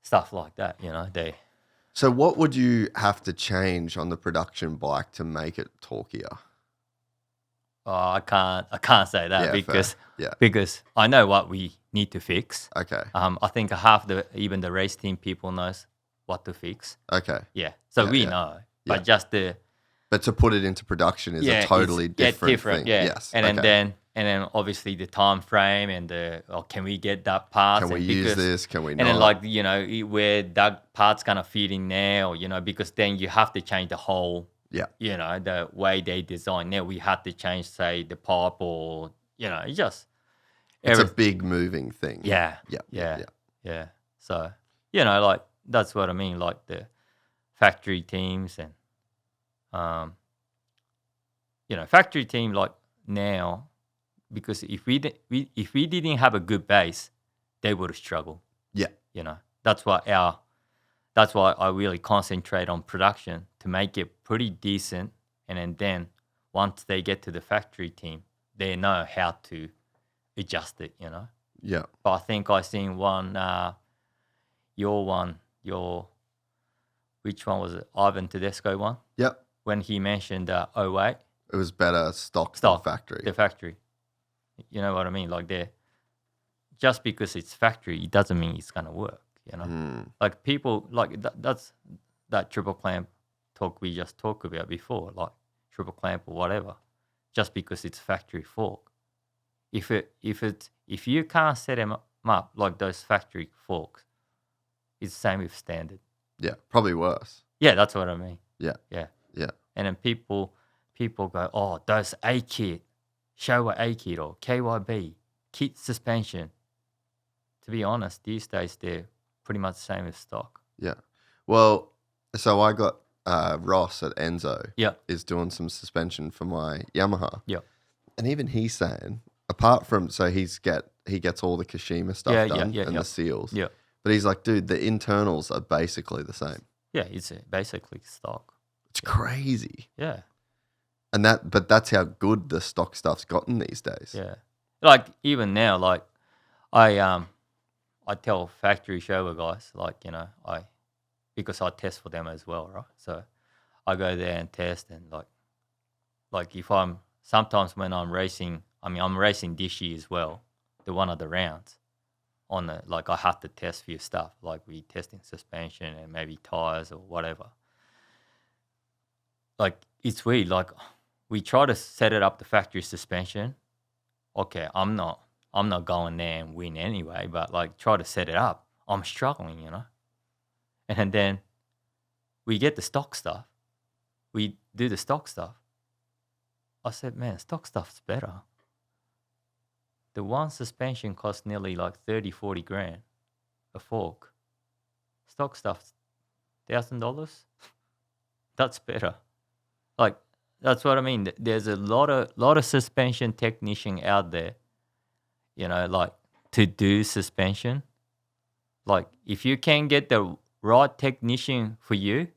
S3: stuff like that, you know.
S1: So what would you have to change on the production bike to make it torqueier?
S3: I can't say that because I know what we need to fix.
S1: Okay.
S3: I think half even the race team people knows what to fix.
S1: Okay.
S3: Yeah. So we know, but just
S1: But to put it into production is a totally different thing.
S3: Yeah.
S1: Yes.
S3: And then obviously the time frame and can we get that part?
S1: Can we use this? Can we not?
S3: And then like, you know, where that part's gonna fit in now, you know, because then you have to change the whole, you know, the way they design. Now we have to change, say, the pipe or, you know, it's
S1: a big moving thing.
S3: Yeah. So, you know, like that's what I mean, like the factory teams and you know, factory team like now, because if we didn't have a good base, they would have struggled.
S1: Yeah,
S3: you know, that's why I really concentrate on production to make it pretty decent, and then once they get to the factory team, they know how to adjust it. You know.
S1: Yeah.
S3: But I think I seen which one was it? Ivan Tedesco one.
S1: Yep.
S3: When he mentioned 08.
S1: It was better stock factory.
S3: The factory. You know what I mean? Like just because it's factory, it doesn't mean it's gonna work. You know, like people like that's that triple clamp talk we just talked about before, like triple clamp or whatever. Just because it's factory fork, if you can't set them up like those factory forks, it's the same with standard.
S1: Yeah, probably worse.
S3: Yeah, that's what I mean.
S1: Yeah.
S3: And then people go, oh, those A-kit, Showa A-kit or KYB, kit suspension. To be honest, these days they're pretty much the same as stock.
S1: Yeah. Well, so I got Ross at Enzo
S3: Yeah.
S1: is doing some suspension for my Yamaha.
S3: Yeah.
S1: And even he's saying, apart from, so he gets all the Kashima stuff done and the seals.
S3: Yeah.
S1: But he's like, dude, the internals are basically the same.
S3: Yeah, it's basically stock.
S1: It's crazy.
S3: Yeah.
S1: And that's how good the stock stuff's gotten these days.
S3: Yeah. Like even now, like I tell factory shower guys, like, you know, because I test for them as well, right? So I go there and test, and like if sometimes when I'm racing this year as well, one of the rounds on I have to test few stuff, like we testing suspension and maybe tires or whatever. Like it's weird, like we try to set it up the factory suspension. Okay, I'm not going there and win anyway, but like try to set it up. I'm struggling, you know. And then we get the stock stuff. We do the stock stuff. I said, man, stock stuff's better. The one suspension costs nearly like 30, 40 grand a fork. Stock stuff's $1,000. That's better. Like, that's what I mean. There's a lot of suspension technician out there, you know, like to do suspension. Like if you can get the right technician for you,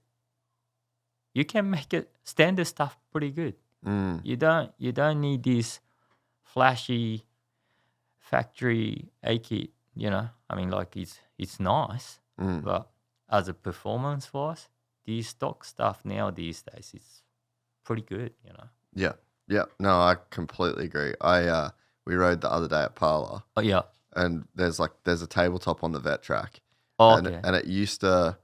S3: you can make it standard stuff pretty good. You don't need this flashy factory A kit, you know. I mean, like it's nice, but as a performance wise, these stock stuff nowadays it's pretty good, you know.
S1: Yeah. No, I completely agree. We rode the other day at Parla.
S3: Oh yeah.
S1: And there's a tabletop on the vet track.
S3: Oh,
S1: and,
S3: okay.
S1: and you used to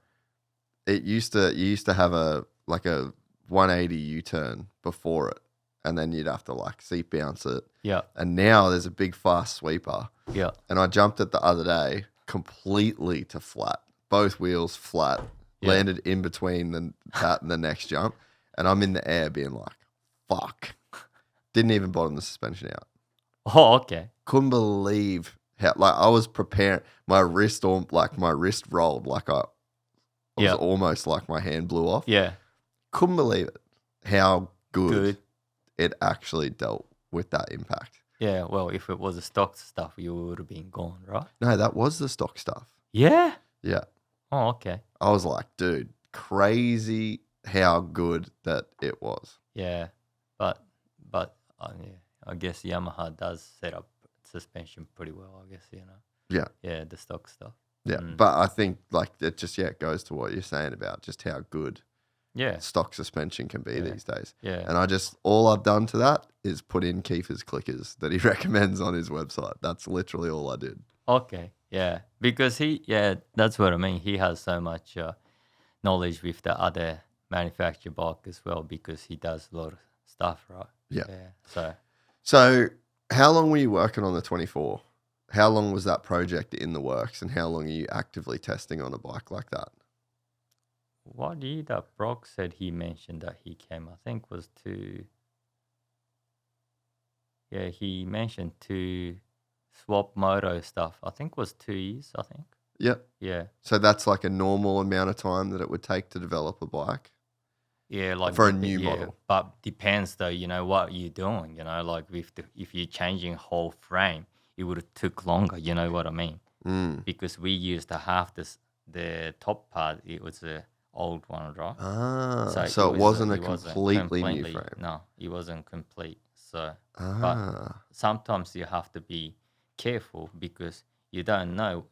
S1: have a 180 U-turn before it, and then you'd have to like seat bounce it.
S3: Yeah.
S1: And now there's a big fast sweeper.
S3: Yeah.
S1: And I jumped it the other day completely to flat, both wheels flat, landed in between that and the next jump, and I'm in the air being like, fuck. Didn't even bottom the suspension out.
S3: Oh, okay.
S1: Couldn't believe how, like, I was preparing, my wrist rolled like I was almost like my hand blew off.
S3: Yeah.
S1: Couldn't believe it, how good it actually dealt with that impact.
S3: Yeah, well, if it was a stock stuff, you would have been gone, right?
S1: No, that was the stock stuff.
S3: Yeah?
S1: Yeah.
S3: Oh, okay.
S1: I was like, dude, crazy how good that it was.
S3: Yeah, but I guess Yamaha does set up suspension pretty well, I guess, you know.
S1: Yeah.
S3: Yeah, the stock stuff.
S1: Yeah, but I think like it just it goes to what you're saying about just how good stock suspension can be these days.
S3: Yeah.
S1: And all I've done to that is put in Kiefer's clickers that he recommends on his website. That's literally all I did.
S3: Okay, yeah, because that's what I mean. He has so much knowledge with the other manufacturer bike as well, because he does a lot of stuff, right?
S1: Yeah.
S3: So
S1: how long were you working on the 24? How long was that project in the works, and how long are you actively testing on a bike like that?
S3: what year that Brock said he mentioned that he came, I think was he mentioned to swap moto stuff. I think was 2 years, I think.
S1: Yep.
S3: Yeah.
S1: So that's like a normal amount of time that it would take to develop a bike?
S3: Yeah, like
S1: for a new model.
S3: But depends though, you know, what you're doing, you know, like if you're changing whole frame, it would have took longer, you know what I mean? Because we used to have the top part, it was a old one, right?
S1: So it wasn't a completely new frame.
S3: No, it wasn't complete. So but sometimes you have to be careful because you don't know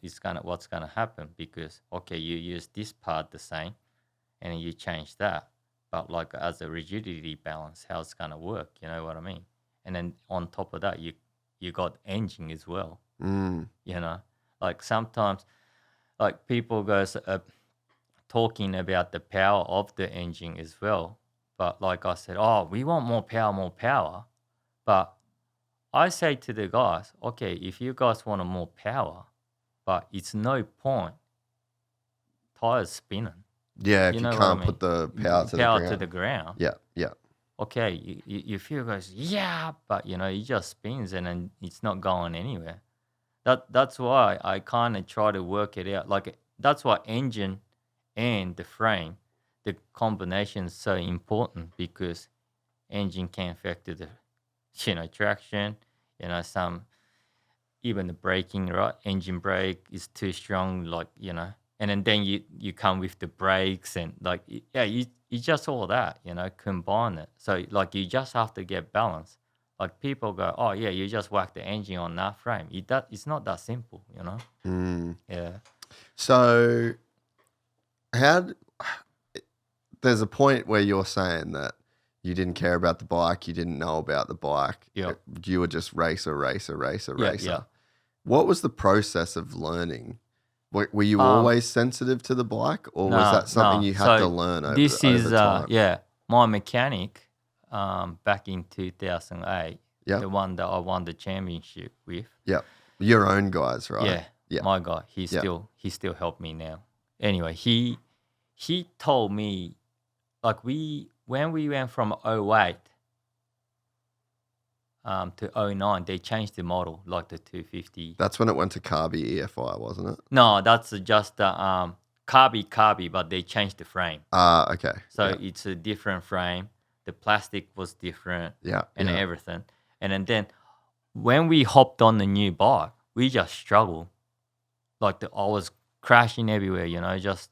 S3: what's gonna happen, because okay, you use this part the same and then you change that. But like as a rigidity balance, how it's gonna work, you know what I mean? And then on top of that, you got engine as well. You know, like sometimes, like people goes talking about the power of the engine as well. But like I said, we want more power. But I say to the guys, okay, if you guys want more power, but it's no point tires spinning.
S1: Yeah, if you can't put the power
S3: to the ground.
S1: Yeah.
S3: Okay, you feel goes, but you know, it just spins and then it's not going anywhere. That's why I kind of try to work it out. Like that's why engine and the frame, the combination is so important because engine can affect the, traction, even the braking, right? Engine brake is too strong, and then you come with the brakes and you just all that, combine it. So you just have to get balance. Like people go, oh yeah, you just whack the engine on that frame. It's not that simple, Yeah.
S1: So there's a point where you're saying that you didn't care about the bike, you didn't know about the bike.
S3: Yeah.
S1: You were just racer.
S3: Yeah.
S1: What was the process of learning? Were you always sensitive to the bike, or was that something you had to learn over time?
S3: My mechanic back in 2008, the one that I won the championship with.
S1: Yeah, your own guys, right?
S3: Yeah, my guy. He still helped me now. Anyway, he told me when we went from 08 to 09, they changed the model, like the 250.
S1: That's when it went to Carby EFI, wasn't it?
S3: No, that's just Carby, but they changed the frame.
S1: Okay.
S3: So it's a different frame. The plastic was different. And everything. And then when we hopped on the new bike, we just struggled. I was crashing everywhere, just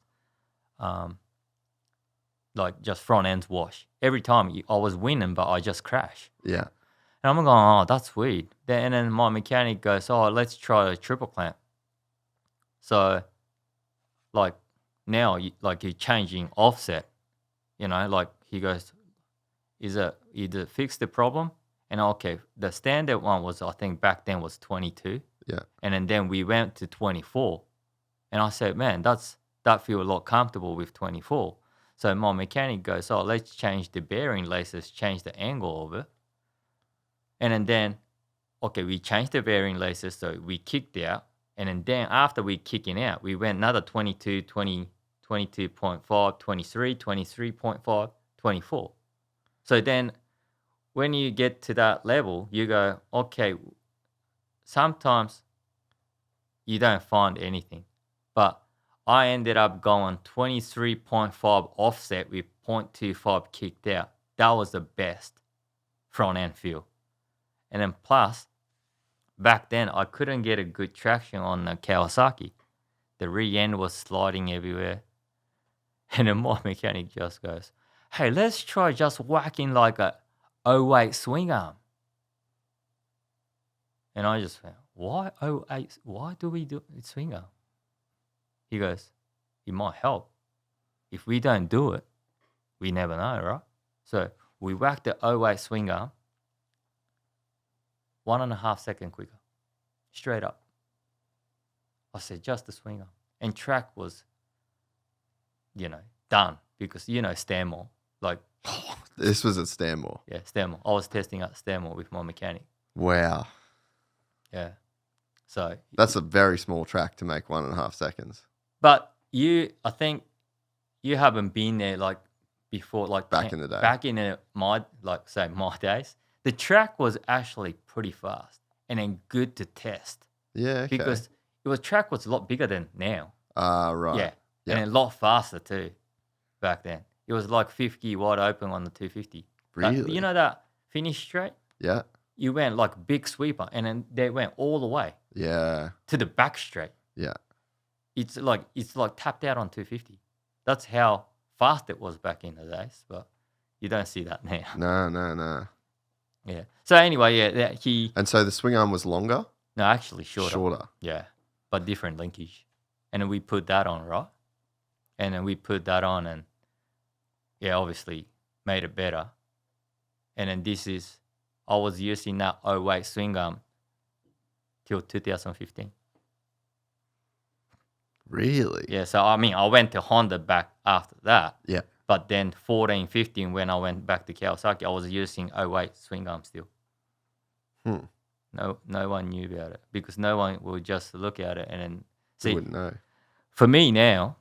S3: front ends wash. Every time I was winning, but I just crash.
S1: Yeah.
S3: And I'm going, oh, that's weird. And then my mechanic goes, oh, let's try a triple clamp. So, now, you're changing offset, he goes, is it either fix the problem? And okay, the standard one was, I think back then was 22.
S1: Yeah.
S3: And then we went to 24. And I said, man, that feel a lot comfortable with 24. So my mechanic goes, oh, let's change the bearing laces, change the angle of it. And then, okay, we changed the bearing laces, so we kicked out. And then after we kicking out, we went another 22, 20, 22.5, 23, 23.5, 24. So then when you get to that level, you go, okay, sometimes you don't find anything. But I ended up going 23.5 offset with 0.25 kicked out. That was the best front end feel. And then plus, back then, I couldn't get a good traction on the Kawasaki. The rear end was sliding everywhere. And then my mechanic just goes, hey, let's try just whacking like a 08 swing arm. And I just went, why 08? Why do we do swing arm? He goes, it might help. If we don't do it, we never know, right? So we whacked the 08 swing arm. 1.5 seconds quicker, straight up. I said, just the swinger. And track was, done because, Stanmore.
S1: This was at Stanmore?
S3: Yeah, Stanmore. I was testing out Stanmore with my mechanic.
S1: Wow.
S3: Yeah. So.
S1: That's a very small track to make 1.5 seconds.
S3: But I think you haven't been there before,
S1: back in the day.
S3: Back in my days. The track was actually pretty fast and then good to test.
S1: Yeah, okay.
S3: Because track was a lot bigger than now.
S1: Right.
S3: Yeah, and a lot faster too back then. It was 50 wide open on the 250.
S1: Really?
S3: That finish straight?
S1: Yeah.
S3: You went big sweeper and then they went all the way.
S1: Yeah.
S3: To the back straight.
S1: Yeah.
S3: It's tapped out on 250. That's how fast it was back in the days, but you don't see that now.
S1: No.
S3: Yeah. So anyway, he...
S1: And so the swing arm was longer?
S3: No, actually shorter.
S1: Shorter.
S3: Yeah, but different linkage. And then we put that on, right? And then we put that on and, obviously made it better. And then I was using that 08 swing arm till 2015.
S1: Really?
S3: Yeah, so I went to Honda back after that.
S1: Yeah.
S3: But then 14, 15, when I went back to Kawasaki, I was using 08 swing arm still. No one knew about it because no one would just look at it and then see.
S1: You wouldn't know.
S3: For me now,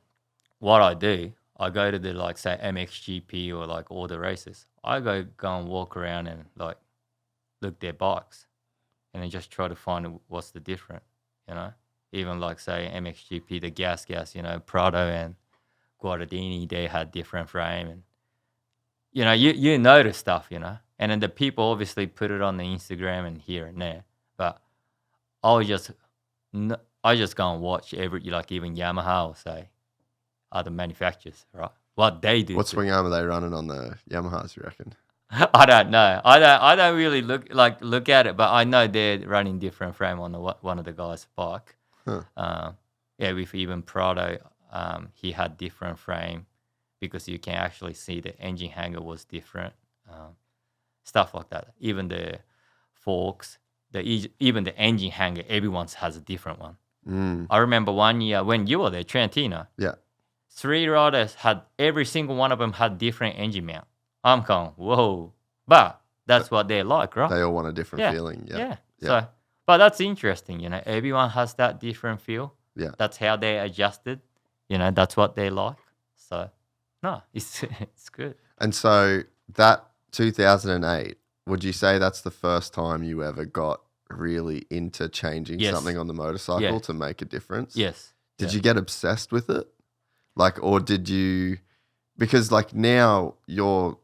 S3: what I do, I go to the say MXGP or all the races. I go and walk around and look their bikes, and then just try to find what's the difference. Even say MXGP, the gas, Prado and Guardini, they had different frame, and you know the stuff, and then the people obviously put it on the Instagram and here and there, but I just go and watch even Yamaha or say other manufacturers, right? What they do.
S1: What swing arm are they running on the Yamahas, you reckon?
S3: I don't know. I don't really look at it, but I know they're running different frame on one of the guys' bike.
S1: Huh.
S3: With even Prado, he had different frame because you can actually see the engine hanger was different, stuff like that. Even the forks, even the engine hanger, everyone's has a different one. I remember one year when you were there, Trentino.
S1: Yeah.
S3: 3 riders had every single one of them had different engine mount. I'm going, whoa, but that's what they like, right?
S1: They all want a different feeling. Yeah.
S3: So, but that's interesting. Everyone has that different feel.
S1: Yeah.
S3: That's how they adjusted. That's what they like. So, no, it's good.
S1: And so that 2008, would you say that's the first time you ever got really into changing something on the motorcycle to make a difference?
S3: Yes.
S1: Did you get obsessed with it? Or did you, because now you're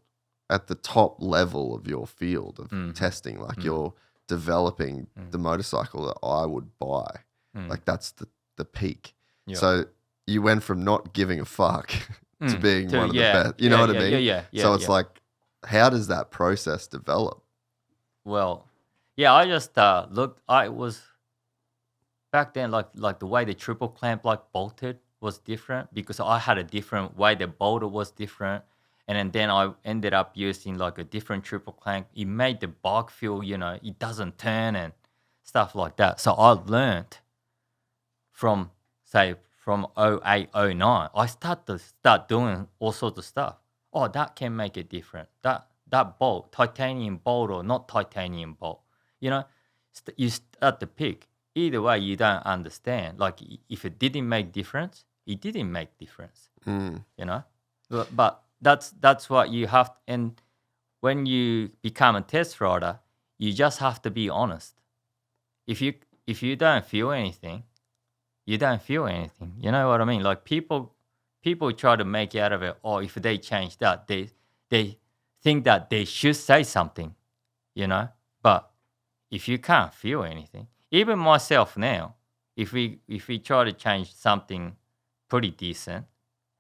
S1: at the top level of your field of testing, you're developing the motorcycle that I would buy. That's the peak.
S3: Yeah.
S1: So you went from not giving a fuck to being one of the best. You know what I mean?
S3: Yeah.
S1: So it's how does that process develop?
S3: Well, I just looked. I was back then, like the way the triple clamp bolted was different because I had a different way the bolter was different, and then I ended up using a different triple clamp. It made the bike feel, it doesn't turn and stuff like that. So I learned from 08, 09, I start doing all sorts of stuff. Oh, that can make it different. That bolt, titanium bolt or not titanium bolt, you start to pick. Either way, you don't understand. If it didn't make difference, it didn't make difference. But that's what you have. And when you become a test rider, you just have to be honest. If you don't feel anything, you don't feel anything. You know what I mean? People try to make out of it. Or if they change that, they think that they should say something. But if you can't feel anything, even myself now, if we try to change something pretty decent,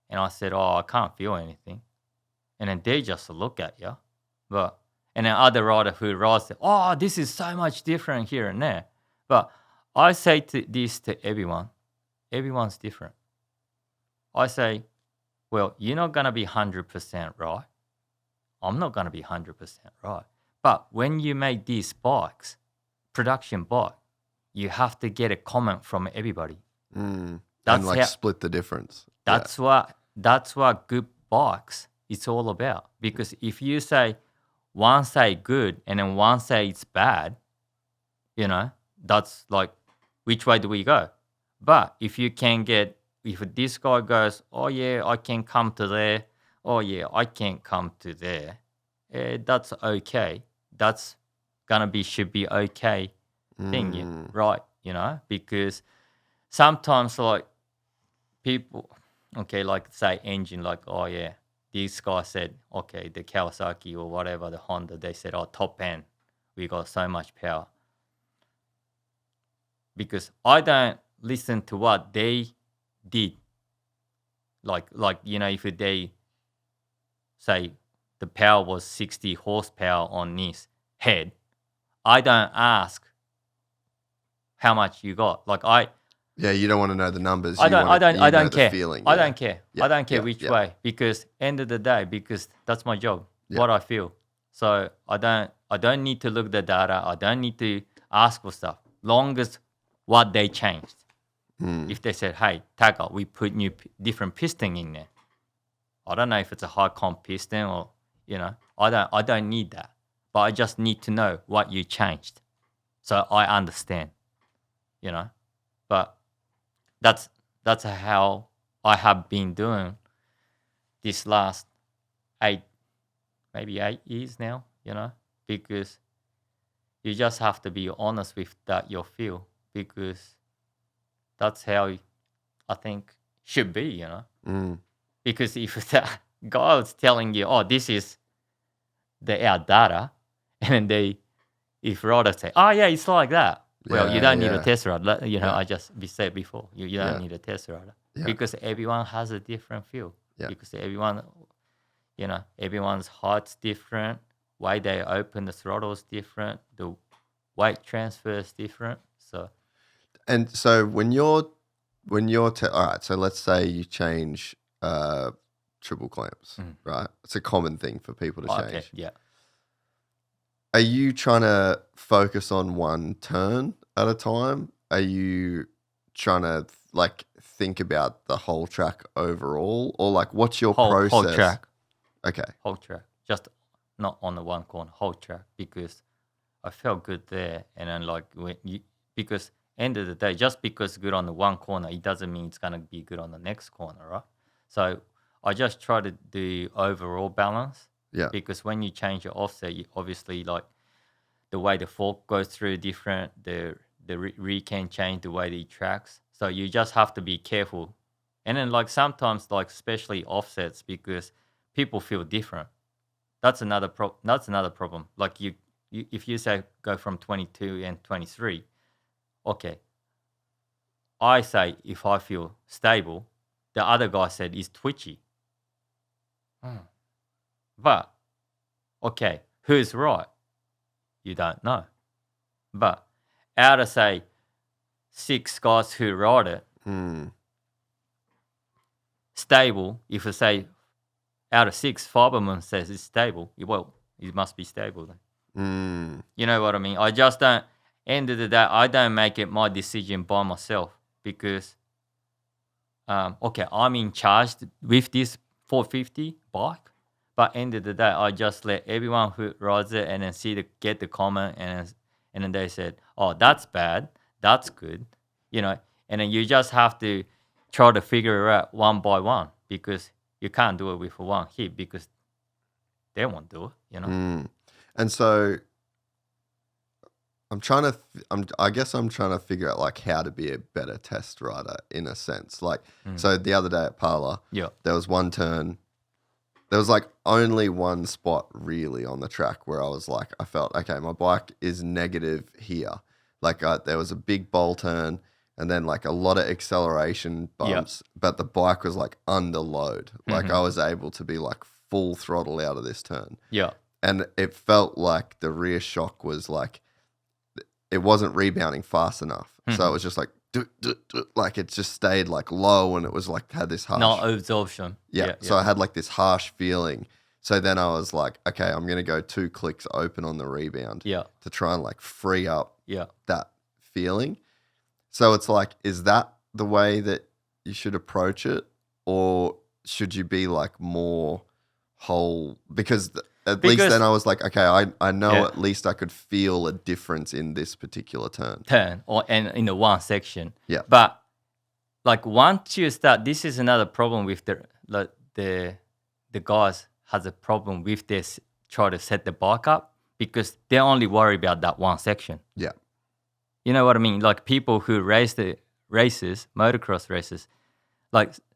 S3: and I said, I can't feel anything, and then they just look at you, and then other rider who rides, this is so much different here and there. But I say this to everyone, everyone's different. I say, well, you're not gonna be 100% right. I'm not gonna be 100% right. But when you make these bikes, production bike, you have to get a comment from everybody.
S1: And split the difference.
S3: That's what good bikes it's all about. Because if you say one say good and then one say it's bad, that's which way do we go? But if you can if this guy goes, oh yeah, I can come to there, oh yeah, I can't come to there, that's okay. That's should be okay thing, right? Because sometimes people, okay, say engine, oh yeah, this guy said, okay, the Kawasaki or whatever, the Honda, they said, top end, we got so much power. Because I don't listen to what they did. If they say the power was 60 horsepower on this head, I don't ask how much you got.
S1: You don't want to know the numbers.
S3: I don't care.
S1: Feeling,
S3: I don't care. I don't care which way, because end of the day, because that's my job, what I feel. So I don't need to look at the data. I don't need to ask for stuff. Long as what they changed. If they said, hey, Taka, we put different piston in there. I don't know if it's a high comp piston or, I don't need that. But I just need to know what you changed. So I understand, But that's how I have been doing this last 8 years now, because you just have to be honest with that your feel, because that's how I think should be, Because if the guy was telling you, oh, this is our data, and then if riders say, oh, yeah, it's like that. Well, you don't need a test rider. I just said before, you don't need a test rider.
S1: Yeah.
S3: Because everyone has a different feel.
S1: Yeah.
S3: Because everyone's heart's different. Way they open the throttle is different. The weight transfer is different. So
S1: when you're all right, so let's say you change triple clamps, right? It's a common thing for people to change.
S3: Okay, yeah.
S1: Are you trying to focus on one turn at a time? Are you trying to think about the whole track overall, or what's your process?
S3: Whole track.
S1: Okay.
S3: Whole track. Just not on the one corner. Whole track, because I felt good there, and then because end of the day, just because good on the one corner, it doesn't mean it's gonna be good on the next corner, right? So I just try to do overall balance.
S1: Yeah.
S3: Because when you change your offset, you obviously the way the fork goes through different, the rear can change the way that it tracks. So you just have to be careful. And then sometimes especially offsets, because people feel different. That's another problem. If you say go from 22 and 23, okay. I say if I feel stable, the other guy said is twitchy. But, okay, who's right? You don't know. But out of, say, 6 guys who ride it, stable, if I say out of 6, 5 of them says it's stable, well, it must be stable then. You know what I mean? I just don't, end of the day, I don't make it my decision by myself, because, okay, I'm in charge with this 450 bike. But end of the day, I just let everyone who rides it and then get the comment, and then they said, oh, that's bad, that's good, and then you just have to try to figure it out one by one, because you can't do it with one hit, because they won't do it,
S1: And so I guess I'm trying to figure out how to be a better test rider in a sense. So the other day at Parla, there was one turn. There was only one spot really on the track where I was I felt, okay, my bike is negative here. There was a big bowl turn and then a lot of acceleration bumps, but the bike was under load. I was able to be full throttle out of this turn. Yeah. And it felt like the rear shock was it wasn't rebounding fast enough. So it was just it just stayed low, and it was had this harsh.
S3: No absorption.
S1: Yeah. So I had this harsh feeling. So then I was okay, I'm going to go 2 clicks open on the rebound to try and free up that feeling. So it's is that the way that you should approach it, or should you be more whole? Because at least then I was okay, I know at least I could feel a difference in this particular turn.
S3: And in the one section.
S1: Yeah.
S3: But once you start, this is another problem with the guys has a problem with this, try to set the bike up, because they only worry about that one section.
S1: Yeah.
S3: You know what I mean? People who race the races, motocross races,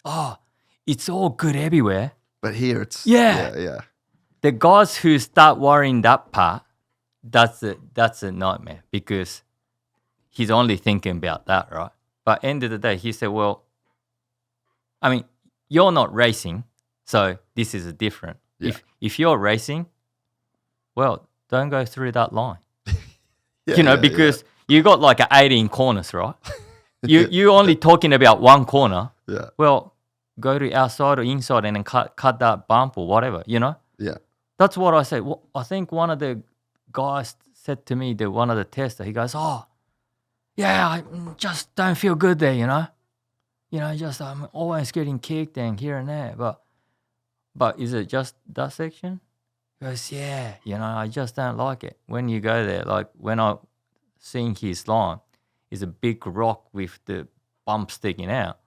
S3: oh, it's all good everywhere.
S1: But here it's
S3: yeah. The guys who start worrying that part, that's a nightmare, because he's only thinking about that, right? But end of the day, he said, well, I mean, you're not racing, so this is different.
S1: Yeah.
S3: If you're racing, well, don't go through that line. Because you got 18 corners, right? You're only talking about one corner.
S1: Yeah.
S3: Well, go to outside or inside and then cut that bump or whatever, Yeah. That's what I said. Well, I think one of the guys said to me, one of the tester, he goes, oh, yeah, I just don't feel good there, just I'm always getting kicked and here and there. But is it just that section? He goes, yeah, I just don't like it. When you go there, when I seeing his line, is a big rock with the bump sticking out.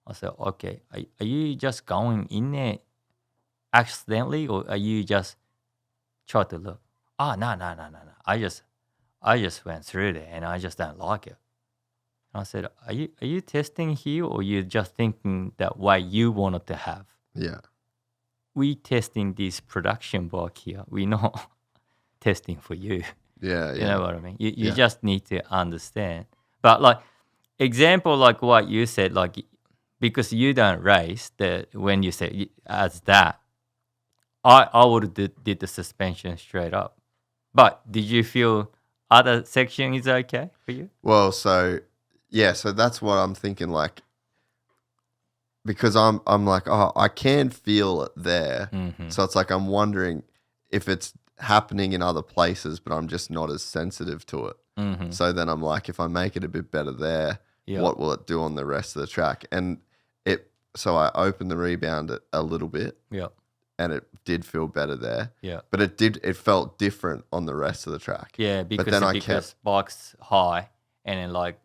S3: I said, okay, are you just going in there accidentally, or are you just try to look? Oh, no. I just went through there and I just don't like it. And I said, are you testing here, or you just thinking that way you wanted to have?
S1: Yeah.
S3: We testing this production bike here. We're not testing for you.
S1: Yeah.
S3: You
S1: Yeah.
S3: know what I mean? You
S1: Yeah.
S3: just need to understand. But like example, like what you said, like because you don't race, when you say as that, I would have did the suspension straight up. But did you feel other section is okay for you?
S1: Well, so that's what I'm thinking. Like, because I'm like, oh, I can feel it there.
S3: Mm-hmm.
S1: So it's like I'm wondering if it's happening in other places, but I'm just not as sensitive to it.
S3: Mm-hmm.
S1: So then I'm like, if I make it a bit better there,
S3: Yeah.
S1: what will it do on the rest of the track? And so I opened the rebound a little bit,
S3: Yeah.
S1: and it did feel better there.
S3: Yeah.
S1: But it felt different on the rest of the track.
S3: Yeah, because
S1: then I
S3: because bike's high, and then like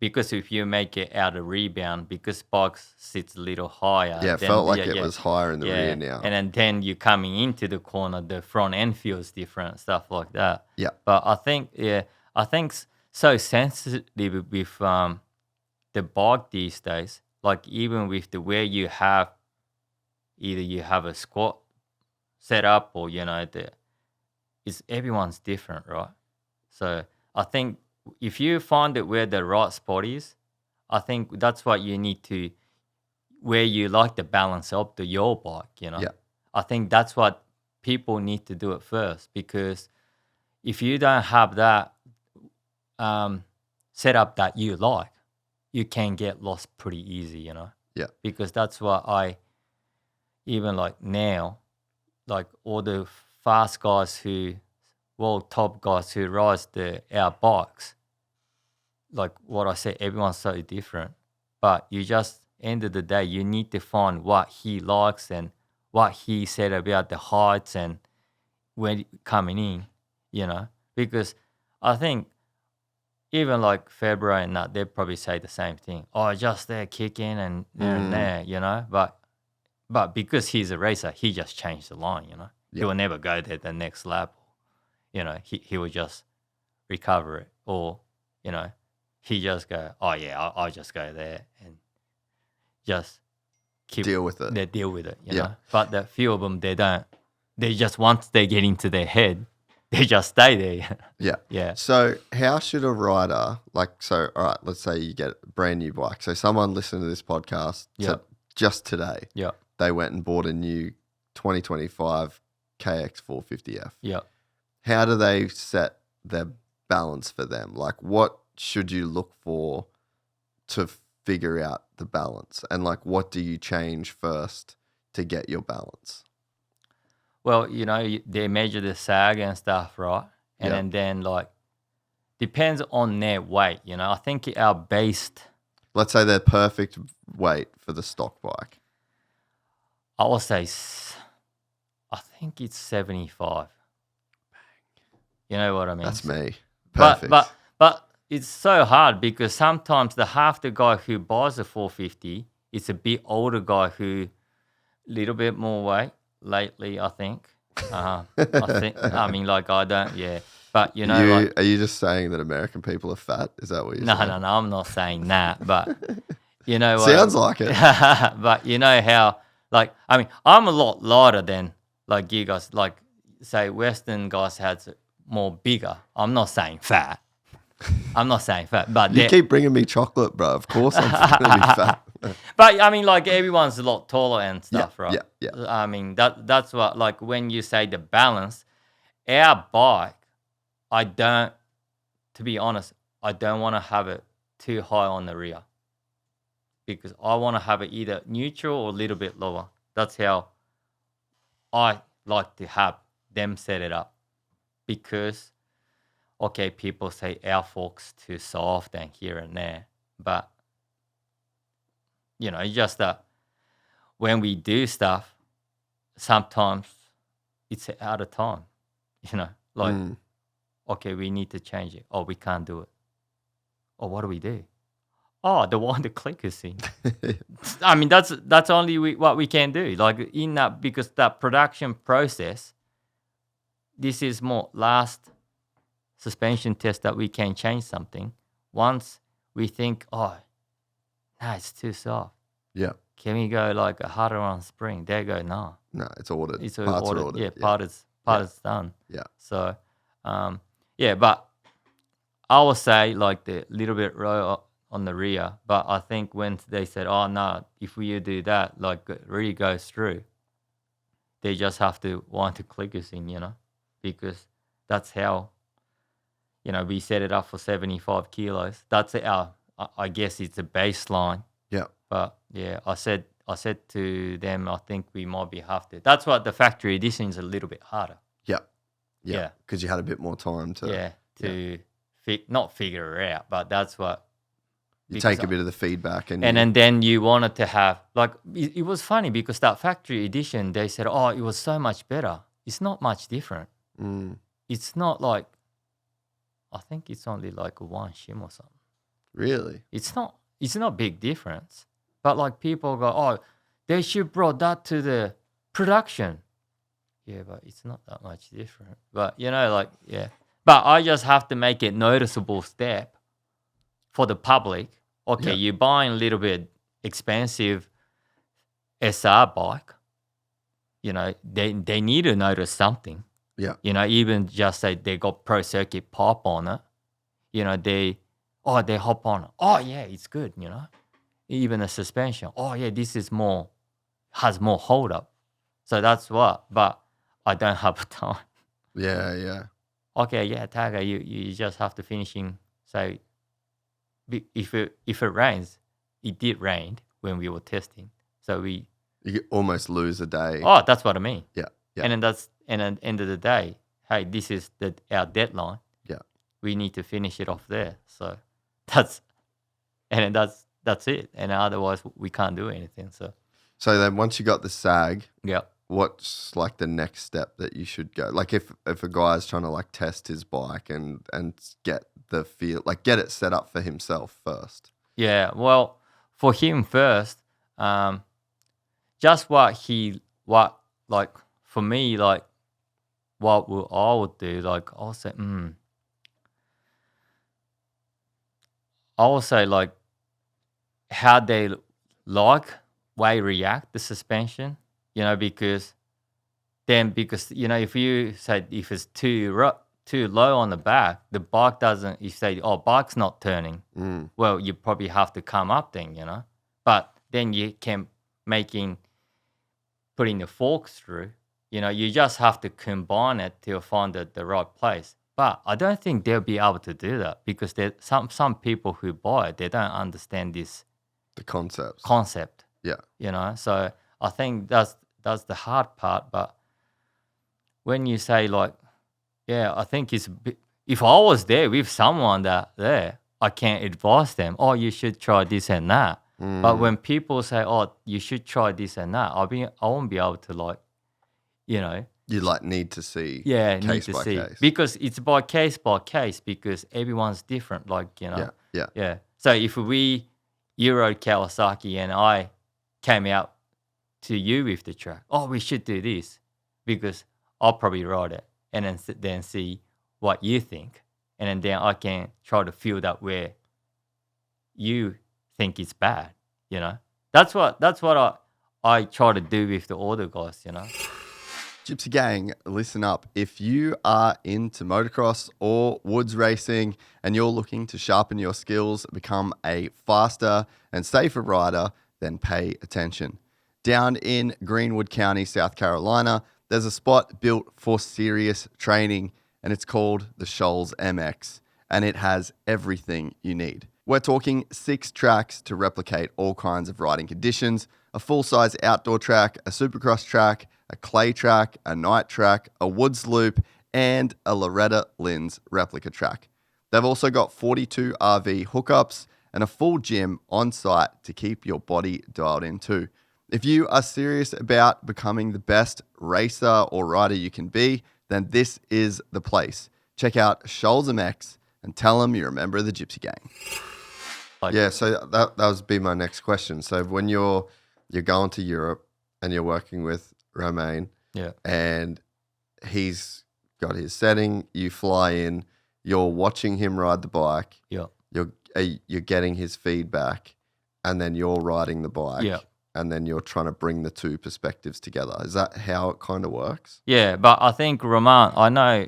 S3: because if you make it out of rebound, because bikes sits a little higher.
S1: Yeah, it
S3: then,
S1: felt like it was higher in the rear now.
S3: And then you coming into the corner, the front end feels different, stuff like that.
S1: Yeah.
S3: But I think so sensitive with the bike these days. Like even with the where you have either you have a squat set up or it's everyone's different, right? So I think if you find it where the right spot is, I think that's what you need to where you like the balance of your bike,
S1: Yeah.
S3: I think that's what people need to do it first, because if you don't have that setup that you like, you can get lost pretty easy,
S1: Yeah.
S3: Because that's what I even like now, like all the fast guys top guys who rides our bikes, like what I said, everyone's so different. But you just, end of the day, you need to find what he likes and what he said about the heights and when coming in, because I think even like Febvre and that, they'd probably say the same thing. Oh, just there kicking and there and there, But because he's a racer, he just changed the line,
S1: Yeah.
S3: He will never go there the next lap. He will just recover it. Or, he just go, oh yeah, I'll just go there and just
S1: Deal with it.
S3: They deal with it,
S1: Yeah.
S3: know. But the few of them, they don't. They just, once they get into their head, they just stay there.
S1: Yeah.
S3: Yeah.
S1: So how should a rider, all right, let's say you get a brand new bike. So someone listened to this podcast just today.
S3: Yeah.
S1: They went and bought a new 2025 KX450F.
S3: Yeah.
S1: How do they set their balance for them? Like, what should you look for to figure out the balance? And like, what do you change first to get your balance?
S3: Well, they measure the sag and stuff, right? And then like, depends on their weight, I think our based...
S1: Let's say they're perfect weight for the stock bike.
S3: I would say, I think it's 75. You know what I mean?
S1: That's me. Perfect.
S3: But it's so hard because sometimes half the guy who buys a 450 is a bit older guy who little bit more weight lately, I think. I don't, yeah. But,
S1: are you just saying that American people are fat? Is that what you're saying?
S3: No, I'm not saying that. But, what?
S1: Sounds like it.
S3: But you know how, I'm a lot lighter than, like, you guys, like, say, Western guys has more bigger. I'm not saying fat. But
S1: you keep bringing me chocolate, bro. Of course I'm going to be fat.
S3: But like everyone's a lot taller and stuff, right?
S1: Yeah.
S3: That's what, like, when you say the balance, our bike, to be honest, I don't want to have it too high on the rear, because I want to have it either neutral or a little bit lower. That's how I like to have them set it up, because okay, people say our fork's too soft and here and there, but it's just that when we do stuff, sometimes it's out of time, okay, we need to change it. Oh, we can't do it. Oh, what do we do? Oh, the one the clicker's in. That's only what we can do. Like in that, because that production process, this is more last suspension test that we can change something. Once we think, oh, no, it's too soft.
S1: Yeah.
S3: can we go like a harder on spring? They go, no.
S1: No, it's ordered.
S3: It's
S1: Parts are
S3: ordered.
S1: ordered.
S3: Yeah, part is done.
S1: Yeah.
S3: So, but I would say like the little bit row on the rear. But I think when they said, oh, no, if we do that, like rear goes through, they just have to want to click us in, because that's how, we set it up for 75 kilos. That's I guess it's a baseline.
S1: Yeah.
S3: But yeah, I said to them, I think we might be have to. That's what the factory edition is a little bit harder.
S1: Yeah. Because you had a bit more time to.
S3: Not figure it out, but that's what.
S1: You take a bit of the feedback and
S3: then you wanted to have, like, it was funny because that factory edition, they said, oh, it was so much better. It's not much different. It's not like, I think it's only like one shim or something.
S1: Really?
S3: It's not big difference. But like people go, oh, they should brought that to the production. Yeah, but it's not that much different. But, But I just have to make it noticeable step for the public. Okay, you're buying a little bit expensive SR bike. They need to notice something.
S1: Yeah.
S3: Even just say they got Pro Circuit pipe on it. They hop on it. Oh, yeah, it's good, Even the suspension. Oh, yeah, this is has more hold up. So that's what. But I don't have time.
S1: Yeah.
S3: Okay, yeah, Taka, you just have to finish in, say, if it rains, it did rain when we were testing. So
S1: you almost lose a day.
S3: Oh, that's what I mean.
S1: Yeah.
S3: And then at the end of the day, hey, this is our deadline.
S1: Yeah.
S3: We need to finish it off there. So that's it. And otherwise we can't do anything.
S1: So then once you got the SAG, what's like the next step that you should go? Like if a guy is trying to like test his bike and get the feel, like get it set up for himself first.
S3: Yeah, well, for him first, just for me, like what I would do, like I'll say, I will say like how they way react the suspension, because if you say if it's too low on the back, the bike doesn't. You say, oh, bike's not turning. Well, you probably have to come up then, But then you can putting the forks through. You just have to combine it to find the right place. But I don't think they'll be able to do that because some people who buy it, they don't understand the concept.
S1: Yeah.
S3: So I think that's the hard part. But when you say like, I think it's a bit, if I was there with someone I can't advise them, oh, you should try this and that. But when people say, oh, you should try this and that, I won't be able to like,
S1: You like need to see.
S3: Yeah,
S1: case
S3: need to
S1: by
S3: see.
S1: case.
S3: Because it's by case because everyone's different. Like,
S1: Yeah.
S3: So if you rode Kawasaki and I came out to you with the track, oh, we should do this because I'll probably ride it and then see what you think. And then I can try to feel that where you think it's bad, That's what I try to do with the older guys,
S1: Gypsy gang, listen up. If you are into motocross or woods racing and you're looking to sharpen your skills, become a faster and safer rider, then pay attention. Down in Greenwood County, South Carolina, there's a spot built for serious training and it's called the Shoals MX and it has everything you need. We're talking 6 tracks to replicate all kinds of riding conditions, a full-size outdoor track, a supercross track, a clay track, a night track, a woods loop, and a Loretta Lynn's replica track. They've also got 42 RV hookups and a full gym on site to keep your body dialed in too. If you are serious about becoming the best racer or rider you can be, then this is the place. Check out Shoals MX and tell them you're a member of the Gypsy gang. Yeah, so that would be my next question. So when you're going to Europe and you're working with Romain, and he's got his setting, you fly in, you're watching him ride the bike, you're getting his feedback, and then you're riding the bike. and then you're trying to bring the two perspectives together. Is that how it kind of works?
S3: Yeah, but I think Romain, I know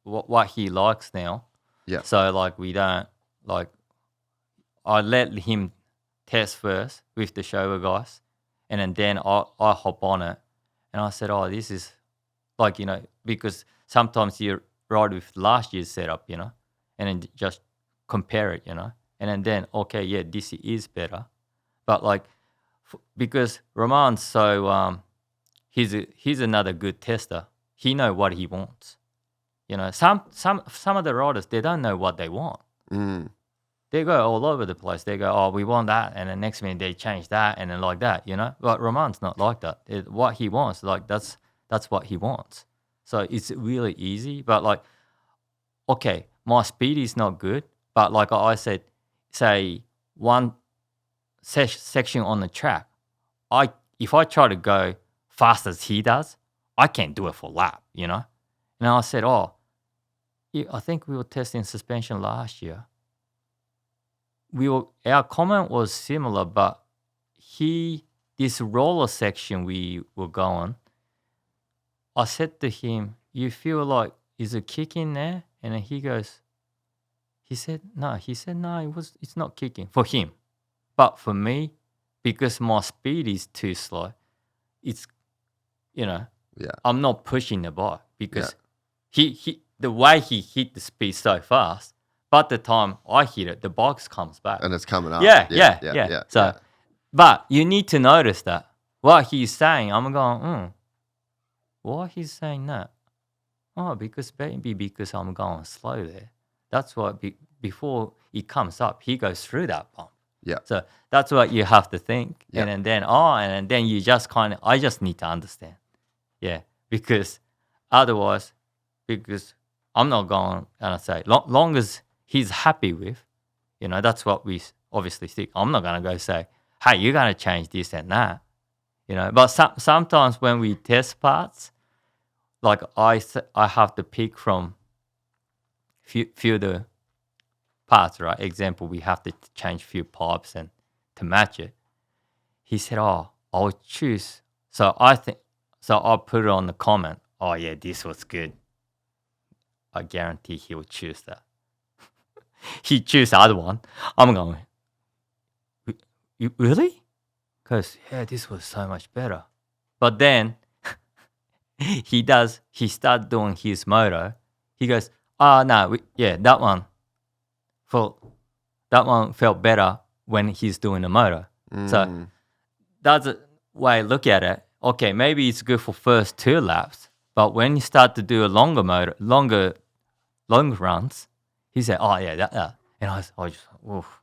S3: what he likes now.
S1: Yeah.
S3: So like we don't like. I let him test first with the shower guys, and then I hop on it, and I said, oh, this is like, because sometimes you ride with last year's setup, and then just compare it, and then okay, yeah, this is better, but like because Romain's so he's another good tester. He know what he wants. Some of the riders, they don't know what they want. They go all over the place. They go, oh, we want that, and then next minute they change that, and then like that, But Romain's not like that. What he wants, like that's what he wants. So it's really easy. But like, okay, my speed is not good, but like I said, say one section on the track, if I try to go fast as he does, I can't do it for a lap, And I said, oh, yeah, I think we were testing suspension last year. Our comment was similar, but this roller section we were going, I said to him, you feel like, is a kick in there? And then he said, no, it's not kicking for him. But for me, because my speed is too slow, it's, I'm not pushing the bike because the way he hit the speed so fast, but the time I hit it, the box comes back.
S1: And it's coming up.
S3: Yeah. So, but you need to notice that. What he's saying, I'm going, why he's saying that? Oh, because I'm going slow there. That's why before it comes up, he goes through that bump.
S1: Yeah.
S3: So that's what you have to think. Yeah. And then you just I just need to understand. Yeah. Because otherwise, I'm not going to say, long as he's happy with, that's what we obviously think. I'm not going to go say, hey, you're going to change this and that, But sometimes when we test parts, like I have to pick from few the parts, right? Example, we have to change few pipes and to match it. He said, oh, I'll choose. So I'll put it on the comment. Oh yeah, this was good. I guarantee he will choose that. He choose the other one. I'm going, you really? Because, yeah, this was so much better. But then he start doing his moto. He goes, no, that one felt better when he's doing the moto. So that's a way I look at it. Okay, maybe it's good for first 2 laps, but when you start to do a longer runs, he said, "Oh yeah, that," and I just, oof,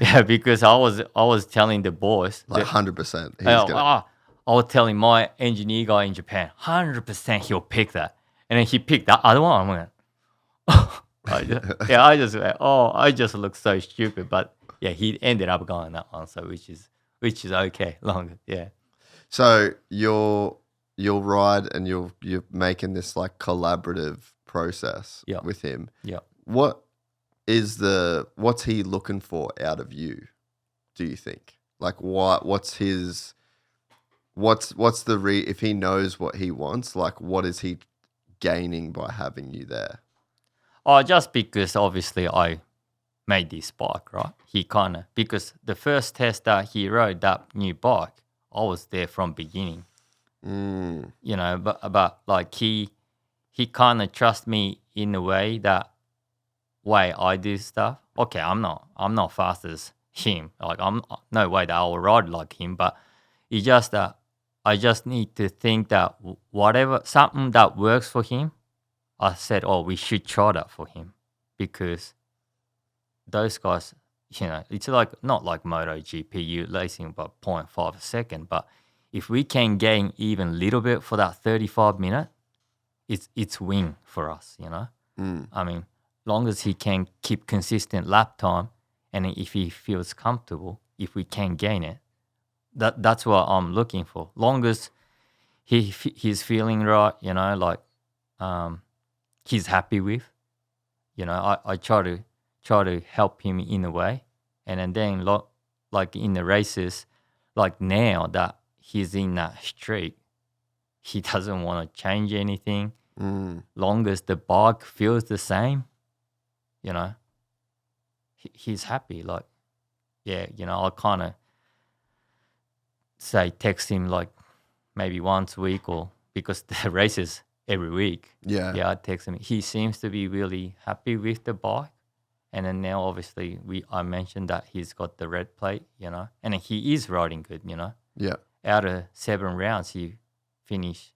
S3: yeah, because I was telling the boys,
S1: like 100%.
S3: I was telling my engineer guy in Japan, 100% he'll pick that, and then he picked that other one. I went, I just look so stupid, but yeah, he ended up going that one, so which is okay, longer, yeah.
S1: So you'll ride and you're making this like collaborative process with him.
S3: Yeah.
S1: What's he looking for out of you, do you think? Like what's if he knows what he wants, like what is he gaining by having you there?
S3: Oh, just because obviously I made this bike, right? Because the first test that he rode that new bike, I was there from beginning. But like he kind of trusts me in a way I do stuff. Okay, I'm not fast as him. Like I'm no way that I'll ride like him. But it's just that I just need to think that something that works for him, I said, oh, we should try that for him, because those guys, it's like not like MotoGP, you racing about 0.5 a second, but if we can gain even a little bit for that 35 minute, it's win for us, I mean, long as he can keep consistent lap time, and if he feels comfortable, if we can gain it, that's what I'm looking for. Long as he's feeling right, he's happy with, I try to help him in a way, and then like in the races, like now that he's in that streak, he doesn't want to change anything. Long as the bike feels the same, you know, he's happy. Like, yeah, you know, I kind of say text him like maybe once a week, or because the races every week.
S1: Yeah.
S3: I text him. He seems to be really happy with the bike. And then now, obviously, I mentioned that he's got the red plate, you know, and he is riding good, you know.
S1: Yeah.
S3: Out of 7 rounds, he finished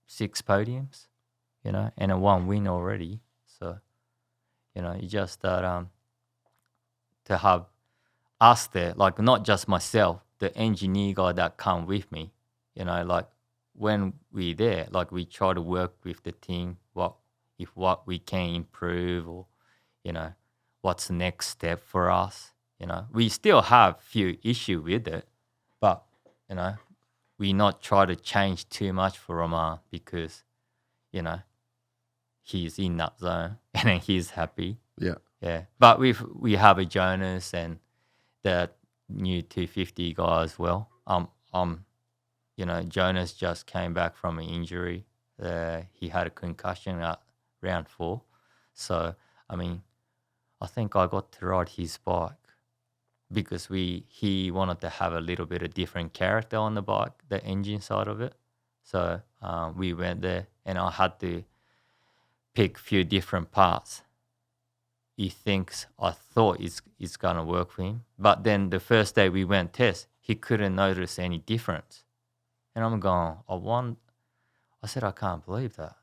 S3: 6 podiums, you know, and a 1 win already. So, you know, it's just that to have us there, like not just myself, the engineer guy that come with me, you know, like when we there, like we try to work with the team, what we can improve, or, you know, what's the next step for us. You know, we still have few issue with it, but, you know, we not try to change too much for Romain because, you know, he's in that zone and then he's happy.
S1: Yeah.
S3: Yeah. But we have a Jonas and the new 250 guy as well. You know, Jonas just came back from an injury. He had a concussion at round 4. So, I mean, I think I got to ride his bike because he wanted to have a little bit of different character on the bike, the engine side of it. So we went there and I had to pick a few different parts. I thought it's going to work for him. But then the first day we went test, he couldn't notice any difference. And I'm going, I said, I can't believe that.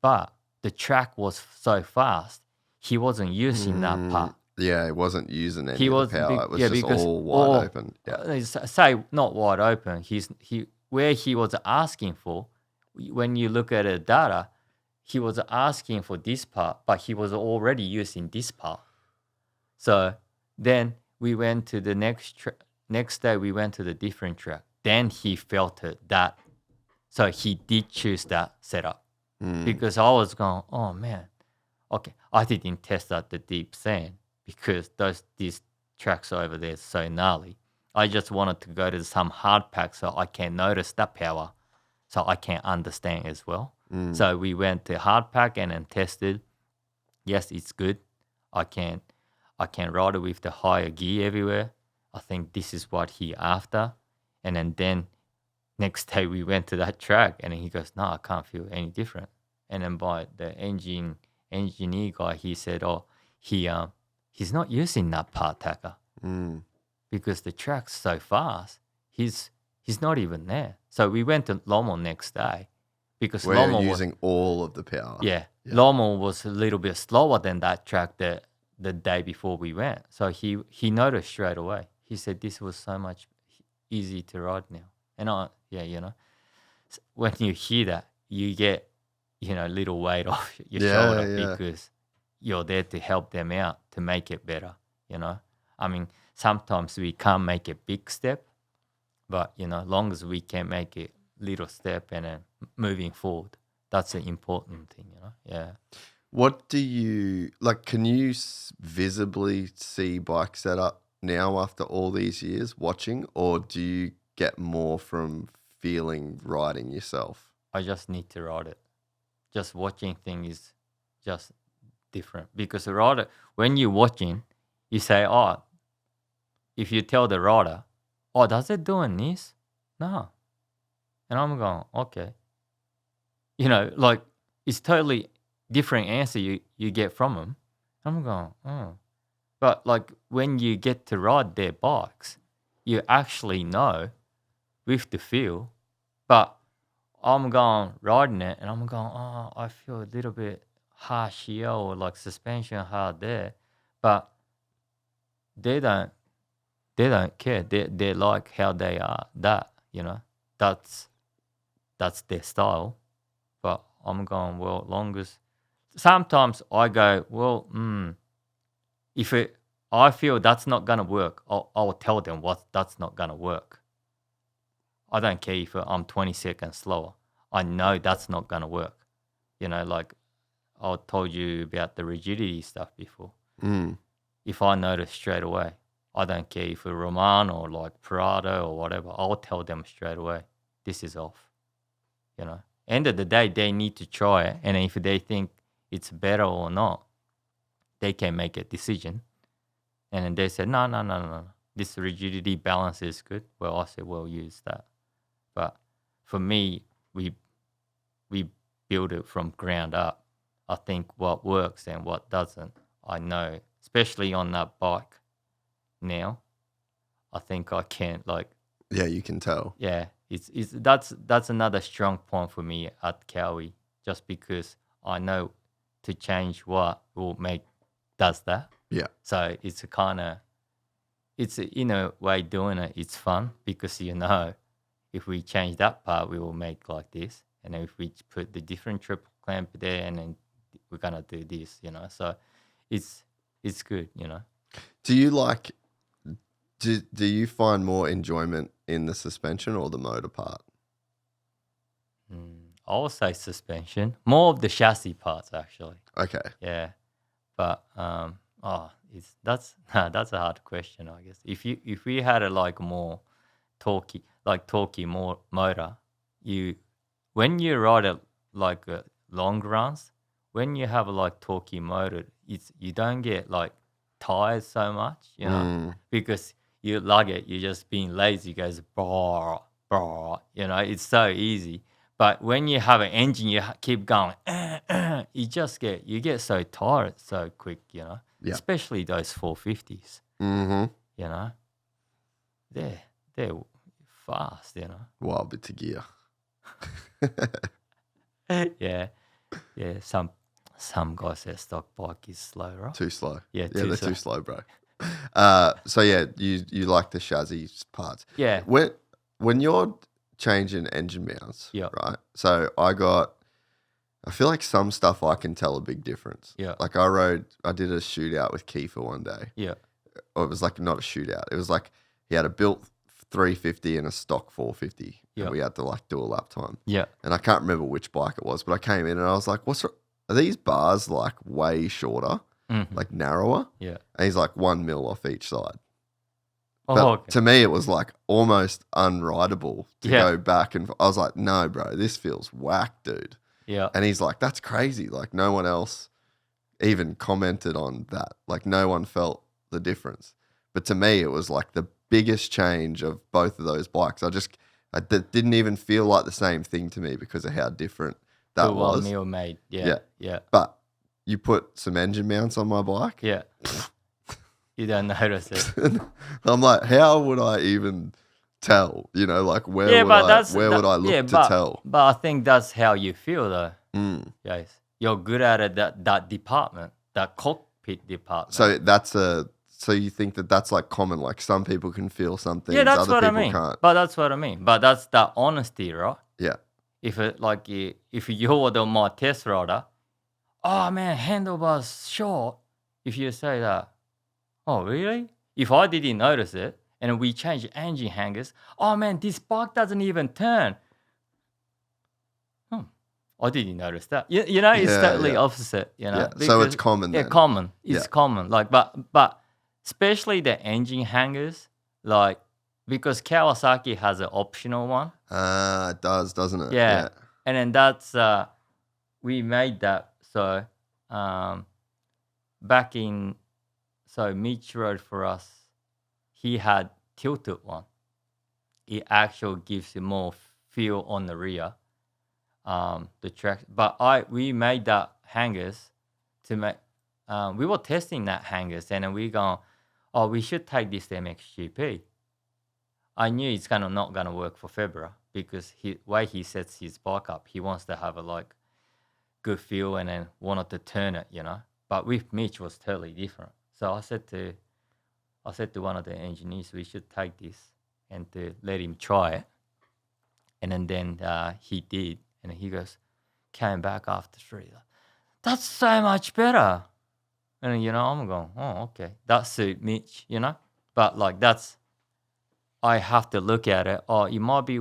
S3: But the track was so fast, he wasn't using that part.
S1: Yeah, he wasn't using any of the power. It was just all wide open. Yeah.
S3: Say not wide open. Where he was asking for, when you look at the data, he was asking for this part, but he was already using this part. So then we went to the next day. We went to the different track. Then he felt it that, so he did choose that setup because I was going, oh man, okay. I didn't test out the deep sand because these tracks over there are so gnarly. I just wanted to go to some hard pack so I can notice that power, so I can understand as well. So we went to hard pack and then tested. Yes, it's good. I can ride it with the higher gear everywhere. I think this is what he after. And then next day we went to that track and he goes, no, I can't feel any different. And then by the engineer guy, he said, oh, he's not using that part, Taka, because the track's so fast. He's not even there. So we went to Lommel next day because
S1: We're using all of the power.
S3: Yeah. Lommel was a little bit slower than that track the day before we went. So he noticed straight away. He said this was so much easy to ride now. And you know, when you hear that, you get, you know, a little weight off your shoulder because you're there to help them out to make it better, you know. I mean, sometimes we can't make a big step, but, you know, long as we can make a little step and then moving forward, that's an important thing, you know. Yeah.
S1: What do you, like, can you visibly see bike setup now after all these years watching, or do you get more from feeling riding yourself?
S3: I just need to ride it. Just watching things is just different because the rider, when you're watching, you say, oh, if you tell the rider, oh, does it doing this? No. And I'm going, okay. You know, like it's totally different answer you get from them. I'm going, oh. But like when you get to ride their bikes, you actually know with the feel. But I'm going riding it and I'm going, oh, I feel a little bit harsh here or like suspension hard there. But they don't care. They like how they are. That, you know, that's their style. But I'm going, well, long as sometimes I go, well, if I feel that's not gonna work, I'll tell them that's not gonna work. I don't care if I'm 20 seconds slower. I know that's not gonna work. You know, like I told you about the rigidity stuff before. If I notice straight away, I don't care if it's Romain or like Prado or whatever. I'll tell them straight away, this is off. You know, end of the day, they need to try it, and if they think it's better or not, they can make a decision. And then they said, no. This rigidity balance is good. Well, I said, well, use that. But for me, we build it from ground up. I think what works and what doesn't, I know, especially on that bike now. I think I can
S1: Yeah, you can tell.
S3: yeah, that's another strong point for me at Cowie, just because I know to change what will make does that.
S1: Yeah.
S3: So it's a kind of, it's in a way doing it. It's fun because if we change that part, we will make like this, and then if we put the different triple clamp there, and then we're gonna do this. So it's good.
S1: Do you like? Do you find more enjoyment in the suspension or the motor part?
S3: I would say suspension, more of the chassis parts actually.
S1: Okay.
S3: Yeah, but that's a hard question, I guess. If we had a more torquey more motor, when you ride it long runs, when you have a torquey motor, you don't get tired so much, because you lug it, you're just being lazy, it goes brr, brr, it's so easy. But when you have an engine, you keep going, you get so tired so quick,
S1: Yeah.
S3: Especially those 450s,
S1: Mm-hmm.
S3: They're fast,
S1: Wild bit of gear.
S3: Yeah. Some guys say stock bike is slow, right?
S1: Too slow.
S3: Yeah,
S1: they're
S3: slow.
S1: too slow, bro. So yeah, you like the chassis parts.
S3: Yeah.
S1: When you're changing engine mounts,
S3: Yeah.
S1: right? So I feel like some stuff I can tell a big difference.
S3: Yeah.
S1: Like I did a shootout with Kiefer one day.
S3: Yeah.
S1: Or it was not a shootout. It was he had a built 350 and a stock 450.
S3: Yeah.
S1: And we had to do a lap time.
S3: Yeah.
S1: And I can't remember which bike it was, but I came in and I was like, are these bars way shorter, narrower?
S3: Yeah.
S1: And he's 1 mil off each side.
S3: Oh,
S1: But
S3: okay.
S1: to me, it was almost unrideable to
S3: Yeah.
S1: go back. And I was like, no, bro, this feels whack, dude.
S3: Yeah.
S1: And he's like, that's crazy. No one else even commented on that. No one felt the difference. But to me, it was the biggest change of both of those bikes. I didn't even feel like the same thing to me because of how different that
S3: The
S1: was.
S3: 1 mil made. Yeah.
S1: Yeah.
S3: Yeah.
S1: But you put some engine mounts on my bike.
S3: Yeah. You don't notice it.
S1: I'm like, how would I even tell? Where would I look to tell?
S3: But I think that's how you feel, though. Yes, you're good at it. That department, that cockpit department.
S1: So you think that's common? Some people can feel something.
S3: Yeah, that's
S1: other
S3: what I
S1: people
S3: mean.
S1: Can't.
S3: But that's what I mean. But that's the honesty, right?
S1: Yeah.
S3: If you're my test rider, oh man, handlebars short. If you say that, oh really? If I didn't notice it, and we change engine hangers, oh man, this bike doesn't even turn. I didn't notice that. It's totally opposite.
S1: Yeah. So it's common.
S3: Yeah,
S1: then.
S3: common. It's common. But especially the engine hangers, because Kawasaki has an optional one.
S1: It does, doesn't it?
S3: Yeah. And then that's we made that. So Mitch rode for us. He had tilted one. It actually gives you more feel on the rear. The track, but we made that hangers to make. We were testing that hangers, and then we going, oh, we should take this to MXGP. I knew it's not gonna work for Febvre because way he sets his bike up, he wants to have a good feel and then wanted to turn it, But with Mitch was totally different. So I said to one of the engineers, we should take this and to let him try it, and then he did. And he came back after 3. That's so much better. And I'm going, oh, okay. That suit Mitch, But I have to look at it. Oh, it might be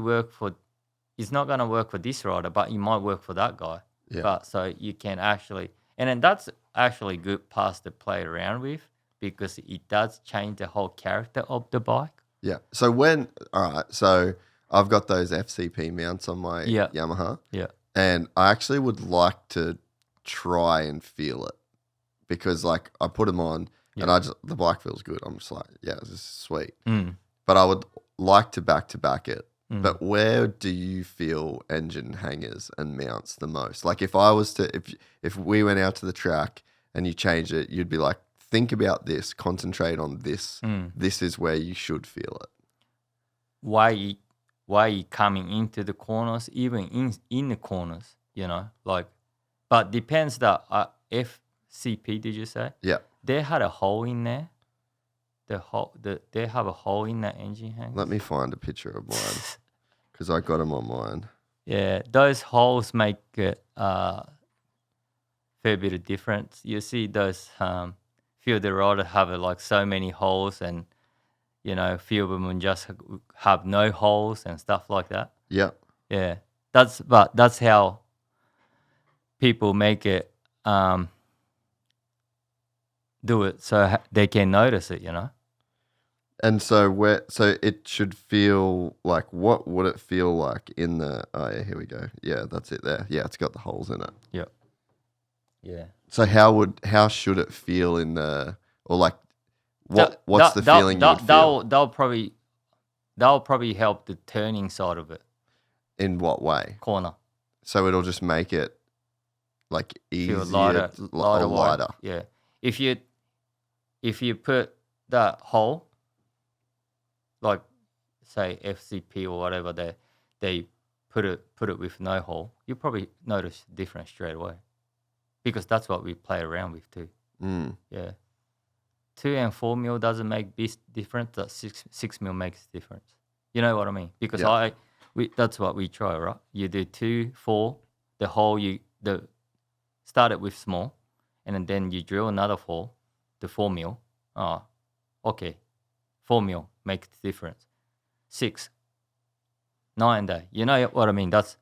S3: it's not going to work for this rider, but it might work for that guy.
S1: Yeah.
S3: But so you can actually, and then that's actually good parts to play around with. because it does change the whole character of the bike.
S1: Yeah. So I've got those FCP mounts on my
S3: Yeah.
S1: Yamaha,
S3: Yeah.
S1: and I actually would like to try and feel it because like I put them on and the bike feels good. I'm just like, yeah, this is sweet. But I would like to back it. But where do you feel engine hangers and mounts the most? Like if I was to, if we went out to the track and you changed it, you'd be like, think about this, concentrate on this. This is where you should feel it.
S3: Why you coming into the corners, even in the corners, you know, like, but depends that FCP, did you say?
S1: Yeah.
S3: They had a hole in there. They have a hole in that engine hanger.
S1: Let me find a picture of mine because I got them on mine.
S3: Yeah, those holes make it fair bit of difference. You see those few of the riders have like so many holes, and you know, a few of them just have no holes and stuff like that.
S1: Yeah.
S3: Yeah, that's how people make it do it so they can notice it, you know.
S1: And so it should feel like, what would it feel like in the, oh yeah, here we go. Yeah, that's it there. Yeah, it's got the holes in it.
S3: Yeah. Yeah.
S1: So how should it feel in the, or like what's the feeling you would feel?
S3: That'll probably help the turning side of it.
S1: In what way?
S3: Corner.
S1: So it'll just make it like easier,
S3: Feel lighter.
S1: lighter.
S3: Yeah. If you put that hole, like say FCP or whatever, they put it with no hole, you probably notice the difference straight away, because that's what we play around with too. Yeah, 2 and 4 mil doesn't make this difference. That 6 mil makes difference. You know what I mean? Because that's what we try, right? You do 2, 4, the hole start it with small, and then you drill another hole to 4 mil. Oh, okay, 4 mil makes the difference. 6, 9 day. You know what I mean? And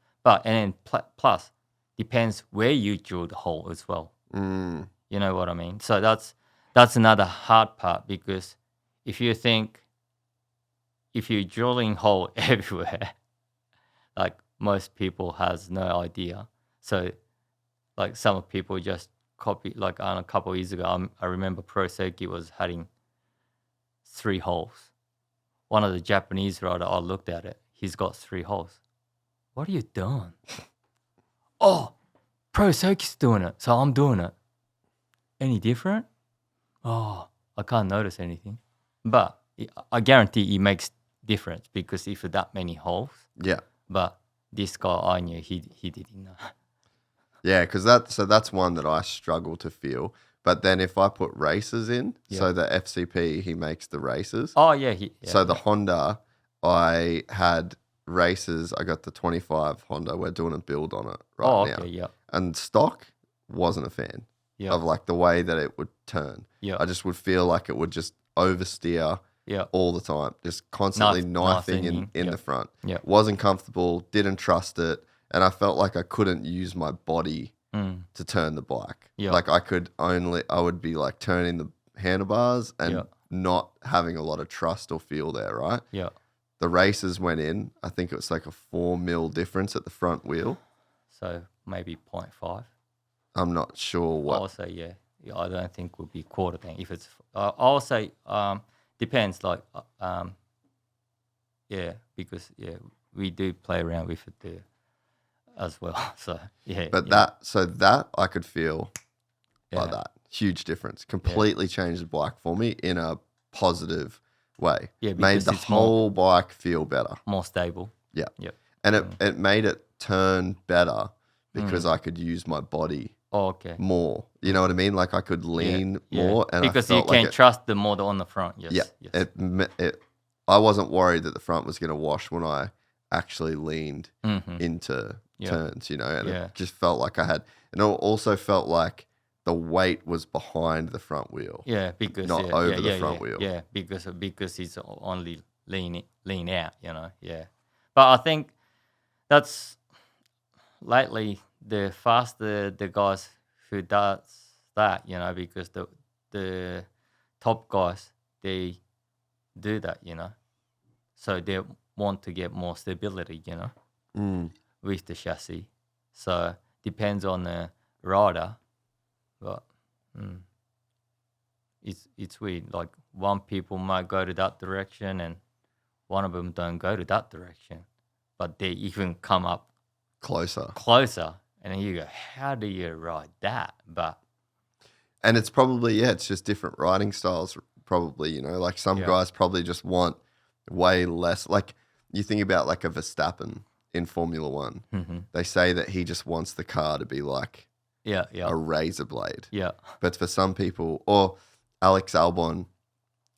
S3: then plus depends where you drill the hole as well. You know what I mean? So that's another hard part, because if you're drilling hole everywhere, like most people has no idea. So like some people just copy, like on a couple of years ago, I remember Pro Circuit was having 3 holes. One of the Japanese rider, I looked at it, he's got 3 holes. What are you doing? Oh, Pro Circuit's doing it, so I'm doing it. Any different? Oh, I can't notice anything. But I guarantee it makes difference, because if that many holes.
S1: Yeah.
S3: But this guy, I knew he didn't know.
S1: Yeah, because that's one that I struggle to feel. But then if I put races in, so the FCP, he makes the races.
S3: Oh, yeah.
S1: So the Honda, I had races. I got the 25 Honda. We're doing a build on it right now.
S3: Oh, okay, yeah.
S1: And stock, wasn't a fan of like the way that it would turn.
S3: Yeah.
S1: I just would feel like it would just oversteer all the time, just constantly knifing in the front.
S3: Yeah.
S1: Wasn't comfortable, didn't trust it, and I felt like I couldn't use my body to turn the bike.
S3: Yeah.
S1: Like I would be like turning the handlebars and not having a lot of trust or feel there, right?
S3: Yeah.
S1: The races went in, I think it was like a 4 mil difference at the front wheel.
S3: So maybe 0.5.
S1: I'm not sure what.
S3: I'll say, yeah. I don't think would be quarter tank. If it's, I'll say, depends. Like, because we do play around with it there as well. So yeah.
S1: But that I could feel like that. Huge difference. Completely changed the bike for me in a positive way.
S3: Yeah,
S1: made the whole bike feel better.
S3: More stable.
S1: Yeah.
S3: Yep.
S1: And it made it turn better because I could use my body more. You know what I mean? Like I could lean more. And
S3: because
S1: I
S3: you
S1: felt
S3: can
S1: like
S3: trust the motor on the front. Yes.
S1: Yeah.
S3: Yes.
S1: I wasn't worried that the front was going to wash when I actually leaned into turns, you know, and it just felt like I had, and it also felt like the weight was behind the front wheel.
S3: Yeah, because
S1: not over the front wheel.
S3: Yeah, because it's only lean out, you know. Yeah, but I think that's lately the faster the guys who does that, you know, because the top guys, they do that, So they want to get more stability, with the chassis. So depends on the rider, but it's weird. Like one people might go to that direction, and one of them don't go to that direction, but they even come up closer, and then you go, how do you ride that?
S1: And it's probably, it's just different riding styles, probably, like some guys probably just want way less. Like you think about like a Verstappen in Formula One, they say that he just wants the car to be like a razor blade.
S3: Yeah.
S1: But for some people, or Alex Albon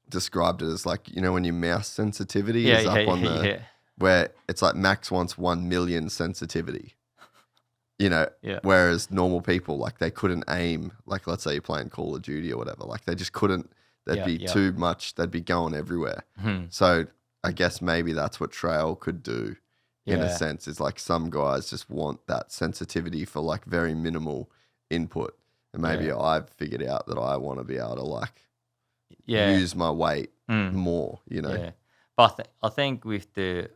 S1: described it as like, when your mouse sensitivity is up on the, where it's like Max wants 1 million sensitivity. Whereas normal people, like they couldn't aim, like let's say you're playing Call of Duty or whatever, like they just couldn't, there'd be too much, they'd be going everywhere. So I guess maybe that's what trail could do in a sense, is like some guys just want that sensitivity for like very minimal input. And maybe I've figured out that I want to be able to like use my weight more,
S3: Yeah. But I think with the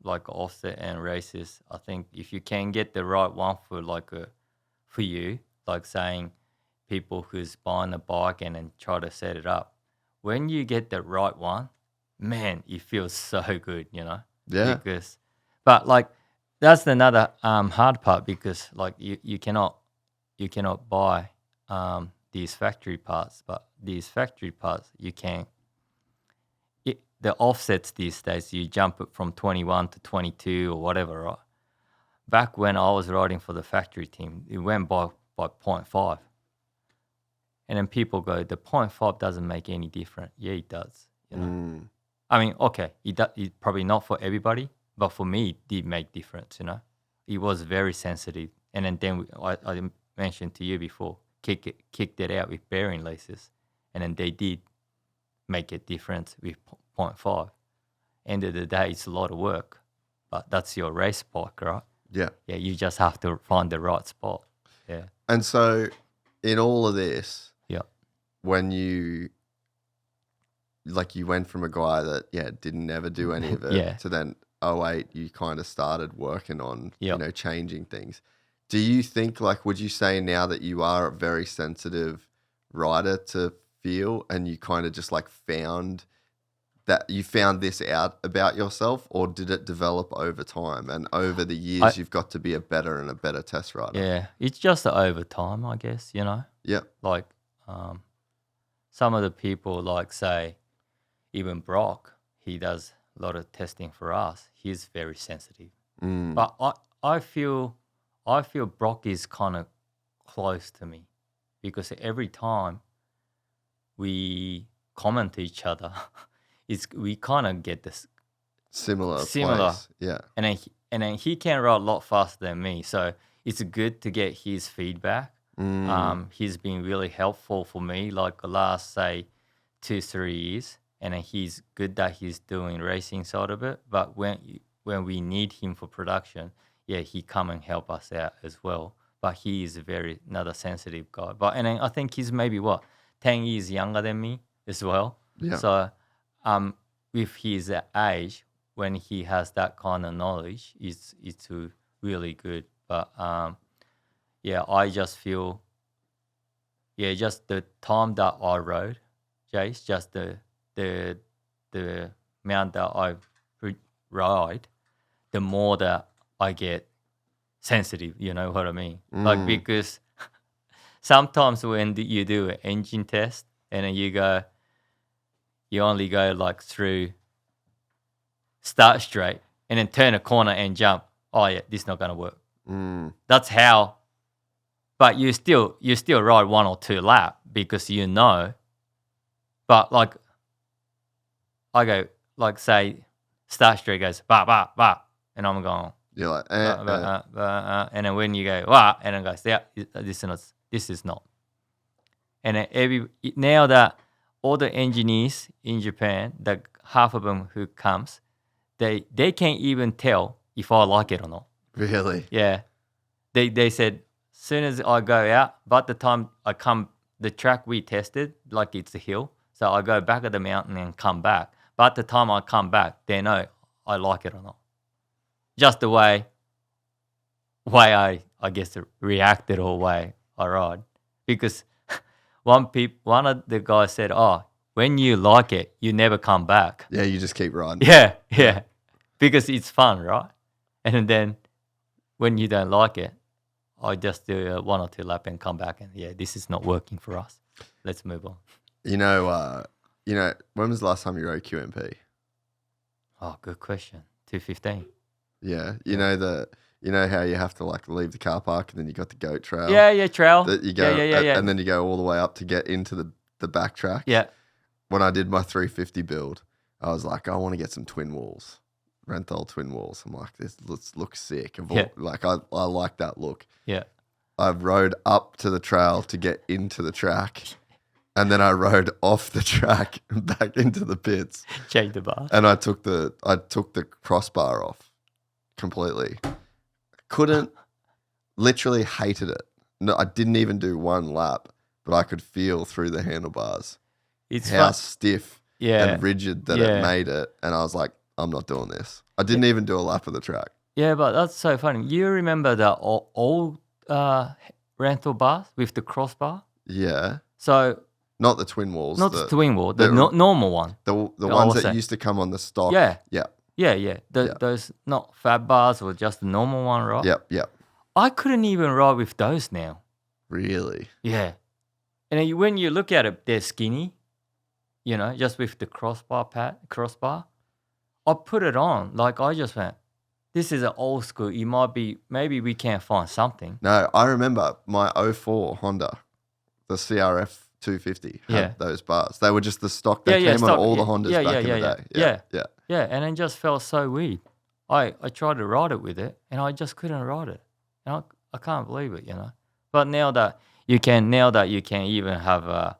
S3: like offset and races, I think if you can get the right one for for you, like saying people who's buying a bike and then try to set it up, when you get the right one, man, it feels so good,
S1: Yeah.
S3: But like that's another hard part, because like you cannot buy these factory parts, but these factory parts you can. The offsets these days, you jump it from 21 to 22 or whatever, right? Back when I was riding for the factory team, it went by 0.5. And then people go, the 0.5 doesn't make any difference. Yeah, it does. I mean, okay, it probably not for everybody, but for me, it did make difference, It was very sensitive. And then I mentioned to you before, kicked it out with bearing laces. And then they did make a difference with 0.5. End of the day, it's a lot of work, but that's your race bike, right?
S1: Yeah.
S3: Yeah, you just have to find the right spot. Yeah.
S1: And so in all of this,
S3: Yeah.
S1: when you went from a guy that, didn't ever do any of it to then 2008, you kind of started working on, changing things. Do you think, like, would you say now that you are a very sensitive rider to feel, and you kind of just like found this out about yourself, or did it develop over time and over the years you've got to be a better and a better test rider?
S3: Yeah, it's just over time, I guess,
S1: Yeah.
S3: Like some of the people, like say even Brock, he does a lot of testing for us. He's very sensitive. But I feel Brock is kind of close to me, because every time we comment to each other, we kind of get this
S1: similar place. Yeah.
S3: And then he can ride a lot faster than me, so it's good to get his feedback. He's been really helpful for me, like the last say 2-3 years, and then he's good that he's doing racing side of it. But when we need him for production, he come and help us out as well. But he is another sensitive guy. And then I think he's maybe 10 years younger than me as well.
S1: Yeah.
S3: So with his age, when he has that kind of knowledge, it's really good. But I just feel, just the time that I rode, Jase, just the amount that I ride, the more that I get sensitive, you know what I mean? Like, because sometimes when you do an engine test and then you only go like through start straight and then turn a corner and jump. Oh yeah, this is not gonna work. That's how. But you still ride 1 or 2 laps because But like I go, like say start straight goes ba ba ba, and I'm going.
S1: You're like
S3: and then when you go and it goes, this is not. And then now that all the engineers in Japan, that half of them who comes, they can't even tell if I like it or not.
S1: Really?
S3: Yeah. They said, soon as I go out, by the time I come, the track we tested, like it's a hill. So I go back at the mountain and come back. But at the time I come back, they know I like it or not. Just the way I guess reacted or way I ride. Because one of the guys said, "Oh, when you like it, you never come back."
S1: Yeah, you just keep riding.
S3: Yeah. Because it's fun, right? And then when you don't like it, I just do 1 or 2 laps and come back and this is not working for us. Let's move on.
S1: You know, when was the last time you rode QMP?
S3: Oh, good question. 215.
S1: Yeah, you know how you have to like leave the car park and then you got the goat trail.
S3: Yeah, trail.
S1: That you go,
S3: yeah.
S1: and then you go all the way up to get into the back track.
S3: Yeah.
S1: When I did my 350 build, I was like, I want to get some twin walls, Renthal twin walls. I'm like, this looks sick. Like I like that look.
S3: Yeah.
S1: I rode up to the trail to get into the track, and then I rode off the track and back into the pits.
S3: Change the bar.
S1: And I took the crossbar off completely. Couldn't, literally hated it. No, I didn't even do 1 lap, but I could feel through the handlebars how stiff and rigid that it made it. And I was like, I'm not doing this. I didn't even do a lap of the track.
S3: Yeah, but that's so funny. You remember the old rental bars with the crossbar?
S1: Yeah.
S3: So
S1: not the twin walls.
S3: not the twin wall, the normal one.
S1: The ones that used to come on the stock.
S3: Yeah.
S1: Yeah.
S3: Those not fab bars or just the normal one, right?
S1: Yep.
S3: I couldn't even ride with those now.
S1: Really?
S3: Yeah. And then when you look at it, they're skinny, just with the crossbar. I put it on, like I just went, this is an old school. It might be, maybe we can't find something.
S1: No, I remember my 04 Honda, the CRF 250 had those bars. They were just the stock that came on all the Hondas back in the day.
S3: Yeah, and it just felt so weird. I tried to ride it with it, and I just couldn't ride it. And I can't believe it, But now that you can even have a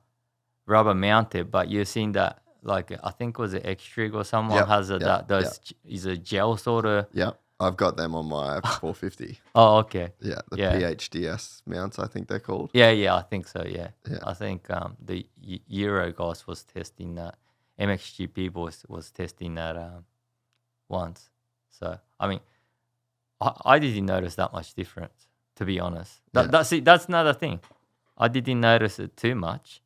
S3: rubber mounted, but you've seen that, like I think it was an X-Trig or someone has is a gel sort of.
S1: Yeah, I've got them on my 450.
S3: Oh, okay.
S1: Yeah, the PHDS mounts, I think they're called.
S3: Yeah, I think so. Yeah. I think the Euro guys was testing that. MXGP was testing that once. So I mean, I didn't notice that much difference, to be honest. That's another thing. I didn't notice it too much.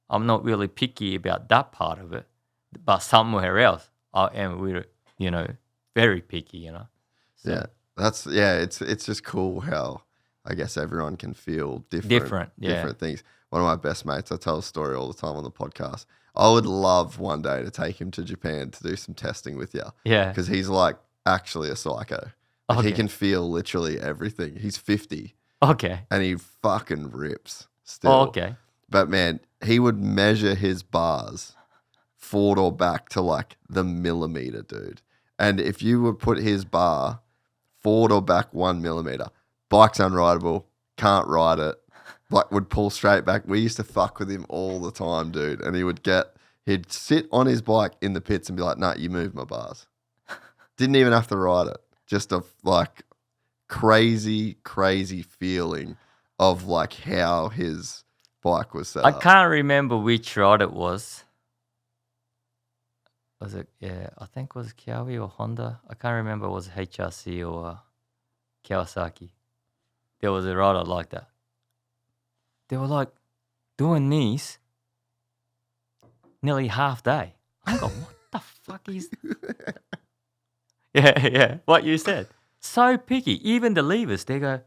S3: I'm not really picky about that part of it, but somewhere else I am. We're very picky. So,
S1: it's just cool how I guess everyone can feel different things. One of my best mates, I tell a story all the time on the podcast. I would love one day to take him to Japan to do some testing with you.
S3: Yeah.
S1: Because he's like actually a psycho. Like, he can feel literally everything. He's 50.
S3: Okay.
S1: And he fucking rips still.
S3: Oh, okay.
S1: But man, he would measure his bars forward or back to like the millimeter, dude. And if you would put his bar forward or back 1 millimeter, bike's unrideable, can't ride it, like would pull straight back. We used to fuck with him all the time, dude. And he'd sit on his bike in the pits and be like, nah, you moved my bars. Didn't even have to ride it. Just a like crazy feeling of like how his bike was set
S3: I
S1: up.
S3: can't remember which ride it was. Was it? Yeah, I think it was Kiawe or Honda. I can't remember. It was HRC or Kawasaki. There was a rider like that. They were like doing these nearly half day. I'm going, what the fuck is? Yeah. What you said. So picky. Even the levers, they go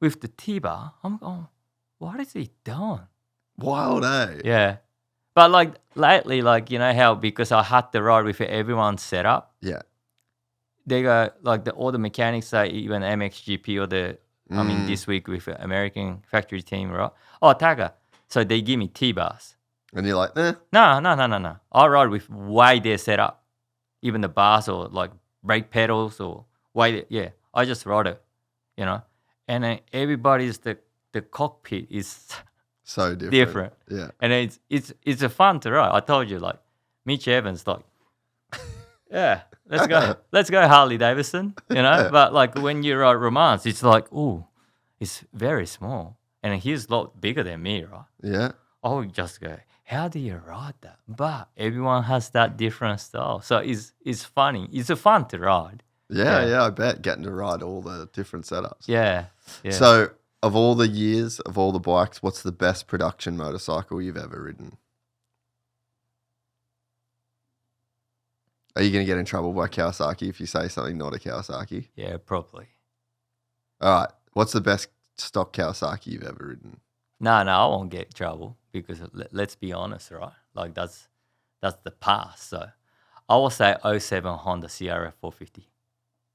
S3: with the T-bar. I'm going, what is he doing?
S1: Wild, eh?
S3: Yeah. But like lately, like, how because I had to ride with everyone's setup.
S1: Yeah.
S3: They go like all the mechanics say even MXGP or this week with American factory team, right? Oh, Taka. So they give me T-bars.
S1: And you're like, eh?
S3: No. I ride with way their setup. Even the bars or like brake pedals or I just ride it, And then everybody's the cockpit is
S1: so different. Yeah.
S3: And it's a fun to ride. I told you, like Mitch Evans, like, yeah, let's go Harley Davidson, But like when you ride Romance, it's like, ooh, it's very small, and he's a lot bigger than me, right?
S1: Yeah.
S3: I would just go, how do you ride that? But everyone has that different style. So it's funny. It's fun to ride.
S1: Yeah, I bet getting to ride all the different setups.
S3: Yeah.
S1: So, of all the years, of all the bikes, what's the best production motorcycle you've ever ridden? Are you going to get in trouble by Kawasaki if you say something not a Kawasaki?
S3: Yeah, probably.
S1: All right. What's the best stock Kawasaki you've ever ridden?
S3: No, I won't get in trouble because let's be honest, right? Like that's the past. So I will say '07 Honda CRF 450.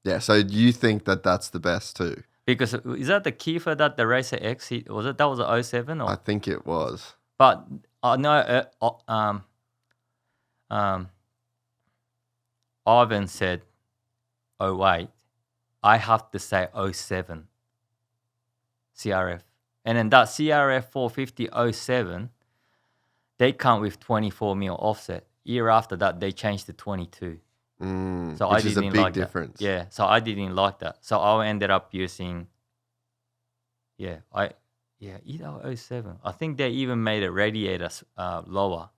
S1: Yeah. So, do you think that that's the best too?
S3: Because is that the Kiefer that the Racer X hit? Was it that was a '07 or?
S1: I think it was.
S3: But I know Ivan said '08. I have to say '07 CRF. And then that CRF 450 '07, they come with 24 mil offset. Year after that, they changed to 22. So
S1: Which is a big difference.
S3: That. Yeah, so I didn't like that. So I ended up using, either '07. I think they even made a radiator lower,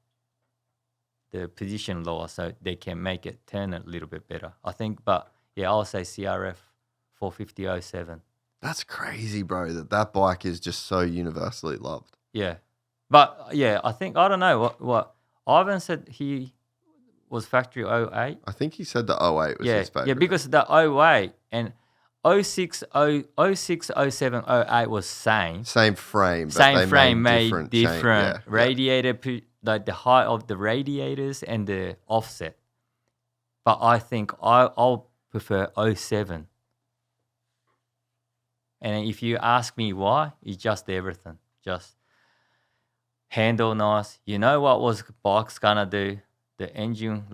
S3: the position lower, so they can make it turn a little bit better. I think, but yeah, I'll say CRF 450 '07.
S1: That's crazy, bro, that bike is just so universally loved.
S3: Yeah. But yeah, I think, I don't know what Ivan said he was factory '08.
S1: I think he said the 08 was his favorite.
S3: Yeah, because the '08 and '06, '07, '08 was same.
S1: Same frame. But
S3: Same
S1: they
S3: frame made
S1: different
S3: radiator, like the height of the radiators and the offset. But I think I'll prefer '07. And if you ask me why, it's just everything. Just handle nice. You know what was bike's gonna do? The engine,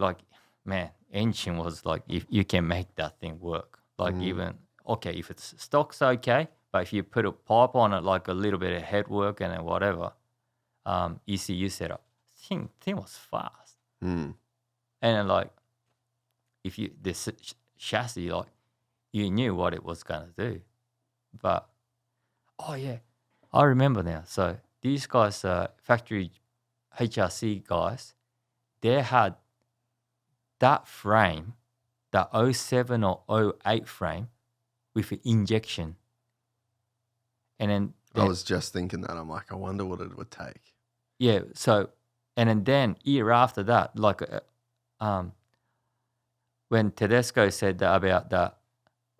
S3: engine was like, if you can make that thing work. Like even, okay, if it's stock's okay, but if you put a pipe on it, like a little bit of head work and then whatever, ECU setup, thing was fast. And then like, if you, chassis, like, you knew what it was gonna do. But, oh yeah, I remember now. So these guys, factory HRC guys, they had that frame, the '07 or '08 frame with an injection. And then
S1: I was just thinking that. I'm like, I wonder what it would take.
S3: Yeah, so, and then year after that, like when Tedesco said that about the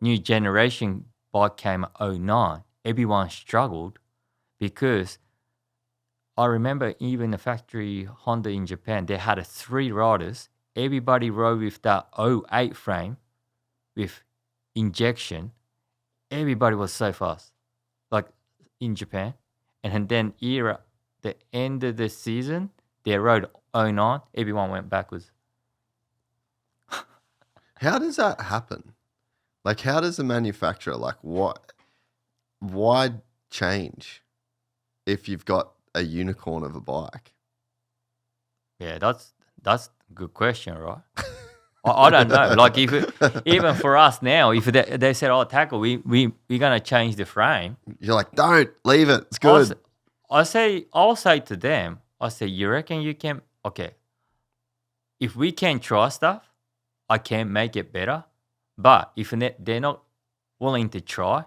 S3: new generation bike came at '09, everyone struggled because I remember even the factory Honda in Japan, they had 3 riders. Everybody rode with that '08 frame with injection. Everybody was so fast, like in Japan. And then the end of the season, they rode '09. Everyone went backwards.
S1: How does that happen? Like, how does the manufacturer, why change if you've got a unicorn of a bike?
S3: Yeah, that's a good question, right? I don't know. Like, even for us now, if they said, "Oh, Taka, we're gonna change the frame,"
S1: You're like, don't leave it. It's good.
S3: I'll say to them, you reckon you can? Okay, if we can try stuff, I can make it better. But if they're not willing to try,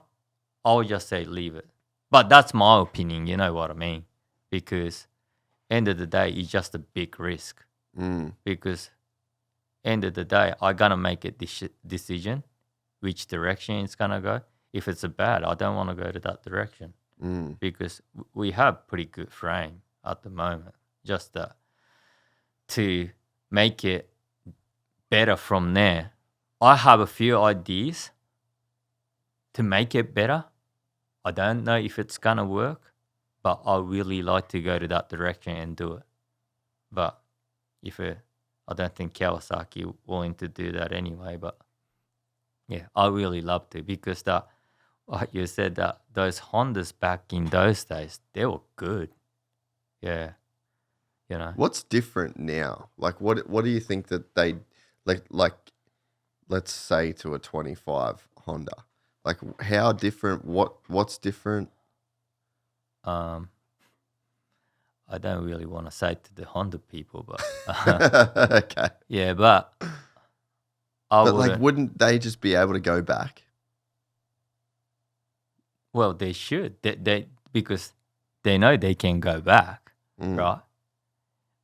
S3: I'll just say leave it. But that's my opinion, you know what I mean? Because end of the day, it's just a big risk. Because end of the day, I gotta make a decision which direction it's gonna go. If it's a bad, I don't want to go to that direction because we have pretty good frame at the moment. Just to make it better from there. I have a few ideas to make it better. I don't know if it's gonna work, but I really like to go to that direction and do it. But I don't think Kawasaki willing to do that anyway. But yeah, I really love to because like you said, that those Hondas back in those days, they were good. Yeah, you know.
S1: What's different now? Like, what do you think that they like? Let's say to a 25 Honda, like how different? What's different?
S3: I I don't really want to say to the Honda people, but
S1: Okay.
S3: yeah, but I
S1: But like,
S3: wouldn't.
S1: wouldn't they just be able to go back?
S3: Well, they should. They because they know they can go back, right?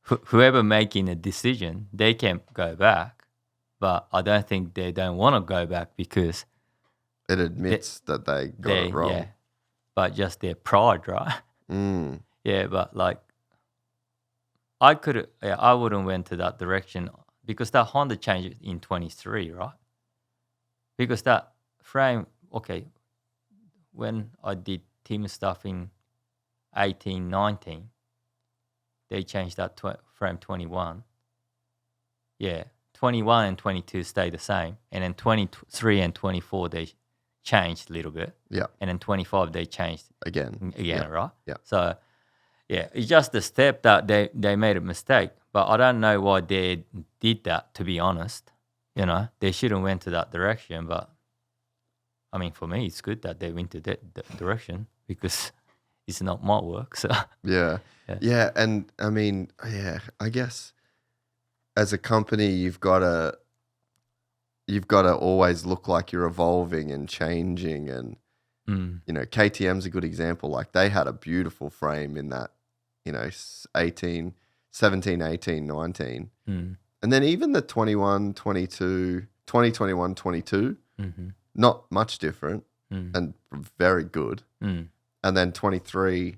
S3: Whoever making a decision, they can go back, but I don't think they don't want to go back because
S1: It admits that they got it wrong.
S3: yeah, but just their pride, right?
S1: Mm.
S3: Yeah, but like I wouldn't went to that direction because that Honda changed in 23, right? Because that frame, okay, when I did team stuff in 18, 19, they changed that frame 21. Yeah, 21 and 22 stay the same. And then 23 and 24, they changed a little bit.
S1: Yeah.
S3: And then 25, they changed
S1: Again.
S3: again, right?
S1: Yeah.
S3: So, yeah, it's just the step that they made a mistake. But I don't know why they did that, to be honest. You know, they shouldn't went to that direction. But, I mean, for me, it's good that they went to that direction because it's not my work. So,
S1: Yeah. Yeah. And I mean, yeah, I guess as a company, you've got to always look like you're evolving and changing. And, you know, KTM's a good example. Like they had a beautiful frame in that, you know, 17, 18, 19. And then even the 21, 22, 2021, 22, not much different and very good. And then 23,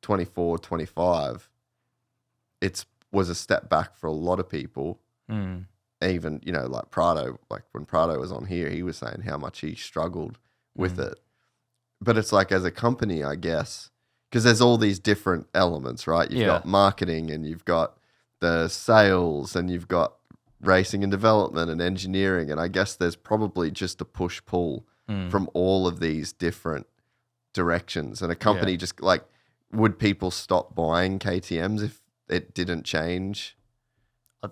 S1: 24, 25, was a step back for a lot of people. Even, you know, like Prado, like when Prado was on here, he was saying how much he struggled with it. But it's like as a company, I guess, because there's all these different elements, right? You've got marketing and you've got the sales and you've got racing and development and engineering. And I guess there's probably just a push-pull from all of these different directions. And a company just like, would people stop buying KTMs if it didn't change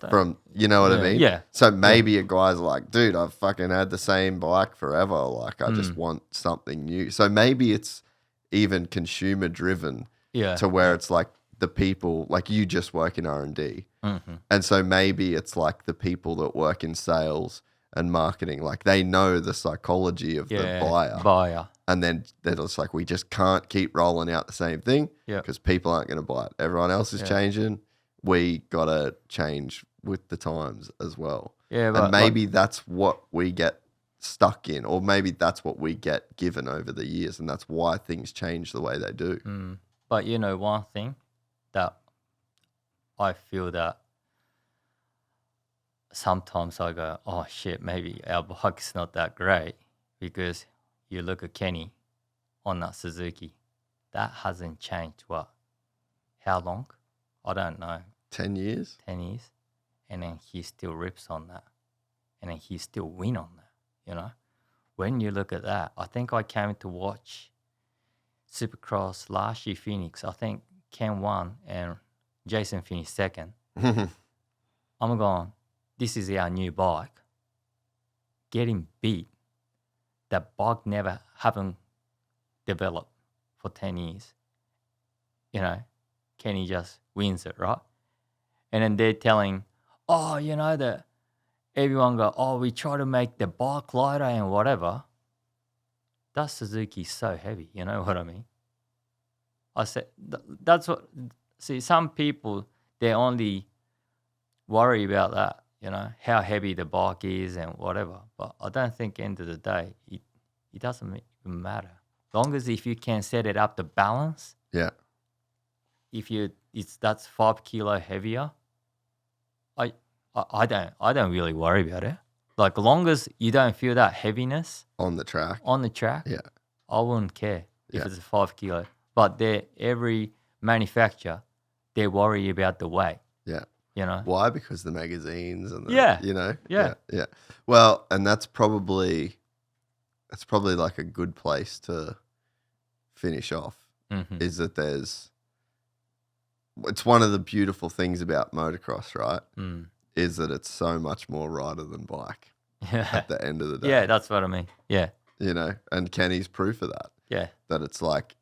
S1: from, you know what I mean?
S3: Yeah.
S1: So maybe a guy's like, dude, I've fucking had the same bike forever. Like I just want something new. So maybe it's even consumer driven to where it's like the people, like you just work in R&D. And so maybe it's like the people that work in sales and marketing, like they know the psychology of the buyer. And then they're just like, we just can't keep rolling out the same thing because people aren't going to buy it. Everyone else is changing. We got to change with the times as well. Yeah, but and maybe that's what we get stuck in, or maybe that's what we get given over the years, and that's why things change the way they do.
S3: But you know, one thing that I feel that sometimes I go, oh shit, maybe our bike's not that great, because you look at Kenny on that Suzuki, that hasn't changed. What? How long? I don't know.
S1: 10 years?
S3: 10 years. And then he still rips on that. And then he still win on that, you know? When you look at that, I think I came to watch Supercross last year, Phoenix. I think Ken won and Jason finished second. I'm going, this is our new bike. Getting beat. That bike never haven't developed for 10 years. You know, Kenny just wins it, right? And then they're telling, oh, you know, that everyone go, oh, we try to make the bike lighter and whatever. That Suzuki's so heavy, you know what I mean? I said, that's what, see, some people, they only worry about that, you know, how heavy the bike is and whatever. But I don't think end of the day, it doesn't even matter. Long as if you can set it up to balance.
S1: Yeah.
S3: If that's 5 kilo heavier, I don't really worry about it. Like long as you don't feel that heaviness
S1: on the track,
S3: yeah, I wouldn't care if it's 5 kilo. But every manufacturer, they worry about the weight.
S1: Yeah,
S3: you know
S1: why? Because the magazines and you know,
S3: yeah.
S1: Well, and that's probably like a good place to finish off. Is that it's one of the beautiful things about motocross, right? Is that it's so much more rider than bike at the end of the day.
S3: Yeah, that's what I mean. Yeah.
S1: You know, and Kenny's proof of that.
S3: Yeah.
S1: That it's like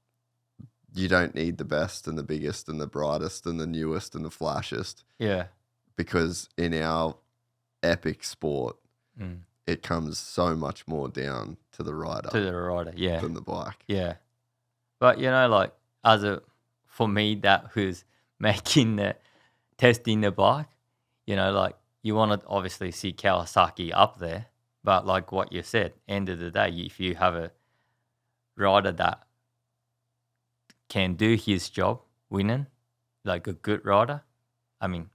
S1: you don't need the best and the biggest and the brightest and the newest and the flashiest.
S3: Yeah.
S1: Because in our epic sport, it comes so much more down to the rider.
S3: Yeah.
S1: Than the bike.
S3: Yeah. But, like, for me, that who's testing the bike, like, you want to obviously see Kawasaki up there. But like what you said, end of the day, if you have a rider that can do his job winning, like a good rider, I mean,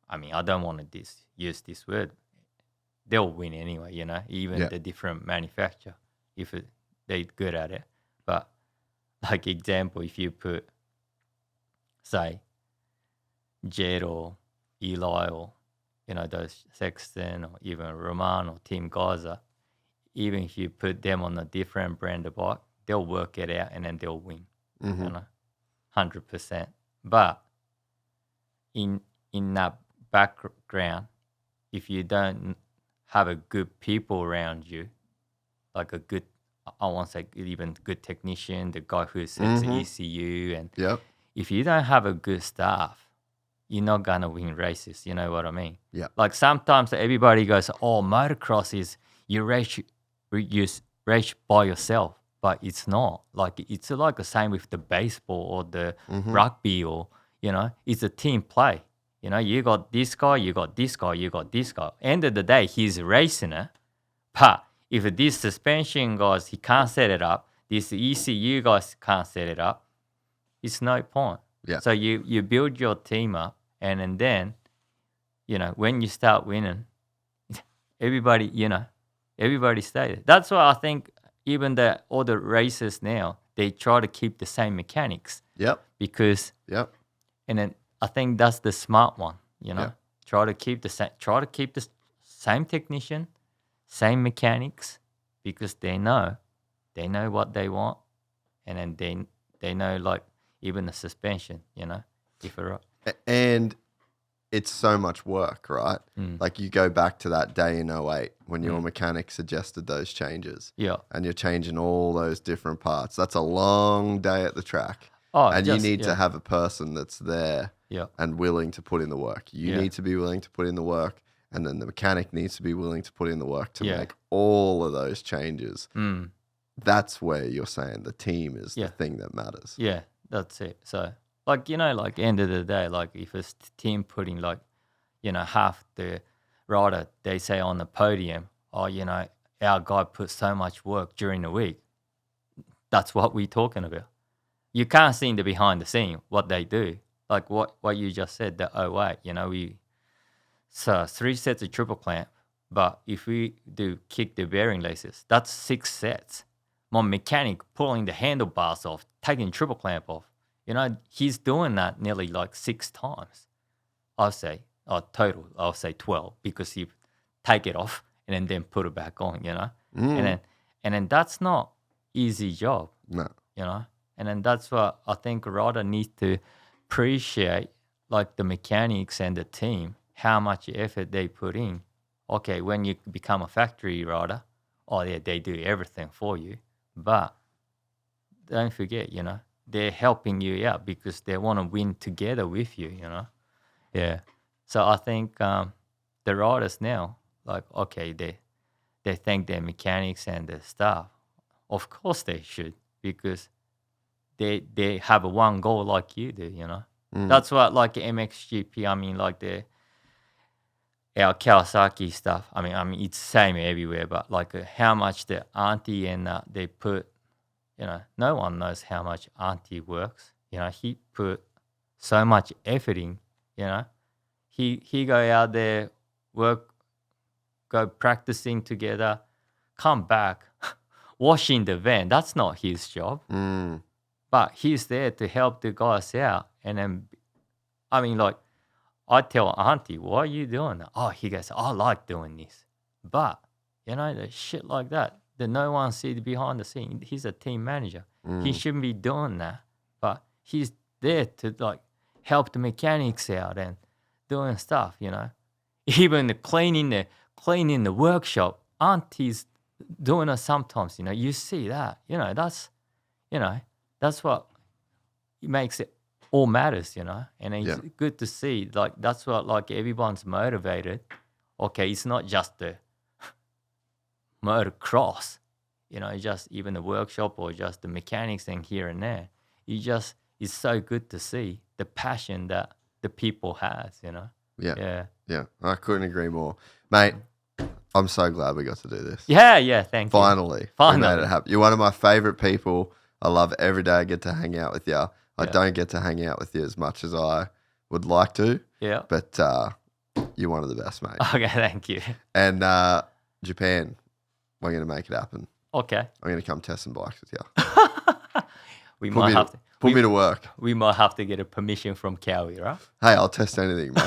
S3: I don't want to use this word. They'll win anyway, even the different manufacturer, if they're good at it. But like example, if you put, say, Jet or Eli or, those Sexton or even Romain or Team Gajser, even if you put them on a different brand of bike, they'll work it out and then they'll win, 100%. But in that background, if you don't have a good people around you, like a good, I won't say even good technician, the guy who sets the ECU, and if you don't have a good staff, you're not gonna win races. You know what I mean?
S1: Yeah.
S3: Like sometimes everybody goes, "Oh, motocross is you race by yourself," but it's not. Like it's like the same with the baseball or the rugby, or it's a team play. You got this guy, you got this guy, you got this guy. End of the day, he's racing it. But if this suspension guys, he can't set it up, this ECU guys can't set it up, it's no point.
S1: Yeah.
S3: So you build your team up, and then, when you start winning, everybody stays. That's why I think even all the racers now, they try to keep the same mechanics.
S1: Yep.
S3: Because and then I think that's the smart one, Try to keep the same technician, same mechanics, because they know what they want, and then they know, like, even the suspension,
S1: And it's so much work, right? Like you go back to that day in 08 when your mechanic suggested those changes.
S3: Yeah.
S1: And you're changing all those different parts. That's a long day at the track.
S3: Oh,
S1: and you need to have a person that's there and willing to put in the work. You need to be willing to put in the work, and then the mechanic needs to be willing to put in the work to make all of those changes. That's where you're saying the team is the thing that matters.
S3: Yeah, that's it. So, like, like end of the day, like if it's team putting, like, half the rider, they say on the podium, oh, our guy put so much work during the week. That's what we're talking about. You can't see the behind the scene, what they do. Like what you just said, the 08, so 3 sets of triple clamp, but if we do kick the bearing laces, that's 6 sets. My mechanic pulling the handlebars off, taking triple clamp off, he's doing that nearly like 6 times. I'll say, total, I'll say 12, because he take it off and then put it back on, and then that's not easy job,
S1: No.
S3: And then that's what I think a rider needs to appreciate, like the mechanics and the team, how much effort they put in. Okay, when you become a factory rider, they do everything for you. But don't forget, they're helping you out because they want to win together with you, Yeah. So I think the riders now, like, okay, they thank their mechanics and their staff. Of course they should, because they have a one goal like you do, That's what, like MXGP, like our Kawasaki stuff. I mean, it's same everywhere, but like how much the auntie and they put, no one knows how much auntie works. He put so much effort in. He go out there, go practicing together, come back, washing the van. That's not his job. But he's there to help the guys out. And then, like, I tell auntie, why are you doing that? Oh, he goes, I like doing this. But, the shit like that no one sees behind the scene. He's a team manager. He shouldn't be doing that. But he's there to, like, help the mechanics out and doing stuff, Even the cleaning the workshop, auntie's doing it sometimes, You see that, that's that's what it makes it all matters, and it's
S1: Yeah.
S3: good to see, like, that's what, like, everyone's motivated. Okay, it's not just the motocross, just even the workshop or just the mechanics and here and there. It's so good to see the passion that the people has,
S1: Yeah.
S3: Yeah.
S1: I couldn't agree more. Mate, I'm so glad we got to do this.
S3: Yeah, thank you.
S1: Finally. We made it happen. You're one of my favorite people. I love every day I get to hang out with you. I don't get to hang out with you as much as I would like to.
S3: Yeah.
S1: But you're one of the best, mate.
S3: Okay, thank you.
S1: And Japan, we're going to make it happen.
S3: Okay.
S1: I'm going to come test some bikes with you.
S3: We might have to.
S1: Put me to work.
S3: We might have to get a permission from Cowie, right?
S1: Hey, I'll test anything, mate.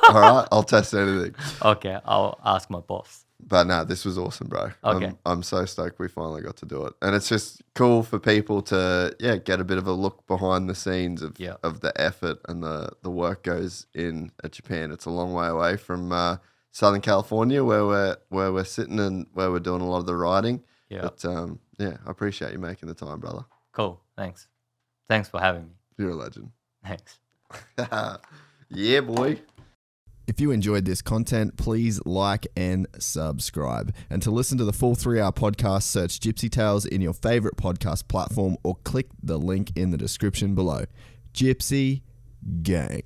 S1: All right? I'll test anything.
S3: Okay, I'll ask my boss.
S1: But no, this was awesome, bro.
S3: Okay.
S1: I'm so stoked we finally got to do it. And it's just cool for people to, get a bit of a look behind the scenes of the effort and the work goes in at Japan. It's a long way away from Southern California where we're sitting and where we're doing a lot of the riding.
S3: Yeah.
S1: But I appreciate you making the time, brother.
S3: Cool. Thanks. Thanks for having me.
S1: You're a legend.
S3: Thanks.
S1: Yeah, boy.
S4: If you enjoyed this content, please like and subscribe. And to listen to the full 3-hour podcast, search Gypsy Tales in your favorite podcast platform or click the link in the description below. Gypsy Gang.